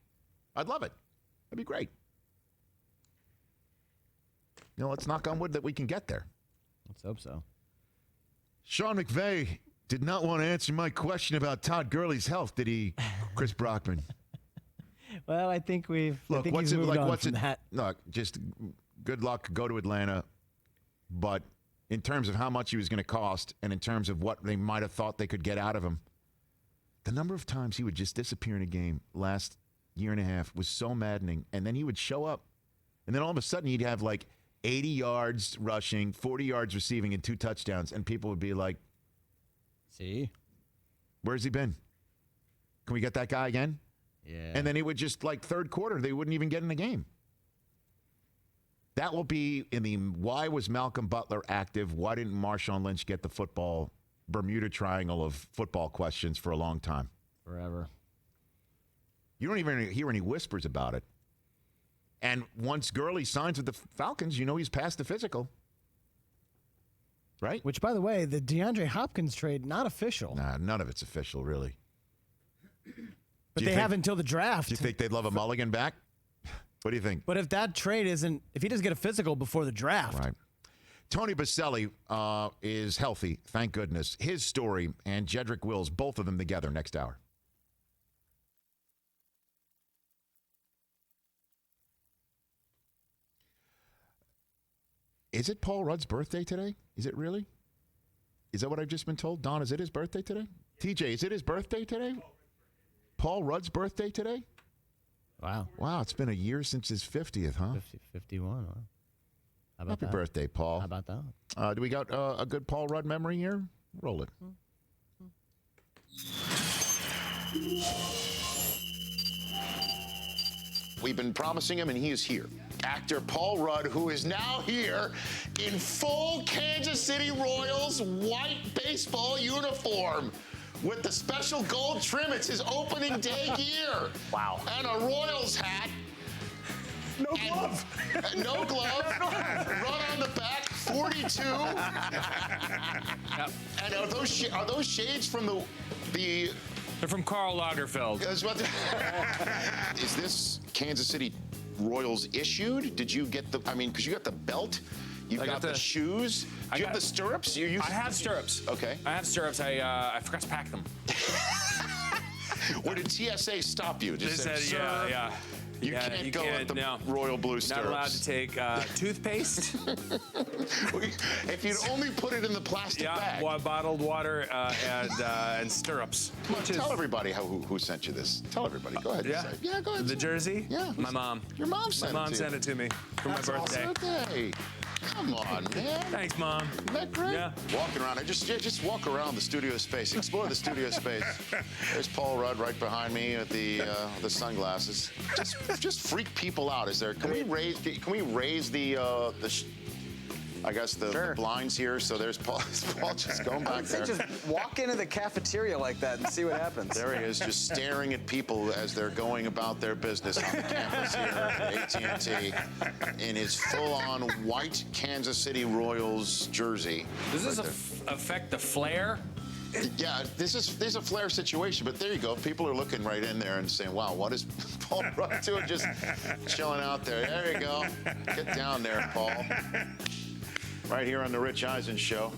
I'd love it. That'd be great. Let's knock on wood that we can get there. Let's hope so. Sean McVay did not want to answer my question about Todd Gurley's health, did he, Chris Brockman? Well, I think he's moved on from that. Look, just good luck. Go to Atlanta. But in terms of how much he was going to cost and in terms of what they might have thought they could get out of him, the number of times he would just disappear in a game last year and a half was so maddening. And then he would show up. And then all of a sudden he'd have 80 yards rushing, 40 yards receiving, and 2 touchdowns. And people would be like, see? Where's he been? Can we get that guy again? Yeah. And then he would just, third quarter, they wouldn't even get in the game. That will be in the why was Malcolm Butler active? Why didn't Marshawn Lynch get the football Bermuda Triangle of football questions for a long time? Forever. You don't even hear any whispers about it. And once Gurley signs with the Falcons, you know he's past the physical. Right? Which, by the way, the DeAndre Hopkins trade, not official. Nah, none of it's official, really. But they have until the draft. Do you think they'd love a mulligan back? What do you think? But if that trade isn't, if he doesn't get a physical before the draft. Right. Tony Baselli is healthy, thank goodness. His story and Jedrick Wills, both of them together next hour. Is it Paul Rudd's birthday today? Is it really? Is that what I've just been told? Don, is it his birthday today? TJ, is it his birthday today? Paul Rudd's birthday today? Wow. Wow, it's been a year since his 50th, huh? 51. Wow. How about Happy that? birthday, Paul. How about that? Do we got a good Paul Rudd memory here? Roll it. We've been promising him, and he is here. Actor Paul Rudd, who is now here in full Kansas City Royals white baseball uniform with the special gold trim. It's his opening day gear. Wow. And a Royals hat. No glove. No glove. Run on the back, 42. And are those shades from the They're from Karl Lagerfeld. Is this Kansas City Royals issued? Did you get because you got the belt, you've got the shoes. Do you have the stirrups? I have stirrups. Okay. I have stirrups. I forgot to pack them. Where did TSA stop you? They said, "Sir, yeah. You can't go with the royal blue stirrups." Not allowed to take toothpaste. If you'd only put it in the plastic bag. Bottled water and stirrups. Come on, tell everybody who sent you this. Tell everybody. Go ahead. Yeah. And say. Yeah, go ahead. The jersey? Yeah. My mom. Your mom sent it to you. My mom sent it to me for my birthday. Birthday. Come on, man. Thanks, Mom. Isn't that great? Yeah. Walking around. Just walk around the studio space. Explore the studio space. There's Paul Rudd right behind me with the sunglasses. Just freak people out. Can we raise the blinds here? So there's Paul. Paul just going back there. Just walk into the cafeteria like that and see what happens. There he is, just staring at people as they're going about their business on the campus here at AT&T in his full-on white Kansas City Royals jersey. Does this affect the flair? Yeah, there's a flair situation, but there you go. People are looking right in there and saying, wow, what is Paul Rudd doing just chilling out there? There you go. Get down there, Paul. Right here on the Rich Eisen Show.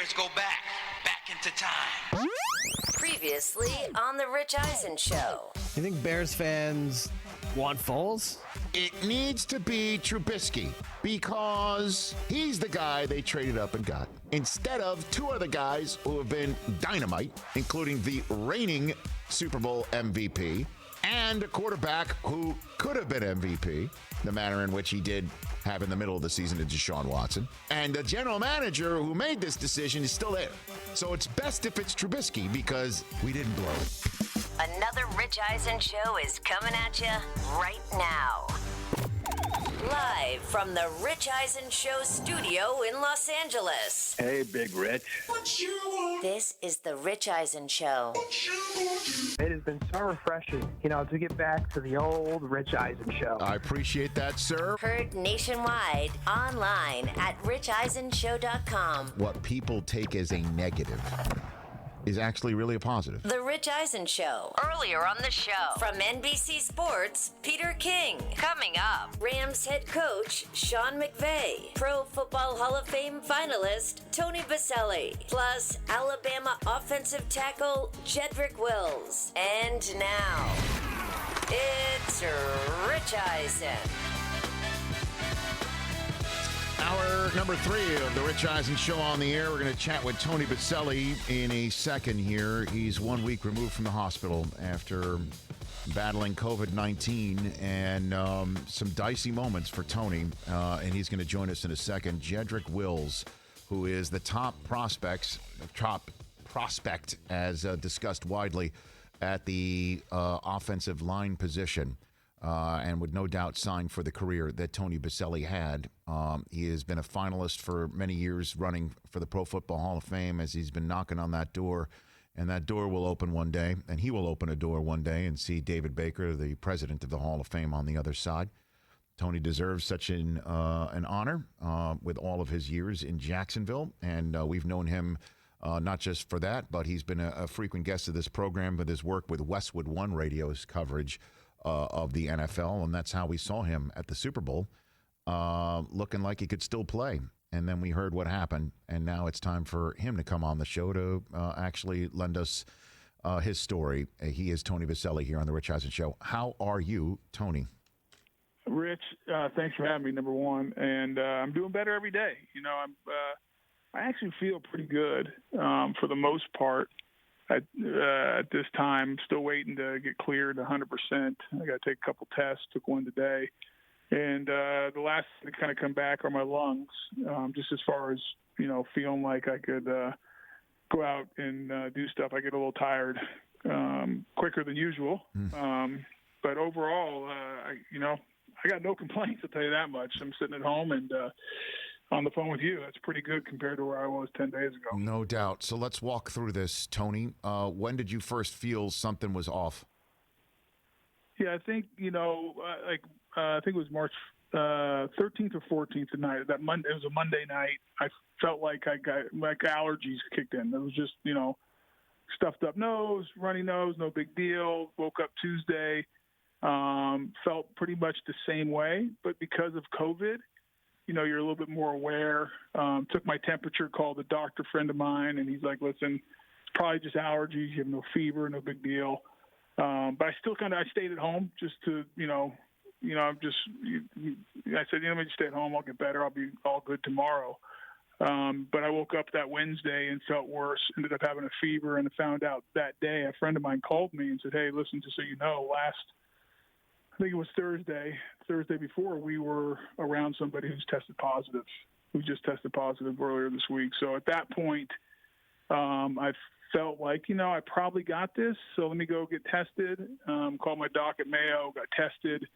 Let's go back into time. Previously on the Rich Eisen Show. You think Bears fans want Foles? It needs to be Trubisky because he's the guy they traded up and got. Instead of two other guys who have been dynamite, including the reigning Super Bowl MVP and a quarterback who could have been MVP, the manner in which he did have in the middle of the season to Deshaun Watson. And the general manager who made this decision is still there. So it's best if it's Trubisky because we didn't blow it. Another Rich Eisen Show is coming at you right now. Live from the Rich Eisen Show studio in Los Angeles. Hey, Big Rich. This is the Rich Eisen Show. It has been so refreshing, to get back to the old Rich Eisen Show. I appreciate that, sir. Heard nationwide, online at richeisenshow.com. What people take as a negative is actually really a positive. The Rich Eisen Show. Earlier on the show. From NBC Sports, Peter King. Coming up, Rams head coach Sean McVay. Pro Football Hall of Fame finalist Tony Baselli. Plus, Alabama offensive tackle Jedrick Wills. And now, it's Rich Eisen. Hour number 3 of the Rich Eisen Show on the air. We're going to chat with Tony Baselli in a second here. He's 1 week removed from the hospital after battling COVID-19 and some dicey moments for Tony. And he's going to join us in a second. Jedrick Wills, who is the top prospect as discussed widely at the offensive line position. And would no doubt sign for the career that Tony Baselli had. He has been a finalist for many years, running for the Pro Football Hall of Fame as he's been knocking on that door. And that door will open one day, and he will open a door one day and see David Baker, the president of the Hall of Fame, on the other side. Tony deserves such an honor with all of his years in Jacksonville, and we've known him not just for that, but he's been a frequent guest of this program with his work with Westwood One Radio's coverage of the NFL, and that's how we saw him at the Super Bowl, looking like he could still play. And then we heard what happened, and now it's time for him to come on the show to actually lend us his story. He is Tony Baselli here on the Rich Eisen Show. How are you, Tony? Rich, thanks for having me, number one. And I'm doing better every day. I actually feel pretty good for the most part. At this time, still waiting to get cleared 100%. I got to take a couple tests, took one today. And the last to kind of come back are my lungs, just as far as, feeling like I could go out and do stuff. I get a little tired quicker than usual. But overall, I got no complaints, I'll tell you that much. I'm sitting at home and on the phone with you. That's pretty good compared to where I was 10 days ago. No doubt. So let's walk through this, Tony. When did you first feel something was off? Yeah, I think, I think it was March 13th or 14th tonight. That Monday, it was a Monday night. I felt like I got allergies kicked in. It was just, stuffed up nose, runny nose, no big deal. Woke up Tuesday, felt pretty much the same way. But because of COVID, you're a little bit more aware. Took my temperature, called a doctor friend of mine, and he's like, listen, it's probably just allergies. You have no fever, no big deal. But I still I stayed at home just to, I said, let me just stay at home. I'll get better. I'll be all good tomorrow. But I woke up that Wednesday and felt worse, ended up having a fever, and found out that day. A friend of mine called me and said, hey, listen, just so you know, I think it was Thursday before, we were around somebody who's tested positive, who just tested positive earlier this week. So at that point, I felt like, I probably got this, so let me go get tested. Called my doc at Mayo, got tested,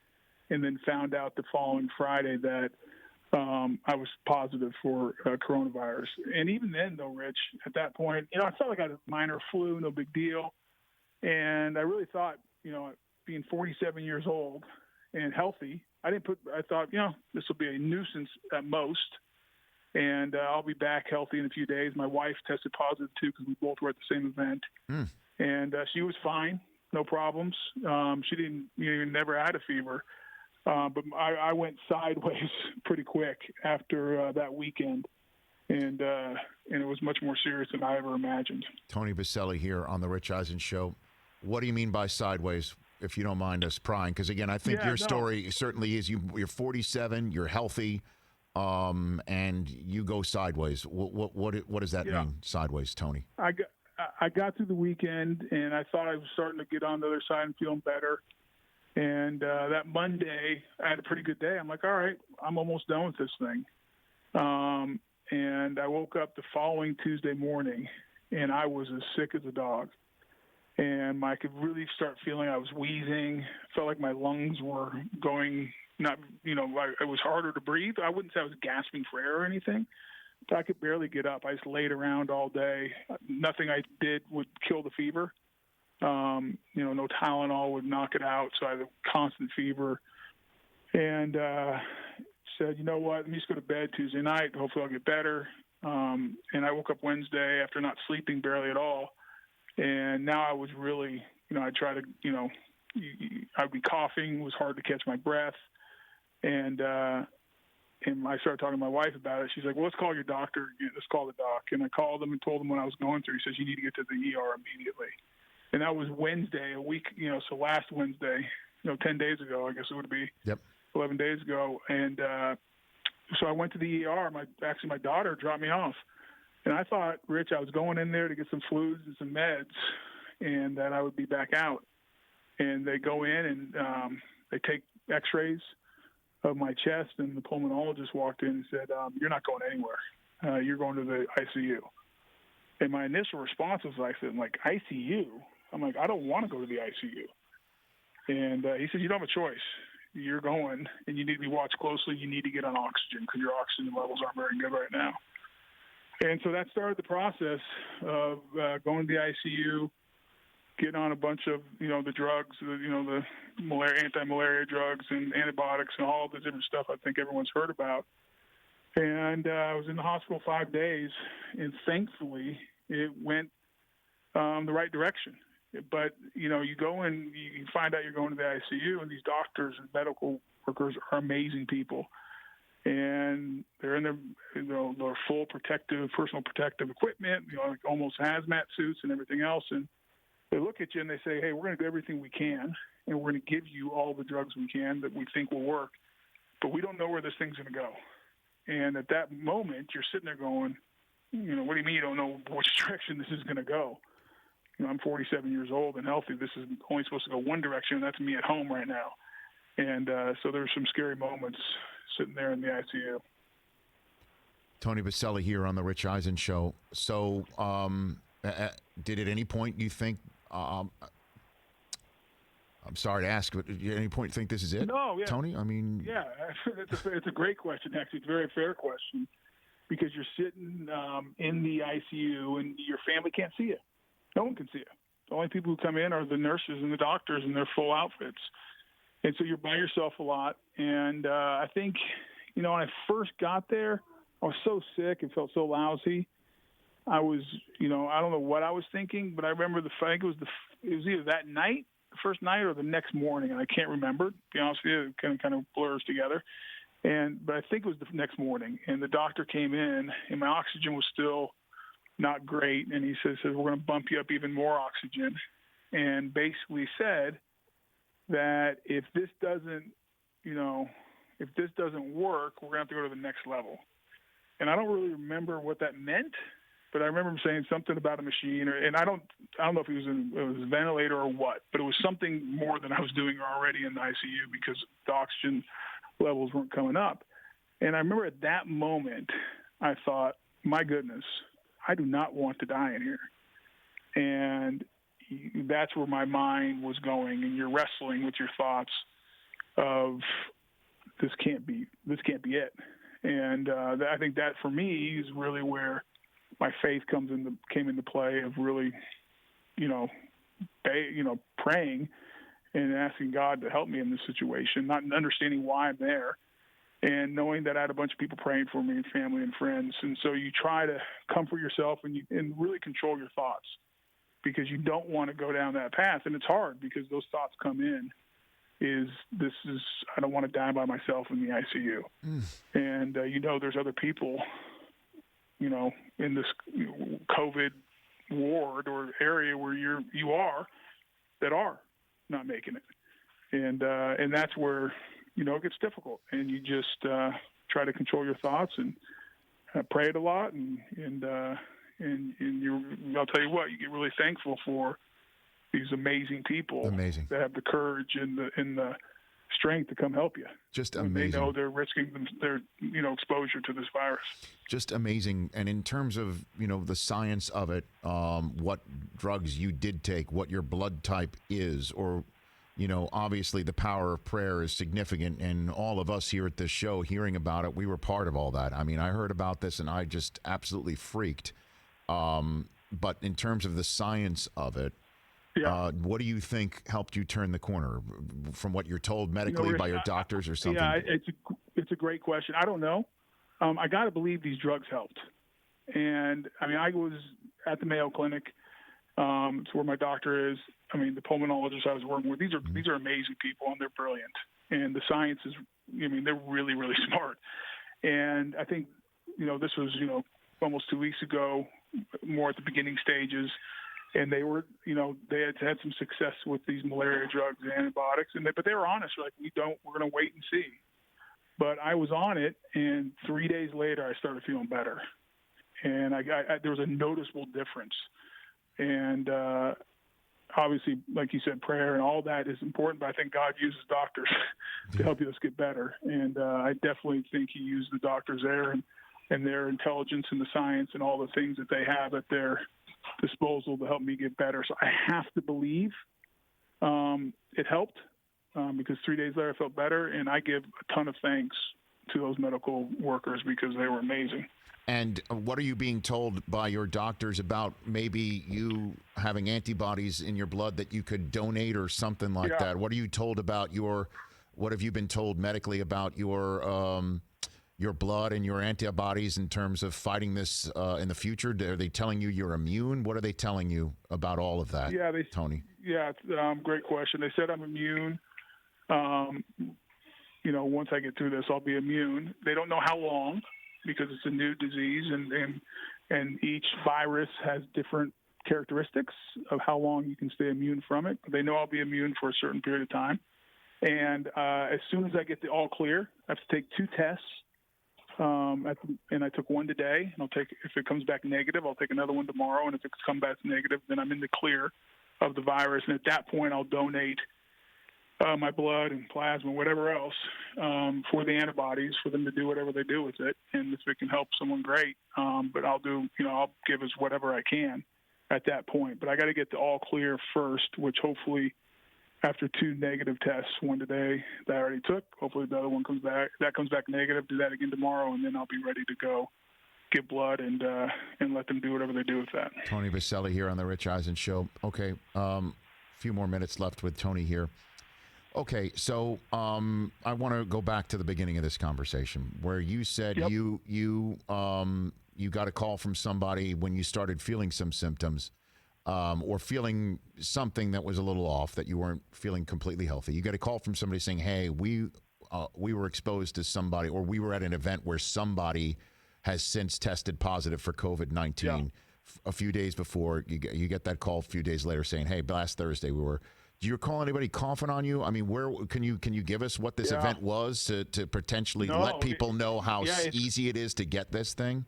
and then found out the following Friday that I was positive for coronavirus. And even then, though, Rich, at that point, I felt like I had a minor flu, no big deal. And I really thought, being 47 years old and healthy, I thought, this will be a nuisance at most. And I'll be back healthy in a few days. My wife tested positive, too, because we both were at the same event. And she was fine, no problems. She never had a fever. But I went sideways pretty quick after that weekend. and it was much more serious than I ever imagined. Tony Baselli here on the Rich Eisen Show. What do you mean by sideways, if you don't mind us prying? Because, again, I think your story certainly is you're 47, you're healthy, and you go sideways. What does that mean, sideways, Tony? I got through the weekend, and I thought I was starting to get on the other side and feeling better. And that Monday, I had a pretty good day. I'm like, all right, I'm almost done with this thing. And I woke up the following Tuesday morning, and I was as sick as a dog. And I could really start feeling I was wheezing. Felt like my lungs were going, it was harder to breathe. I wouldn't say I was gasping for air or anything, but I could barely get up. I just laid around all day. Nothing I did would kill the fever. No Tylenol would knock it out, so I had a constant fever. And said, you know what, let me just go to bed Tuesday night. Hopefully I'll get better. And I woke up Wednesday after not sleeping barely at all. And now I was really, I'd try to, I'd be coughing. It was hard to catch my breath. And I started talking to my wife about it. She's like, well, let's call your doctor. Let's call the doc. And I called him and told him what I was going through. He says, you need to get to the ER immediately. And that was Wednesday, a week, so last Wednesday, 10 days ago, I guess it would be 11 days ago. And so I went to the ER. My daughter dropped me off. And I thought, Rich, I was going in there to get some fluids and some meds and that I would be back out. And they go in and they take x-rays of my chest, and the pulmonologist walked in and said, you're not going anywhere. You're going to the ICU. And my initial response was like, ICU? I'm like, I don't want to go to the ICU. And he said, you don't have a choice. You're going, and you need to be watched closely. You need to get on oxygen because your oxygen levels aren't very good right now. And so that started the process of going to the ICU, getting on a bunch of, the drugs, the anti-malaria drugs and antibiotics and all the different stuff I think everyone's heard about. And I was in the hospital 5 days, and thankfully it went the right direction. But, you go in, you find out you're going to the ICU, and these doctors and medical workers are amazing people. And they're in their full personal protective equipment, like almost hazmat suits and everything else. And they look at you and they say, hey, we're going to do everything we can, and we're going to give you all the drugs we can that we think will work. But we don't know where this thing's going to go. And at that moment, you're sitting there going, what do you mean you don't know which direction this is going to go? I'm 47 years old and healthy. This is only supposed to go one direction, and that's me at home right now. And so there's some scary moments sitting there in the ICU. Tony Baselli here on the Rich Eisen Show. So did at any point you think, I'm sorry to ask, but at any point you think this is it? No, yeah. Tony? I mean... Yeah, it's a great question, actually. It's a very fair question because you're sitting in the ICU and your family can't see you. No one can see you. The only people who come in are the nurses and the doctors in their full outfits. And so you're by yourself a lot. And I think, when I first got there, I was so sick and felt so lousy. I was, I don't know what I was thinking, but I remember I think it was either that night, the first night, or the next morning, and I can't remember. To be honest with you, it kind of blurs together. But I think it was the next morning, and the doctor came in, and my oxygen was still not great, and he says we're going to bump you up even more oxygen, and basically said that if this doesn't work, we're going to have to go to the next level. And I don't really remember what that meant, but I remember him saying something about a machine, and I don't know if it was a ventilator or what, but it was something more than I was doing already in the ICU because the oxygen levels weren't coming up. And I remember at that moment, I thought, my goodness, I do not want to die in here. And that's where my mind was going, and you're wrestling with your thoughts of this can't be it. And I think that for me is really where my faith came into play of really, praying and asking God to help me in this situation, not understanding why I'm there, and knowing that I had a bunch of people praying for me and family and friends. And so you try to comfort yourself and really control your thoughts because you don't want to go down that path. And it's hard because those thoughts come in I don't want to die by myself in the ICU. And, there's other people in this COVID ward or area where you are that are not making it. And that's where, it gets difficult. And you just try to control your thoughts and pray it a lot. And I'll tell you what, you get really thankful for these amazing people that have the courage and the strength to come help you. Just when amazing. They know they're risking their exposure to this virus. Just amazing. And in terms of, the science of it, what drugs you did take, what your blood type is, or, obviously the power of prayer is significant. And all of us here at this show hearing about it, we were part of all that. I mean, I heard about this and I just absolutely freaked. But in terms of the science of it, what do you think helped you turn the corner from what you're told medically by your doctors or something? Yeah, it's a great question. I don't know. I got to believe these drugs helped. And I mean, I was at the Mayo Clinic. It's where my doctor is. I mean, the pulmonologist I was working with, these are amazing people and they're brilliant. And the science is, they're really, really smart. And I think, this was, almost 2 weeks ago, more at the beginning stages. And they were, they had some success with these malaria drugs and antibiotics, but they were honest. Like, we're going to wait and see. But I was on it, and 3 days later, I started feeling better, and there was a noticeable difference. And obviously, like you said, prayer and all that is important. But I think God uses doctors to help us get better, and I definitely think He used the doctors there and their intelligence and the science and all the things that they have at their disposal to help me get better. So I have to believe it helped because 3 days later I felt better, and I give a ton of thanks to those medical workers because they were amazing. And what are you being told by your doctors about maybe you having antibodies in your blood that you could donate or something like that? What are you told about what have you been told medically about your blood and your antibodies in terms of fighting this in the future? Are they telling you you're immune? What are they telling you about all of that, Tony? Yeah, great question. They said I'm immune. Once I get through this, I'll be immune. They don't know how long because it's a new disease, and each virus has different characteristics of how long you can stay immune from it. They know I'll be immune for a certain period of time. And as soon as I get the all clear, I have to take 2 tests. And I took one today, and if it comes back negative, I'll take another one tomorrow. And if it comes back negative, then I'm in the clear of the virus. And at that point, I'll donate my blood and plasma, whatever else, for the antibodies, for them to do whatever they do with it. And if it can help someone, great. But I'll give us whatever I can at that point. But I got to get the all clear first, which hopefully after 2 negative tests, one today that I already took, hopefully the other one comes back negative, do that again tomorrow, and then I'll be ready to go get blood and let them do whatever they do with that. Tony Baselli here on the Rich Eisen Show. Okay, a few more minutes left with Tony here. Okay, so I want to go back to the beginning of this conversation where you said you got a call from somebody when you started feeling some symptoms. Or feeling something that was a little off, that you weren't feeling completely healthy. You got a call from somebody saying, hey, we were exposed to somebody, or we were at an event where somebody has since tested positive for COVID-19 a few days before. You get that call a few days later saying, hey, last Thursday do you recall anybody coughing on you? I mean, where can you give us what this event was to potentially let people know how easy it is to get this thing?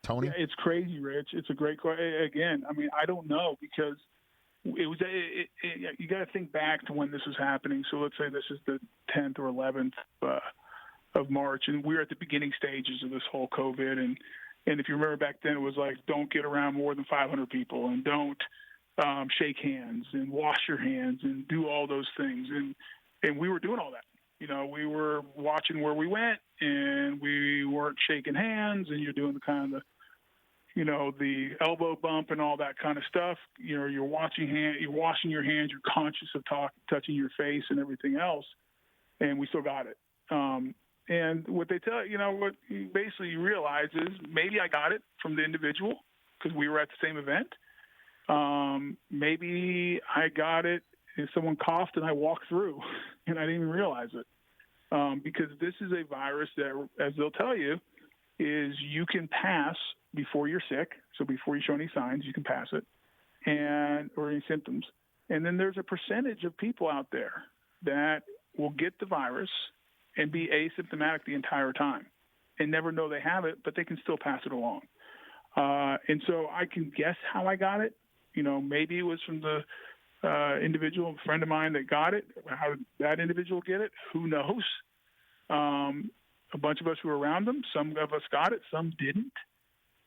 Tony? Yeah, it's crazy, Rich. It's a great question. Again, I mean, I don't know because it was. You got to think back to when this was happening. So let's say this is the 10th or 11th of March, and we're at the beginning stages of this whole COVID. And if you remember back then, it was like, don't get around more than 500 people, and don't shake hands, and wash your hands, and do all those things. And we were doing all that. We were watching where we went, and we weren't shaking hands, and you're doing the kind of the elbow bump and all that kind of stuff. You're washing your hands, you're conscious of touching your face and everything else, and we still got it. And what they tell what basically you realize is maybe I got it from the individual because we were at the same event. Maybe I got it if someone coughed and I walked through and I didn't even realize it. Because this is a virus that, as they'll tell you, is you can pass before you're sick. So before you show any signs, you can pass it, or any symptoms. And then there's a percentage of people out there that will get the virus and be asymptomatic the entire time and never know they have it, but they can still pass it along. And so I can guess how I got it. Maybe it was from the individual friend of mine that got it. How did that individual get it? Who knows? A bunch of us who were around them, some of us got it, some didn't.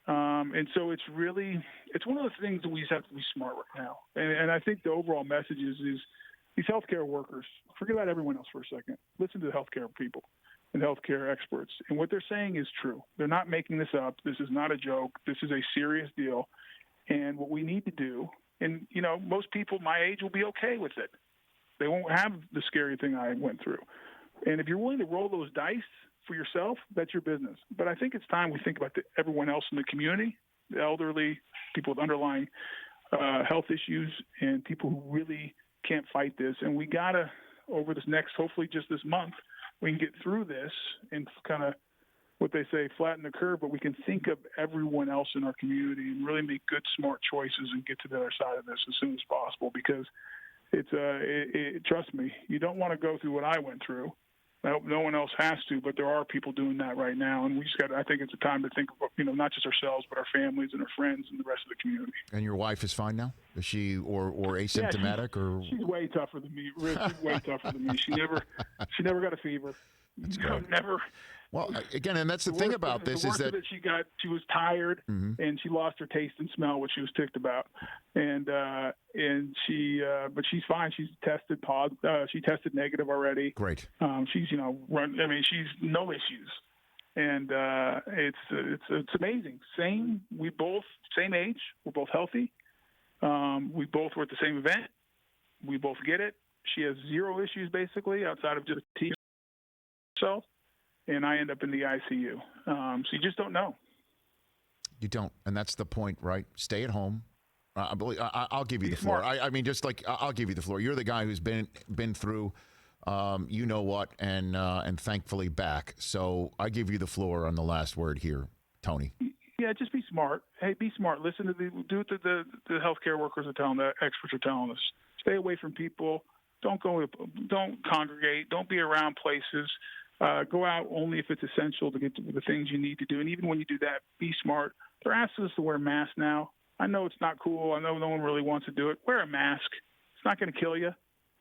And so it's one of the things that we just have to be smart right now. And I think the overall message is these healthcare workers, forget about everyone else for a second. Listen to the healthcare people and healthcare experts. And what they're saying is true. They're not making this up. This is not a joke. This is a serious deal. And what we need to do, and, most people my age will be okay with it. They won't have the scary thing I went through. And if you're willing to roll those dice for yourself, that's your business. But I think it's time we think about everyone else in the community, the elderly, people with underlying health issues, and people who really can't fight this. And we got to, over this next, hopefully just this month, we can get through this and kind of, what they say, flatten the curve, but we can think of everyone else in our community and really make good, smart choices and get to the other side of this as soon as possible, because trust me, you don't want to go through what I went through. I hope no one else has to, but there are people doing that right now, and I think it's a time to think of, not just ourselves, but our families and our friends and the rest of the community. And your wife is fine now? Is she or asymptomatic? Yeah, she's way tougher than me. She's way tougher than me. She never got a fever. That's great. Never. Well, again, and that's the thing about this is that she was tired, and she lost her taste and smell, which she was ticked about, and but she's fine. She's tested she tested negative already. Great. She's she's no issues, and it's amazing. Same age. We're both healthy. We both were at the same event. We both get it. She has zero issues basically outside of just herself. And I end up in the ICU. So you just don't know. You don't, and that's the point, right? Stay at home. I'll give you the floor. I'll give you the floor. You're the guy who's been through, you know what, and thankfully back. So I give you the floor on the last word here, Tony. Yeah, just be smart. Hey, be smart. Listen to do what the healthcare workers are telling, the experts are telling us. Stay away from people. Don't congregate. Don't be around places. Go out only if it's essential to get to the things you need to do. And even when you do that, be smart. They're asking us to wear masks now. I know it's not cool. I know no one really wants to do it. Wear a mask. It's not going to kill you,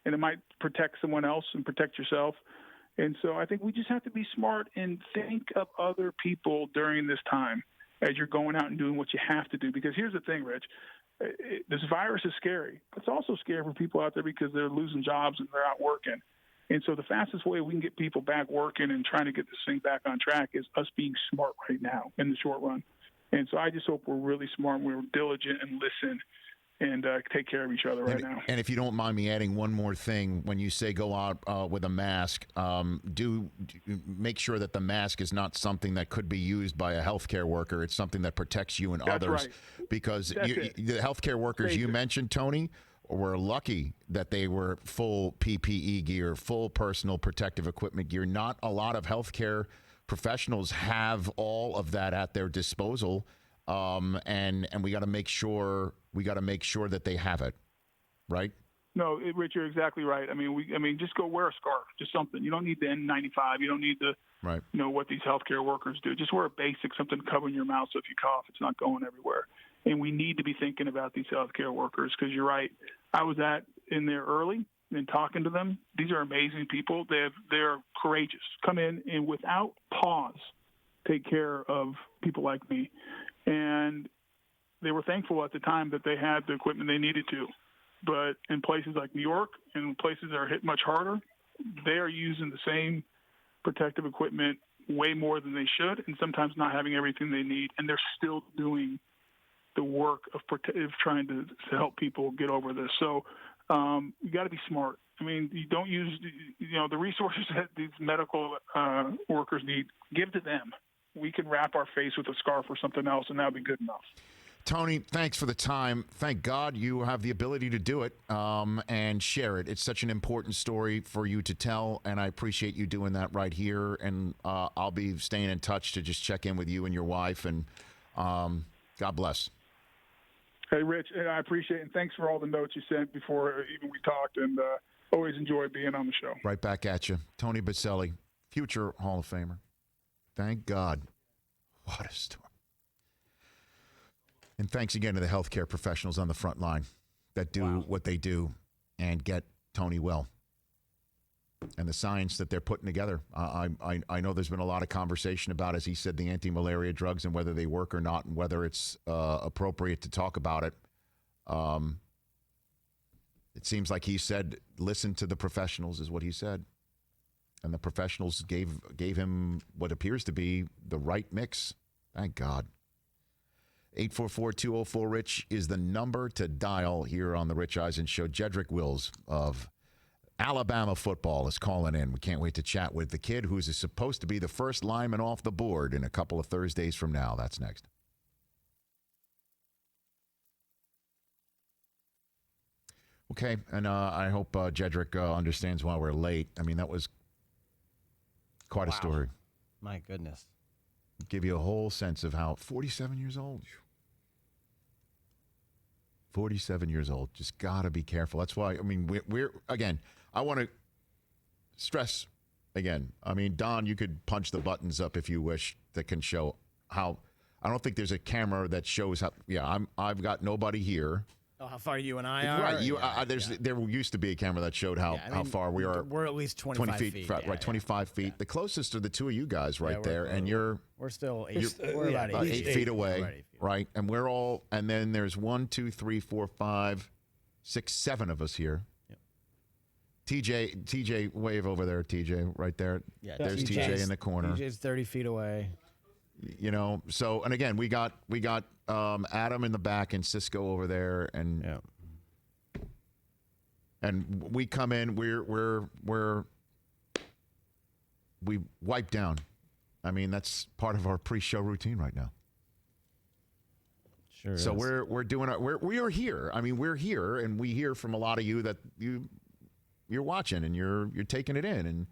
and it might protect someone else and protect yourself. And so I think we just have to be smart and think of other people during this time as you're going out and doing what you have to do. Because here's the thing, Rich. This virus is scary. It's also scary for people out there because they're losing jobs and they're out working. And so the fastest way we can get people back working and trying to get this thing back on track is us being smart right now in the short run. And so I just hope we're really smart and we're diligent and listen and take care of each other right now. And if you don't mind me adding one more thing, when you say go out with a mask, do make sure that the mask is not something that could be used by a healthcare worker. It's something that protects you and others. Right. Because the healthcare workers you mentioned, Tony, were lucky that they were full PPE gear, full personal protective equipment gear. Not a lot of healthcare professionals have all of that at their disposal, and we got to make sure that they have it, right? No, Rich, you're exactly right. I mean, just go wear a scarf, just something. You don't need the N95. You don't need the what these healthcare workers do. Just wear a basic something covering your mouth so if you cough, it's not going everywhere. And we need to be thinking about these healthcare workers because you're right. I was in there early and talking to them. These are amazing people. They're courageous. Come in and without pause take care of people like me. And they were thankful at the time that they had the equipment they needed to. But in places like New York and places that are hit much harder, they are using the same protective equipment way more than they should and sometimes not having everything they need. And they're still doing the work of trying to help people get over this. So you got to be smart. I mean, you don't use, the resources that these medical workers need, give to them. We can wrap our face with a scarf or something else, and that'll be good enough. Tony, thanks for the time. Thank God you have the ability to do it and share it. It's such an important story for you to tell, and I appreciate you doing that right here. And I'll be staying in touch to just check in with you and your wife, and God bless. Hey, Rich, I appreciate it, and thanks for all the notes you sent before even we talked, and always enjoy being on the show. Right back at you. Tony Baselli, future Hall of Famer. Thank God. What a story. And thanks again to the healthcare professionals on the front line that do what they do and get Tony well. And the science that they're putting together. I know there's been a lot of conversation about, as he said, the anti-malaria drugs and whether they work or not and whether it's appropriate to talk about it. It seems like he said, listen to the professionals is what he said. And the professionals gave him what appears to be the right mix. Thank God. 844-204-RICH is the number to dial here on the Rich Eisen Show. Jedrick Wills of Alabama football is calling in. We can't wait to chat with the kid who's supposed to be the first lineman off the board in a couple of Thursdays from now. That's next. Okay, and I hope Jedrick understands why we're late. I mean, that was quite a story. My goodness. Give you a whole sense of how 47 years old. 47 years old. Just got to be careful. That's why, I mean, we're again, I want to stress again. I mean, Don, you could punch the buttons up if you wish that can show how. I don't think there's a camera that shows how. Yeah, I've got nobody here. Oh, how far you and I are? Right. There used to be a camera that showed how far we are. We're at least 25 feet. Right, 25 feet. Yeah. The closest are the two of you guys right there, and we're still we're about 8 feet away, right? And we're all, and then there's 1, 2, 3, 4, 5, 6, 7 of us here. Yep. TJ, wave over there, TJ, right there. Yeah, there's TJ in the corner. TJ's 30 feet away. You know, so, and again, we got Adam in the back and Cisco over there, and and we come in, we wipe down. I mean, that's part of our pre-show routine right now. Sure. So is. we're doing we are here. I mean, we're here, and we hear from a lot of you that you're watching and you're taking it in, and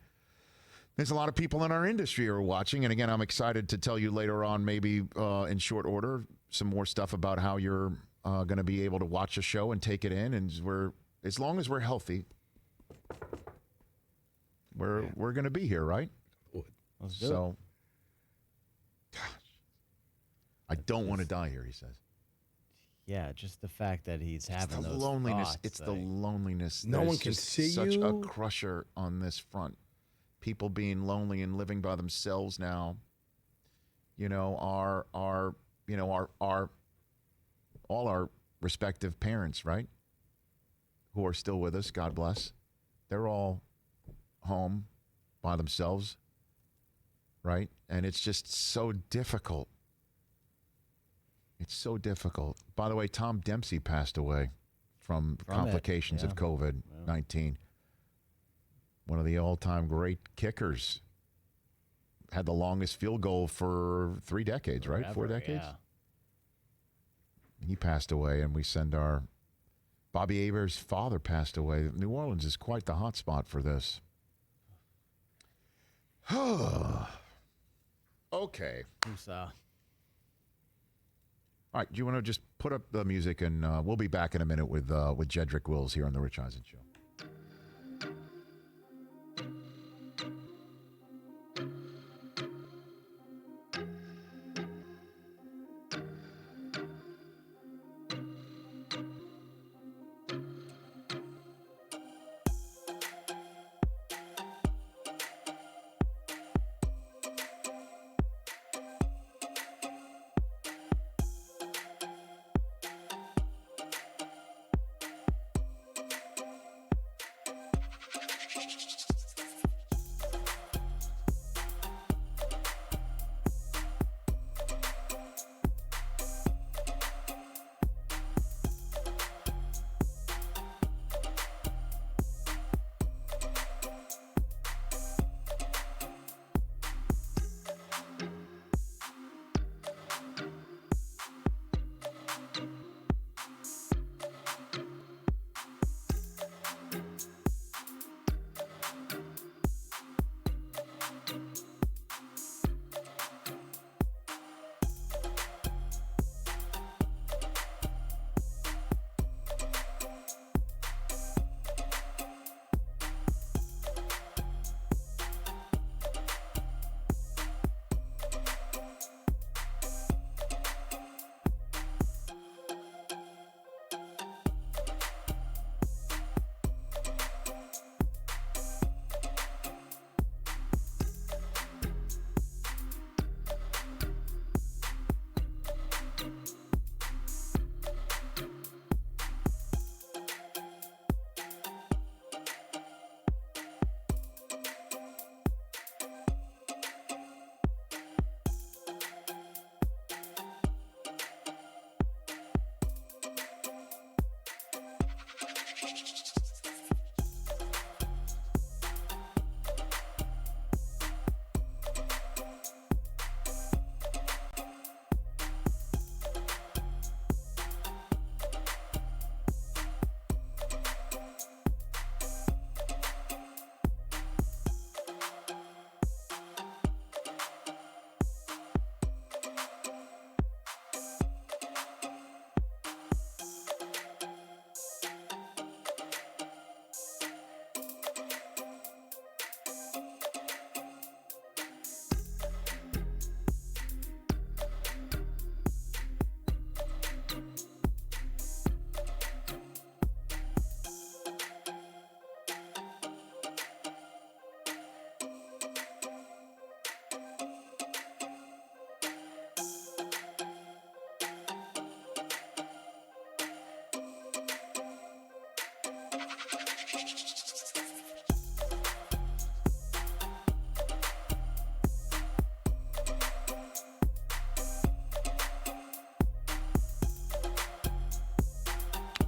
there's a lot of people in our industry who are watching. And again, I'm excited to tell you later on, maybe in short order, some more stuff about how you're going to be able to watch a show and take it in. And as long as we're healthy, we're going to be here, right? Let's do it. Gosh, I don't want to die here, he says. Yeah, just the fact that he's having those loneliness. thoughts, It's the loneliness. No There's one can just see such you. a crusher on this front. People being lonely and living by themselves now. You know, all our respective parents, right? Who are still with us, God bless. They're all home by themselves, right? And it's just so difficult. It's so difficult. By the way, Tom Dempsey passed away from complications of COVID-19. One of the all-time great kickers. Had the longest field goal for 3 decades, right? 4 decades? Yeah. He passed away, and we send our... Bobby Aber's father passed away. New Orleans is quite the hot spot for this. Okay. All right, do you want to just put up the music, and we'll be back in a minute with Jedrick Wills here on The Rich Eisen Show.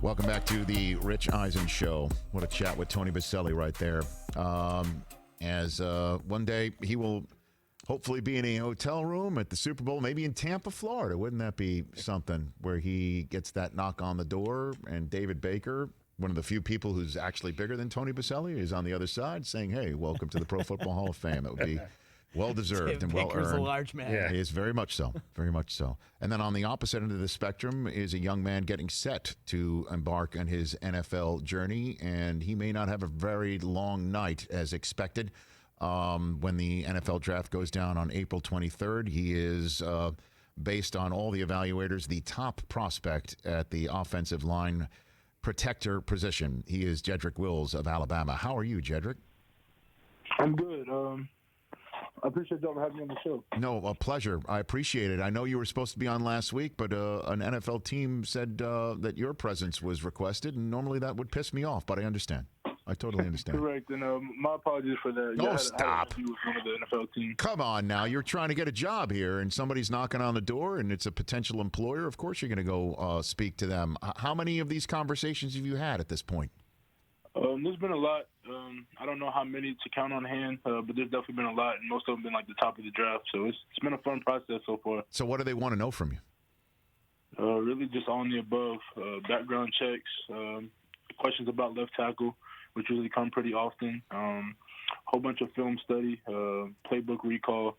Welcome back to the Rich Eisen Show. What a chat with Tony Baselli right there. As one day he will hopefully be in a hotel room at the Super Bowl, maybe in Tampa, Florida. Wouldn't that be something where he gets that knock on the door and David Baker, one of the few people who's actually bigger than Tony Baselli, is on the other side saying, hey, welcome to the Pro Football Hall of Fame. That would be well-deserved and well-earned. Baker's a large man. Yeah. He is very much so. Very much so. And then on the opposite end of the spectrum is a young man getting set to embark on his NFL journey, and he may not have a very long night as expected. When the NFL draft goes down on April 23rd, he is, based on all the evaluators, the top prospect at the offensive line protector position. He is Jedrick Wills of Alabama. How are you, Jedrick? I'm good. I appreciate y'all having me on the show. No, a pleasure. I appreciate it. I know you were supposed to be on last week, but an NFL team said that your presence was requested, and normally that would piss me off, but I understand. I totally understand. Correct, and my apologies for that. Oh, stop. With one of the NFL teams. Come on now. You're trying to get a job here, and somebody's knocking on the door, and it's a potential employer. Of course you're going to go speak to them. How many of these conversations have you had at this point? There's been a lot. I don't know how many to count on hand, but there's definitely been a lot, and most of them been like the top of the draft. So it's been a fun process so far. So what do they want to know from you? Really just all the above. Background checks, questions about left tackle, which usually come pretty often. Whole bunch of film study, playbook recall.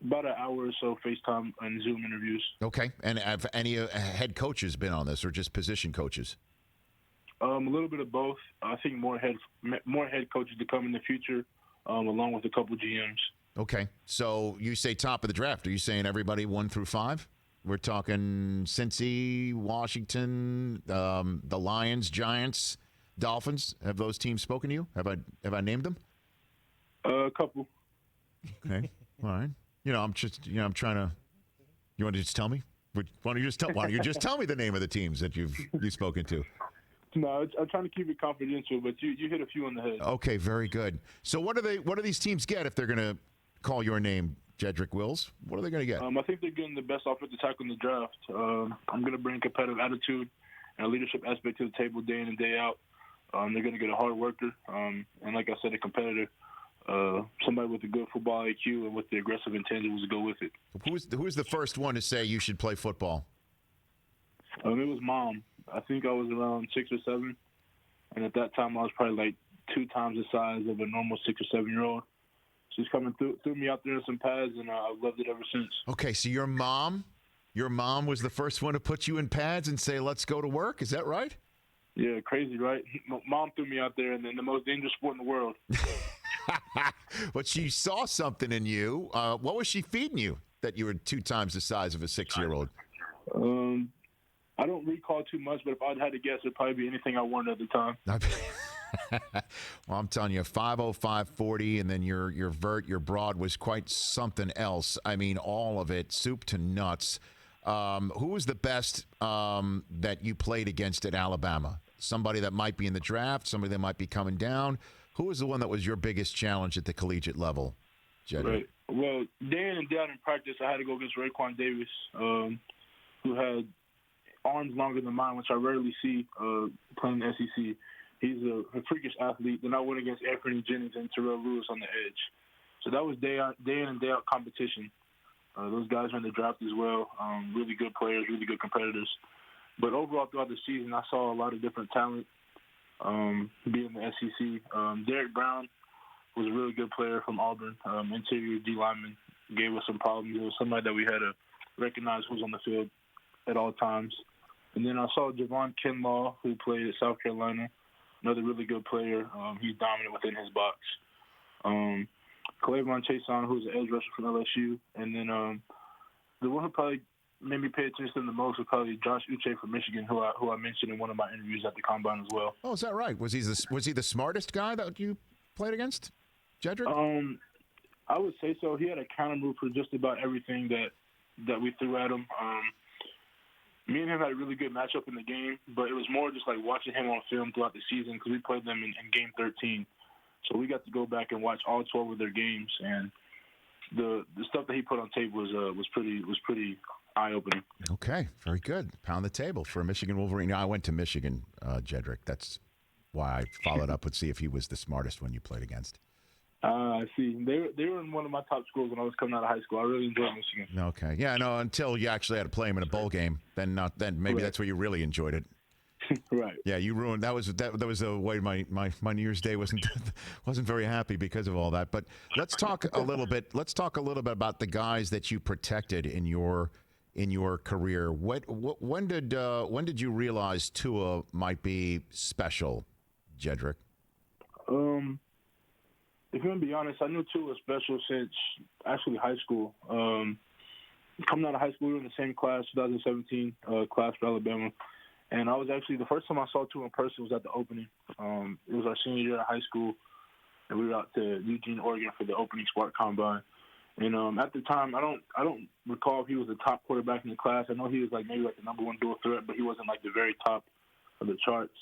About an hour or so FaceTime and Zoom interviews. Okay. And have any head coaches been on this, or just position coaches? A little bit of both. I think more head coaches to come in the future, along with a couple GMs. Okay. So you say top of the draft. Are you saying everybody 1 through 5? We're talking Cincy, Washington, the Lions, Giants, Dolphins. Have those teams spoken to you? Have I named them? A couple. Okay. All right. I'm trying to. You want to just tell me? Why don't you just tell me the name of the teams that you've spoken to? No, I'm trying to keep it confidential, but you hit a few on the head. Okay, very good. So what do these teams get if they're going to call your name, Jedrick Wills? What are they going to get? I think they're getting the best offensive tackle in the draft. I'm going to bring competitive attitude and a leadership aspect to the table day in and day out. They're going to get a hard worker, and like I said, a competitor. Somebody with a good football IQ and with the aggressive intangibles to go with it. Who was the first one to say you should play football? It was Mom. I think I was around 6 or 7, and at that time I was probably like 2 times the size of a normal 6 or 7-year-old. She's coming threw me out there in some pads, and I've loved it ever since. Okay, so your mom was the first one to put you in pads and say, "Let's go to work." Is that right? Yeah, crazy, right? Mom threw me out there in the most dangerous sport in the world. But she saw something in you. What was she feeding you that you were 2 times the size of a 6-year-old? I don't recall too much, but if I'd had to guess, it'd probably be anything I wanted at the time. Well, I'm telling you, 5'0", 540, and then your vert, your broad was quite something else. I mean, all of it, soup to nuts. Who was the best that you played against at Alabama? Somebody that might be in the draft, somebody that might be coming down. Who was the one that was your biggest challenge at the collegiate level, Jedrick? Right. Well, day in and day out in practice, I had to go against Raekwon Davis, who had arms longer than mine, which I rarely see playing the SEC. He's a freakish athlete. Then I went against Anthony Jennings and Terrell Lewis on the edge. So that was day in and day out competition. Those guys were in the draft as well. Really good players, really good competitors. But overall, throughout the season, I saw a lot of different talent being in the SEC. Derek Brown was a really good player from Auburn. Interior D lineman, gave us some problems. It was somebody that we had to recognize who was on the field at all times. And then I saw Javon Kinlaw, who played at South Carolina, another really good player. He's dominant within his box. Clavon Chason, who's an edge rusher from LSU. And then the one who probably made me pay attention the most was probably Josh Uche from Michigan, who I mentioned in one of my interviews at the Combine as well. Oh, is that right? Was he the smartest guy that you played against, Jedrick? I would say so. He had a counter move for just about everything that we threw at him. Me and him had a really good matchup in the game, but it was more just like watching him on film throughout the season because we played them in Game 13. So we got to go back and watch all 12 of their games, and the stuff that he put on tape was pretty eye-opening. Okay, very good. Pound the table for a Michigan Wolverine. I went to Michigan, Jedrick. That's why I followed up with see if he was the smartest one you played against. I see. They were in one of my top schools when I was coming out of high school. I really enjoyed Michigan. Okay, yeah, no, until you actually had to play him in a bowl game, then maybe that's where you really enjoyed it. Right. Yeah, you ruined that was the way my New Year's Day wasn't very happy because of all that. But let's talk a little bit. Let's talk a little bit about the guys that you protected in your career. When did you realize Tua might be special, Jedrick? If you're going to be honest, I knew Tua was special since actually high school. Coming out of high school, we were in the same class, 2017 class for Alabama. And I was actually, the first time I saw Tua in person was at the opening. It was our senior year of high school, and we were out to Eugene, Oregon for the opening Spark Combine. And at the time, I don't recall if he was the top quarterback in the class. I know he was maybe the number one dual threat, but he wasn't the very top of the charts.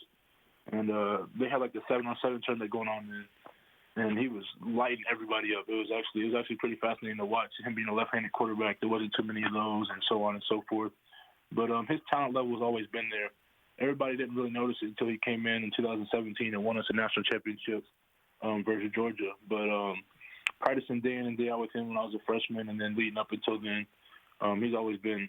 And they had the 7-on-7 tournament going on then. And he was lighting everybody up. It was actually pretty fascinating to watch him being a left-handed quarterback. There wasn't too many of those, and so on and so forth. But his talent level has always been there. Everybody didn't really notice it until he came in 2017 and won us a national championship versus Georgia. But practicing day in and day out with him when I was a freshman, and then leading up until then, he's always been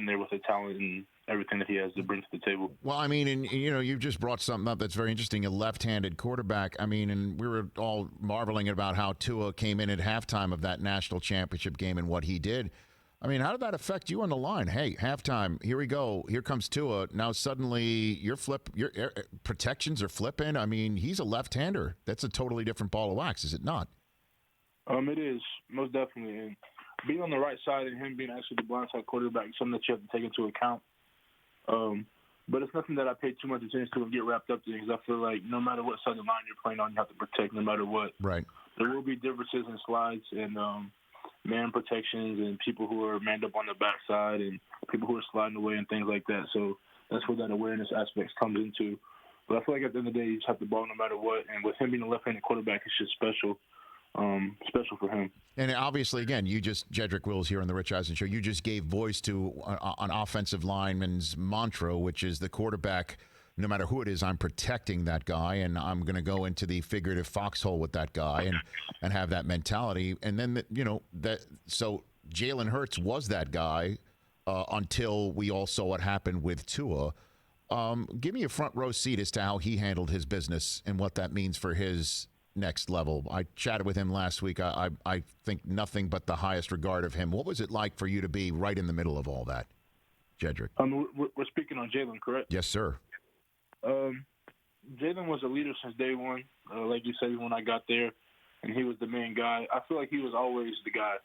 there with the talent and everything that he has to bring to the table. Well, I mean, and you've just brought something up that's very interesting, a left-handed quarterback. I mean, and we were all marveling about how Tua came in at halftime of that national championship game and what he did. I mean, how did that affect you on the line? Hey, halftime, here we go. Here comes Tua. Now suddenly your protections are flipping. I mean, he's a left-hander. That's a totally different ball of wax, is it not? It is, most definitely. And being on the right side and him being actually the blindside quarterback is something that you have to take into account. But it's nothing that I pay too much attention to and get wrapped up in, because I feel like no matter what side of the line you're playing on, you have to protect no matter what. Right. There will be differences in slides and man protections and people who are manned up on the backside and people who are sliding away and things like that. So that's where that awareness aspect comes into. But I feel like at the end of the day, you just have the ball no matter what. And with him being a left-handed quarterback, it's just special for him. And obviously, again, Jedrick Wills here on the Rich Eisen Show, you just gave voice to an offensive lineman's mantra, which is the quarterback, no matter who it is, I'm protecting that guy, and I'm going to go into the figurative foxhole with that guy and have that mentality. And then, so Jalen Hurts was that guy until we all saw what happened with Tua. Give me a front row seat as to how he handled his business and what that means for his next level. I chatted with him last week. I think nothing but the highest regard of him. What was it like for you to be right in the middle of all that, Jedrick? We're speaking on Jalen, correct? Yes, sir. Jalen was a leader since day one. Like you said, when I got there, and he was the main guy. I feel like he was always the guy.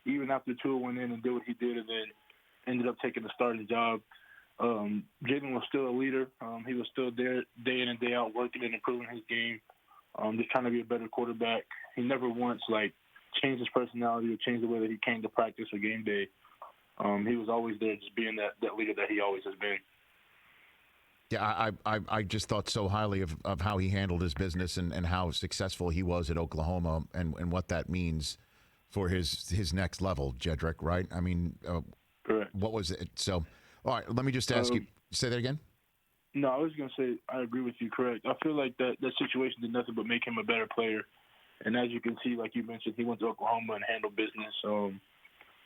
Even after Tua went in and did what he did and then ended up taking the starting job, Jalen was still a leader. He was still there day in and day out working and improving his game. Just trying to be a better quarterback. He never once changed his personality or changed the way that he came to practice or game day. He was always there, just being that leader that he always has been. Yeah, I just thought so highly of how he handled his business and how successful he was at Oklahoma and what that means for his next level, Jedrick, right? I mean, correct. What was it? So, all right, let me just ask you, say that again? No, I was going to say I agree with you, correct. I feel like that situation did nothing but make him a better player. And as you can see, like you mentioned, he went to Oklahoma and handled business.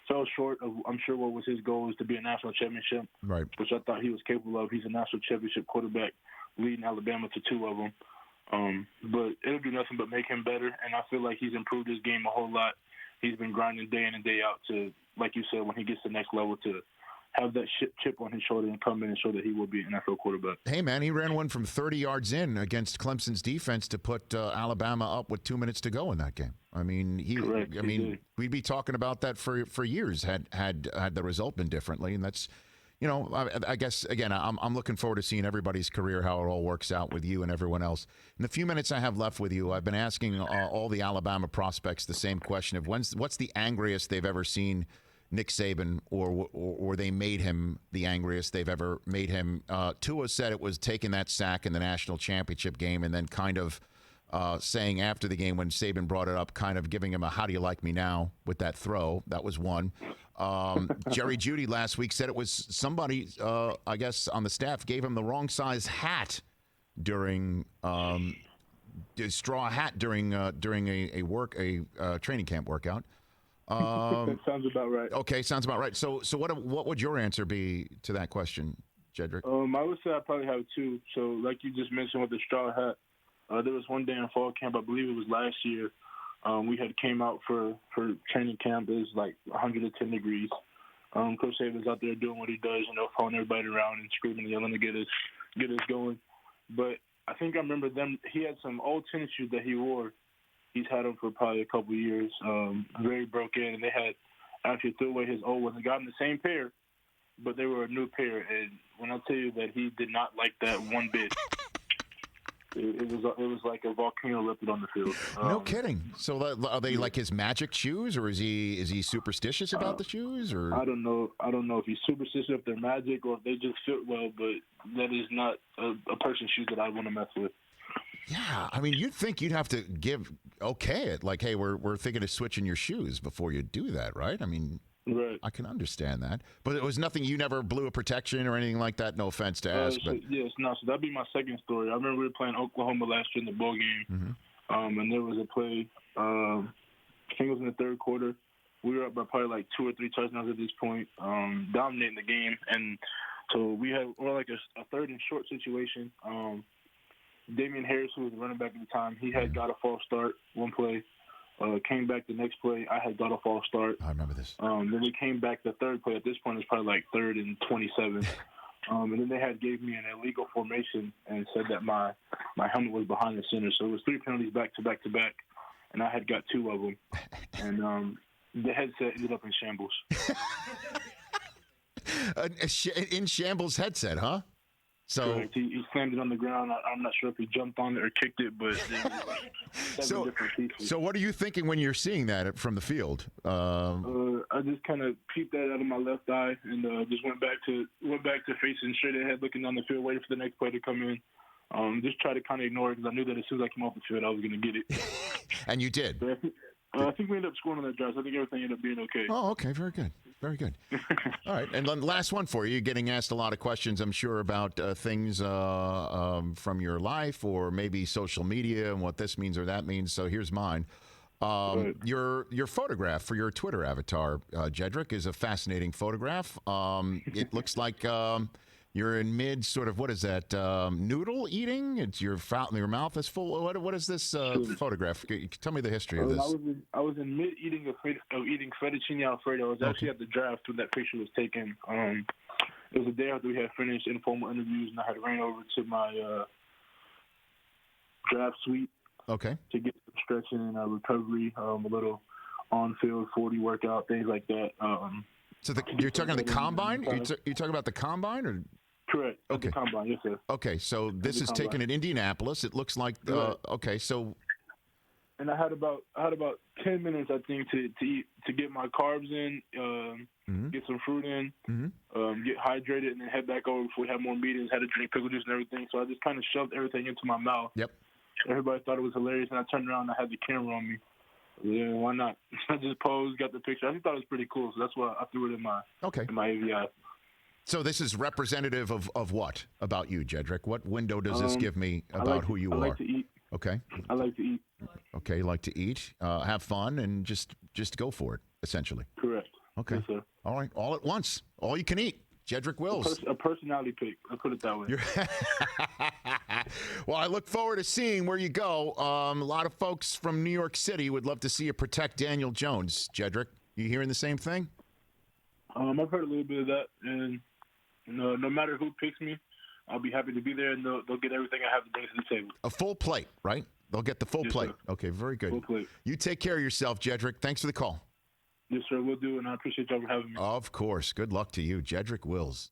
Fell short of, I'm sure, what was his goal is to be a national championship, right? Which I thought he was capable of. He's a national championship quarterback, leading Alabama to 2 of them. But it'll do nothing but make him better, and I feel like he's improved his game a whole lot. He's been grinding day in and day out to, like you said, when he gets to the next level, to have that chip on his shoulder and come in and show that he will be an NFL quarterback. Hey, man, he ran one from 30 yards in against Clemson's defense to put Alabama up with 2 minutes to go in that game. I mean, we'd be talking about that for years had the result been differently. And that's, I guess, again, I'm looking forward to seeing everybody's career, how it all works out with you and everyone else. In the few minutes I have left with you, I've been asking all the Alabama prospects the same question of what's the angriest they've ever seen Nick Saban, or they made him the angriest they've ever made him. Tua said it was taking that sack in the national championship game and then kind of saying after the game when Saban brought it up, kind of giving him a "How do you like me now?" with that throw. That was one. Jerry Jeudy last week said it was somebody, I guess, on the staff gave him the wrong size hat during straw hat during a training camp workout. That sounds about right. Okay, sounds about right. So what would your answer be to that question, Jedrick? I would say I probably have two. So like you just mentioned with the straw hat, there was one day in fall camp, I believe it was last year. We had came out for training camp. It was like 110 degrees. Coach Saban's out there doing what he does, following everybody around and screaming and yelling to get us going. But I think I remember them. He had some old tennis shoes that he wore. He's had them for probably a couple of years. Very broke in, and they had actually threw away his old ones and got him the same pair, but they were a new pair. And when I tell you that he did not like that one bit, it was like a volcano erupted on the field. No kidding. So are they like his magic shoes, or is he superstitious about the shoes? Or I don't know if he's superstitious, if they're magic, or if they just fit well. But that is not a person's shoes that I want to mess with. Yeah, I mean, you'd think you'd have to okay it, like, hey, we're thinking of switching your shoes before you do that, right? I mean, right. I can understand that, but it was nothing. You never blew a protection or anything like that. No offense to ask, but yes, no. So that'd be my second story. I remember we were playing Oklahoma last year in the bowl game, and there was a play. I think it was in the third quarter. We were up by probably like 2 or 3 touchdowns at this point, dominating the game, and so we're like a third and short situation. Damian Harris, who was the running back at the time, he had got a false start one play. Came back the next play, I had got a false start. I remember this. Then he came back the third play. At this point, it's probably like 3rd and 27. And then they gave me an illegal formation and said that my helmet was behind the center. So it was 3 penalties back to back to back, and I had got 2 of them. And the headset ended up in shambles. In shambles headset, huh? So correct. He slammed it on the ground. I'm not sure if he jumped on it or kicked it, but there was like 7 different pieces. So what are you thinking when you're seeing that from the field? I just kind of peeped that out of my left eye and just went back to facing straight ahead, looking down the field, waiting for the next play to come in. Just try to kind of ignore it because I knew that as soon as I came off the field, I was going to get it. And you did. But I think we ended up scoring on that drive. So I think everything ended up being okay. Oh, okay. Very good. Very good. All right. And then last one for you. You're getting asked a lot of questions, I'm sure, about things from your life or maybe social media and what this means or that means. So here's mine. Your photograph for your Twitter avatar, Jedrick, is a fascinating photograph. It looks like you're in mid sort of, what is that, noodle eating? It's your mouth is full. What is this photograph? Tell me the history of this. I was in mid eating eating fettuccine Alfredo. I was actually at the draft when that picture was taken. It was a day after we had finished informal interviews, and I had ran over to my draft suite. Okay. To get some stretching and recovery, a little on-field 40 workout, things like that. So you're talking the combine? You're talking about the combine, or? Correct. Okay. The combine, yes, sir. Okay, so this is taken in Indianapolis. It looks like okay. So. And I had about 10 minutes, I think, to eat, to get my carbs in, get some fruit in, get hydrated, and then head back over before we had more meetings. Had to drink pickle juice and everything. So I just kind of shoved everything into my mouth. Yep. Everybody thought it was hilarious, and I turned around and I had the camera on me. Yeah, why not? I just posed, got the picture. I just thought it was pretty cool, so that's why I threw it in my AVI. So this is representative of what about you, Jedrick? What window does this give me about who you are? I like to eat. Okay. I like to eat. Okay, you like to eat, have fun, and just go for it, essentially. Correct. Okay. Yes, sir. All right, all at once, all you can eat. Jedrick Wills. A personality pick. I'll put it that way. Well, I look forward to seeing where you go. A lot of folks from New York City would love to see you protect Daniel Jones. Jedrick, you hearing the same thing? I've heard a little bit of that, and no matter who picks me, I'll be happy to be there, and they'll get everything I have to bring to the table. A full plate, right? They'll get the full plate. Sir. Okay, very good. Full plate. You take care of yourself, Jedrick. Thanks for the call. Yes, sir, we'll do, and I appreciate y'all for having me. Of course. Good luck to you, Jedrick Wills.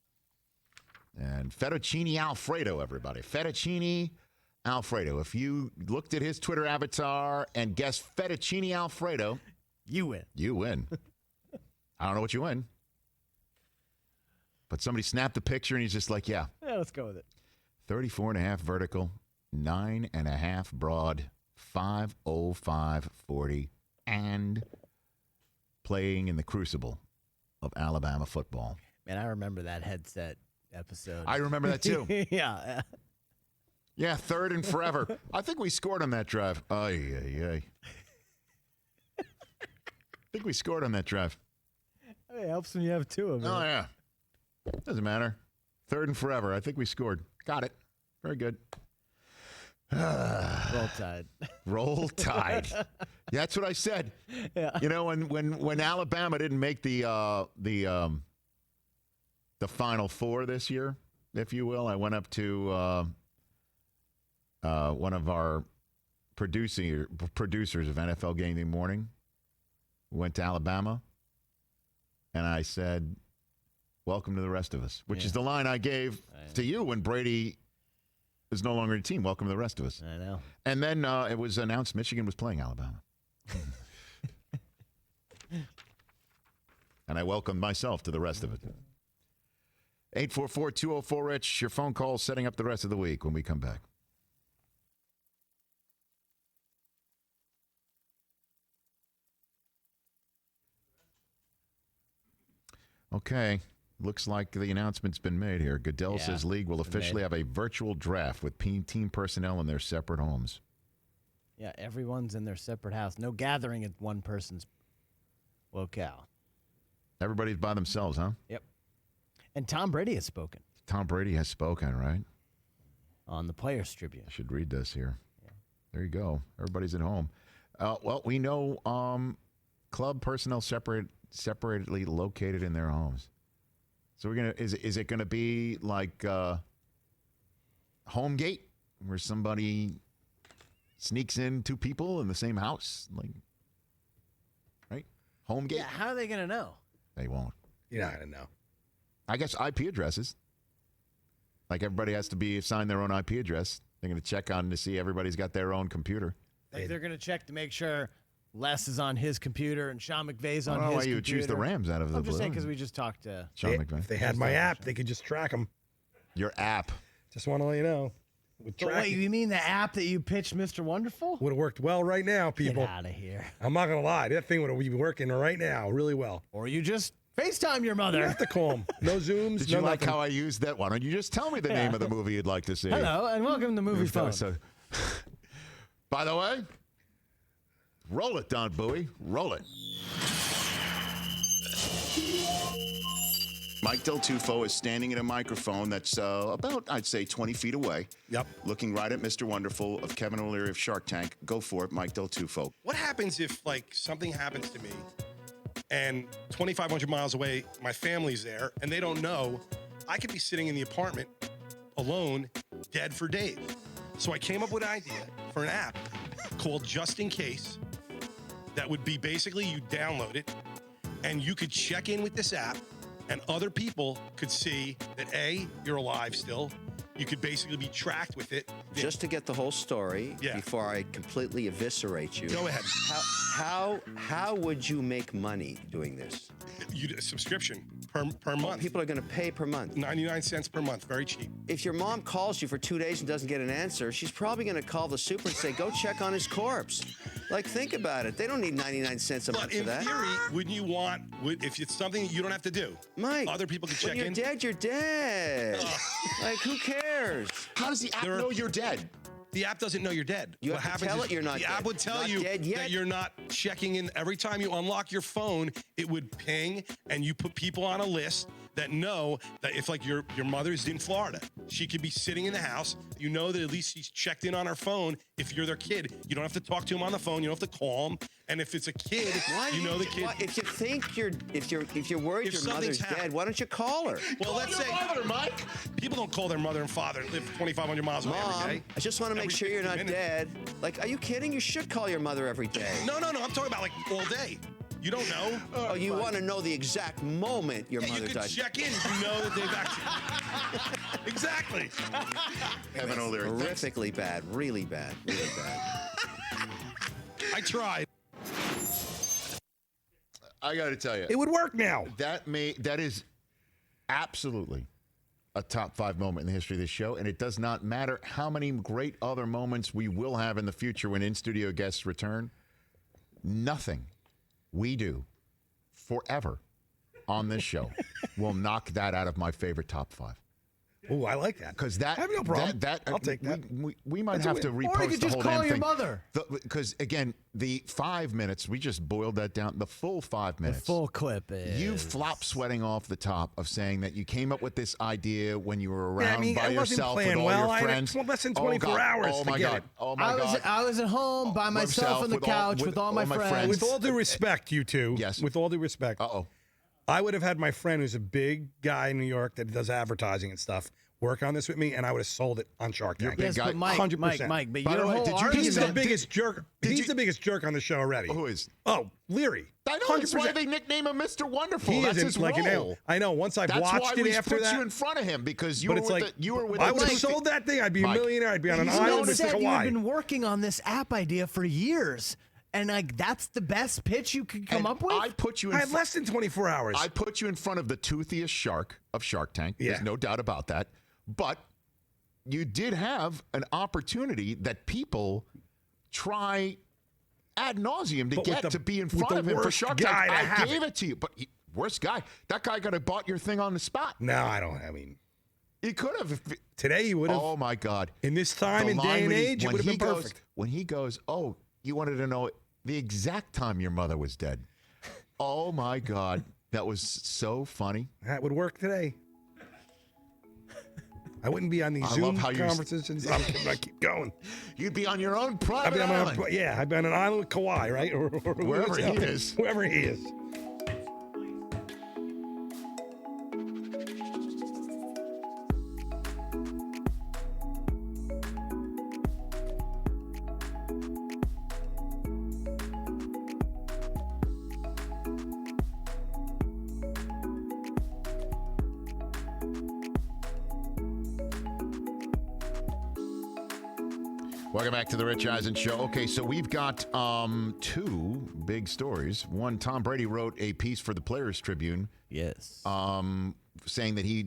And fettuccine Alfredo, everybody. Fettuccine Alfredo. If you looked at his Twitter avatar and guessed fettuccine Alfredo, you win. You win. I don't know what you win. But somebody snapped the picture, and he's just like, yeah. Yeah, let's go with it. 34.5 vertical, 9.5 broad. 5:05:40 and playing in the crucible of Alabama football. Man, I remember that headset episode. I remember that too. Yeah. Yeah, third and forever. I think we scored on that drive. Ay. I think we scored on that drive. It helps when you have two of them. Oh, yeah. Doesn't matter. Third and forever. I think we scored. Got it. Very good. Roll Tide. Roll Tide. That's what I said. Yeah. You know, when Alabama didn't make the Final Four this year, if you will, I went up to one of our producers of NFL Game Day Morning. Went to Alabama, and I said, "Welcome to the rest of us," which is the line I gave to you when Brady is no longer a team. Welcome to the rest of us. I know. And then it was announced Michigan was playing Alabama. And I welcomed myself to the rest of it. 844-204-RICH, your phone call setting up the rest of the week when we come back. Okay. Looks like the announcement's been made here. Goodell says league will officially have a virtual draft with team personnel in their separate homes. Yeah, everyone's in their separate house. No gathering at one person's locale. Everybody's by themselves, huh? Yep. And Tom Brady has spoken. Tom Brady has spoken, right? On the Players Tribune. I should read this here. Yeah. There you go. Everybody's at home. Well, we know club personnel separately located in their homes. So we're gonna is it gonna be like home gate where somebody sneaks in two people in the same house, like right? Home gate. Yeah, how are they gonna know? They won't. You're not gonna know. I guess IP addresses. Like everybody has to be assigned their own IP address. They're gonna check on to see everybody's got their own computer. Like they're gonna check to make sure Les is on his computer and Sean McVay's on his computer. Why you would choose the Rams out of the blue. I'm just saying because we just talked to Sean McVay. If they had my app, they could just track them. Your app. Just want to let you know. So wait, you mean the app that you pitched Mr. Wonderful? Would have worked well right now, people. Get out of here. I'm not going to lie. That thing would be working right now really well. Or you just FaceTime your mother. You have to call them. No Zooms, Did no you like nothing. how I used that? Why don't you just tell me the name of the movie you'd like to see? Hello, and welcome to Movie Phone. By the way, roll it, Don Bowie. Roll it. Mike Del Tufo is standing at a microphone that's about, I'd say, 20 feet away. Yep. Looking right at Mr. Wonderful of Kevin O'Leary of Shark Tank. Go for it, Mike Del Tufo. What happens if, like, something happens to me and 2,500 miles away, my family's there, and they don't know? I could be sitting in the apartment alone, dead for days. So I came up with an idea for an app called Just In Case that would be basically you download it, and you could check in with this app, and other people could see that, A, you're alive still. You could basically be tracked with it. Just to get the whole story, before I completely eviscerate you. Go ahead. How would you make money doing this? You do a subscription per month. People are going to pay per month. 99 cents per month. Very cheap. If your mom calls you for 2 days and doesn't get an answer, she's probably going to call the super and say, go check on his corpse. Like, think about it. They don't need 99 cents a month for that. But in theory, wouldn't you want, if it's something you don't have to do, Mike, other people can check when you're in? dead, you're dead. Like, who cares? How does the app know you're dead? The app doesn't know you're dead. You what have to happens tell is it you're not the dead. app would tell Not you dead yet. that you're not checking in. Every time you unlock your phone, it would ping, and you put people on a list that know that if, like, your mother's in Florida, she could be sitting in the house. You know that at least she's checked in on her phone. If you're their kid, you don't have to talk to him on the phone. You don't have to call him. And if it's a kid, you know the kid. If you think if you're worried If your something's mother's dead, happened- why don't you call her? Well, let's say Mike. People don't call their mother and father and live 2,500 miles away Mom, every day. I just want to make Every sure you're 60 not minutes. dead. Like, are you kidding? You should call your mother every day. No. I'm talking about, like, all day. You don't know. Oh, you want to know the exact moment your mother you can died. check in. You know that they've actually. Exactly. Kevin O'Leary. Horrifically bad. Really bad. Really bad. I tried. I got to tell you, It would work now. that is absolutely a top 5 moment in the history of this show, and it does not matter how many great other moments we will have in the future when in-studio guests return. Nothing we do forever on this show will knock that out of my favorite top 5. Oh, I like that. Because that, I have no problem. I'll take that. We might That's have a to win. repost Or you could the just whole call damn your thing. mother. Because again, the 5 minutes, we just boiled that down. The full 5 minutes. The full clip is... You flop sweating off the top of saying that you came up with this idea when you were around Yeah, I mean, by I wasn't yourself with playing all well. your I had friends. less than Oh, 24 God. hours Oh to my get God! it. Oh my God! I was at home by myself on the couch with all my friends. With all due respect, you two. Yes. With all due respect. Uh-oh. I would have had my friend who's a big guy in New York that does advertising and stuff work on this with me, and I would have sold it on Shark Tank. Yes, but Mike, 100%. Mike, but By your the way, whole did you argument... He's the biggest jerk. He's the biggest jerk on the show already. Who is? Oh, Leary. I know that's why they nickname him Mr. Wonderful. He That's isn't his like role. an ale. I know. Once I've That's watched why it we after put that, you in front of him because you but were it's with like you were with. I would have Mike. sold that thing. I'd be a Mike. millionaire. I'd be on an You island with said Hawaii. you've been working on this app idea for years, and like that's the best pitch you could come up with. I put you. In I had less than 24 hours. I put you in front of the toothiest shark of Shark Tank. Yeah. There's no doubt about that. But you did have an opportunity that people try ad nauseum to But with get the- to be in with front the of him for worst Shark guy Tank. to I have gave it. it to you, but worst guy. That guy could have bought your thing on the spot. No, I don't. I mean, He could have. today he would have. Oh my God! In this time The and day line and when he- age, it when would have he been goes- perfect. When he goes, oh, you wanted to know the exact time your mother was dead. Oh my God, that was so funny. That would work today. I wouldn't be on these I Zoom love how you're- conversations. I'm gonna keep going. You'd be on your own private I'd be on my island. own, I'd be on an island with Kauai, right? Or Wherever he is. Wherever he is. Welcome back to the Rich Eisen Show. Okay, so we've got 2 big stories. One, Tom Brady wrote a piece for the Players Tribune. Yes. Saying that he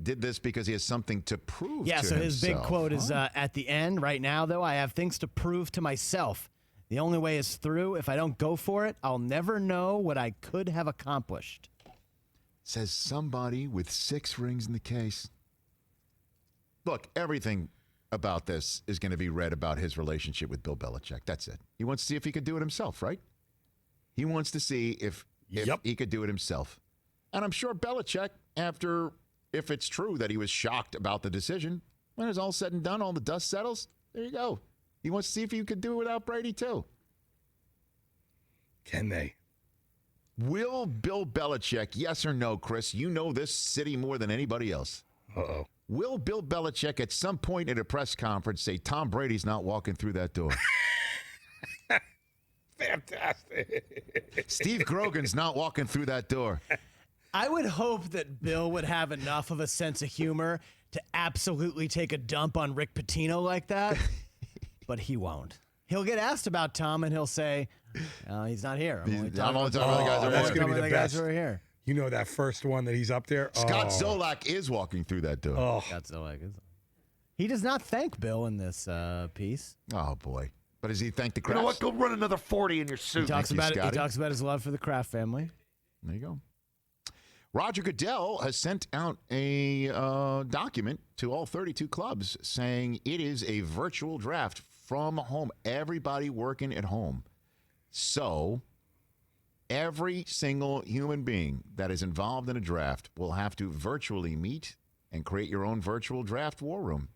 did this because he has something to prove Yeah, to so his big himself. quote is at the end. Right now, though, I have things to prove to myself. The only way is through. If I don't go for it, I'll never know what I could have accomplished. Says somebody with 6 rings in the case. Look, everything about this is going to be read about his relationship with Bill Belichick. That's it. He wants to see if he could do it himself, right? He wants to see if he could do it himself. And I'm sure Belichick, if it's true that he was shocked about the decision, when it's all said and done, all the dust settles, there you go. He wants to see if he could do it without Brady, too. Can they? Will Bill Belichick, yes or no, Chris, you know this city more than anybody else. Uh-oh. Will Bill Belichick at some point at a press conference say Tom Brady's not walking through that door? Fantastic. Steve Grogan's not walking through that door. I would hope that Bill would have enough of a sense of humor to absolutely take a dump on Rick Pitino like that, but he won't. He'll get asked about Tom, and he'll say, he's not here. I'm only talking about the guys who are that's here. going to be the best. Guys who are here. You know that first one that he's up there? Scott Zolak is walking through that door. Oh. Scott Zolak is. He does not thank Bill in this piece. Oh, boy. But does he thank the You Kraft? know what? Go run another 40 in your He suit. talks Thank you, about it. He Scotty. talks about his love for the Kraft family. There you go. Roger Goodell has sent out a document to all 32 clubs saying it is a virtual draft from home. Everybody working at home. So every single human being that is involved in a draft will have to virtually meet and create your own virtual draft war room.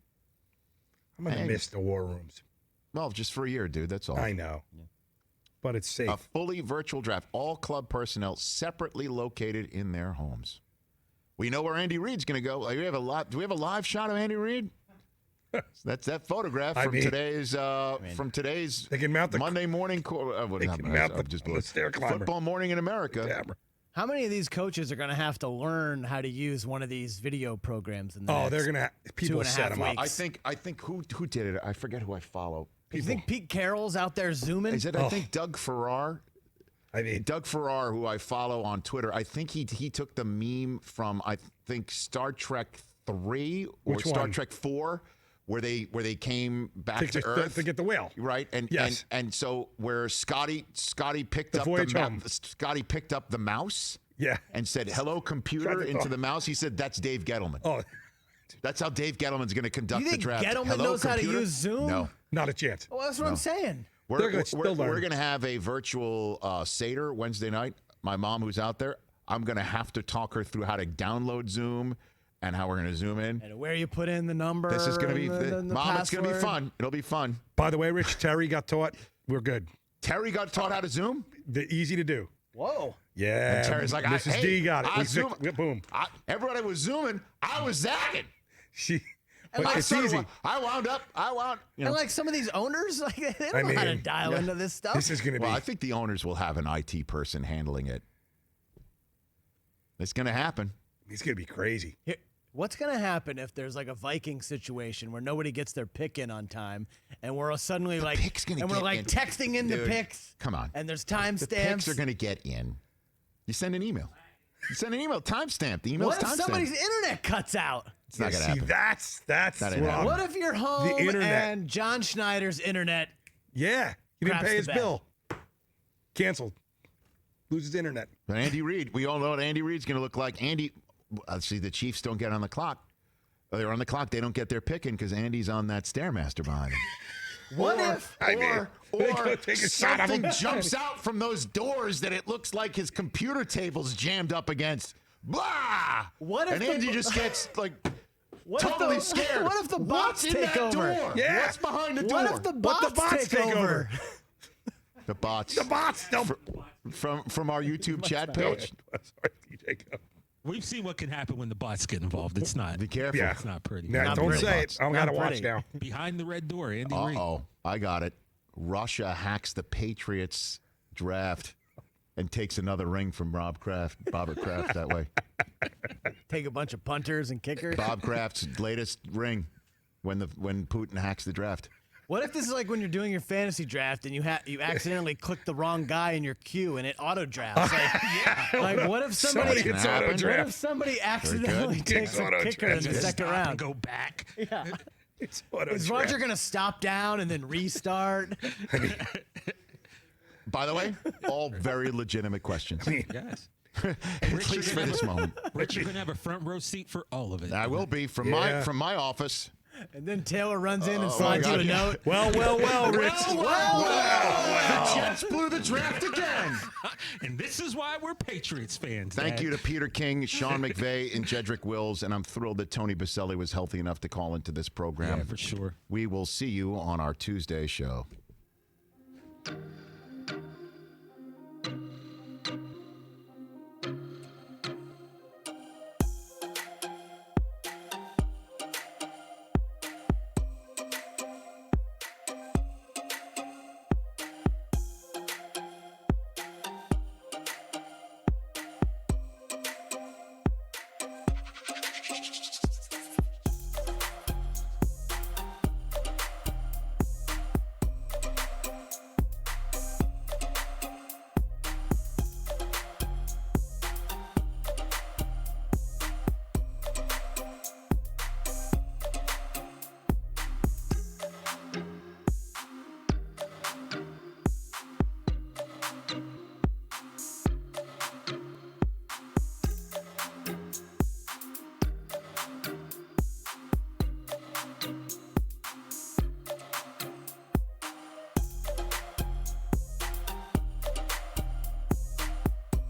I'm going to miss the war rooms. Well, just for a year, dude. That's all. I know. Yeah. But it's safe. A fully virtual draft. All club personnel separately located in their homes. We know where Andy Reid's going to go. Do we have a live shot of Andy Reid? That's that photograph from today's they can mount the Monday morning. the stair climber. Football Morning in America. How many of these coaches are going to have to learn how to use one of these video programs? In the next they're going to people 2.5 set them up. weeks? I think who did it? I forget who I follow. You think Pete Carroll's out there zooming? Is it? I think Doug Farrar. Doug Farrar, who I follow on Twitter. I think he took the meme from Star Trek 3 or Which Star one? Trek 4, where they came back to Earth to get the whale, right? And yes. and so where Scotty picked The up voyage home. Scotty picked up the mouse, and said hello computer into the mouse. He said that's Dave Gettleman. Oh, that's how Dave Gettleman's going to conduct You think the draft. Gettleman Hello, knows how to computer? use Zoom? No. Not a chance. Well, that's what I'm saying. We're going to have a virtual Seder Wednesday night. My mom, who's out there, I'm going to have to talk her through how to download Zoom and how we're going to zoom in. And where you put in the number. This is going to be, the Mom, it's going to be password. fun. It'll be fun. By the way, Rich, Terry got taught. We're good. Terry got taught how to Zoom? Easy to do. Whoa. Yeah. And Terry's like, Mrs. hey, D got it. I We zoom, boom. everybody was zooming. I was zagging. But it's easy. I wound. And like some of these owners, like they don't know how to dial into this stuff. This is going to be. Well, I think the owners will have an IT person handling it. It's going to happen. It's going to be crazy. What's going to happen if there's like a Viking situation where nobody gets their pick in on time, and we're suddenly like, and we're like texting in the Dude, picks. Come on. And there's The timestamps. picks are going to get in. You send an email. Timestamp. The email's What if timestamped. somebody's internet cuts out? It's not going to happen. That's That ain't happening. What if you're home The internet. and John Schneider's internet? Yeah. He didn't craps pay the his bed? bill. Canceled. Loses internet. But Andy Reid, we all know what Andy Reid's going to look like. Andy, see, the Chiefs don't get on the clock. They're on the clock. They don't get their pick in because Andy's on that Stairmaster behind him. What if? Or take a shot of something him. jumps out from those doors that it looks like his computer table's jammed up against. Blah! What if and the- Andy just gets like What if totally the- scared. what if the bots What's in take that over? door? Yeah. What's behind the door? What if the bots take over? The bots. The bots. No. From our YouTube chat page. Sorry, DJ, go. We've seen what can happen when the bots get involved. It's not. Be careful. Yeah. It's not pretty. Nah, Not don't pretty. say it. I got to watch pretty. now. Behind the red door, Andy Reid. Uh-oh. I got it. Russia hacks the Patriots draft and takes another ring from Robert Kraft that way. Take a bunch of punters and kickers. Bob Kraft's latest ring when Putin hacks the draft. What if this is like when you're doing your fantasy draft and you accidentally click the wrong guy in your queue and it auto drafts? Like what if somebody gets auto what draft. if somebody accidentally takes a auto kicker in the draft. second And round? go back. Yeah. It's auto Is draft. Roger gonna stop down and then restart? By the way, all very legitimate questions. Yes. At least for this moment. Rich, you're gonna have a front row seat for all of it. I will be from Yeah. my office. And then Taylor runs in and Oh, slides my you a God. note. Well, Rich. The Jets blew the draft again. And this is why we're Patriots fans. Thank Dad. you to Peter King, Sean McVay, and Jedrick Wills, and I'm thrilled that Tony Baselli was healthy enough to call into this program. Yeah, for sure. We will see you on our Tuesday show.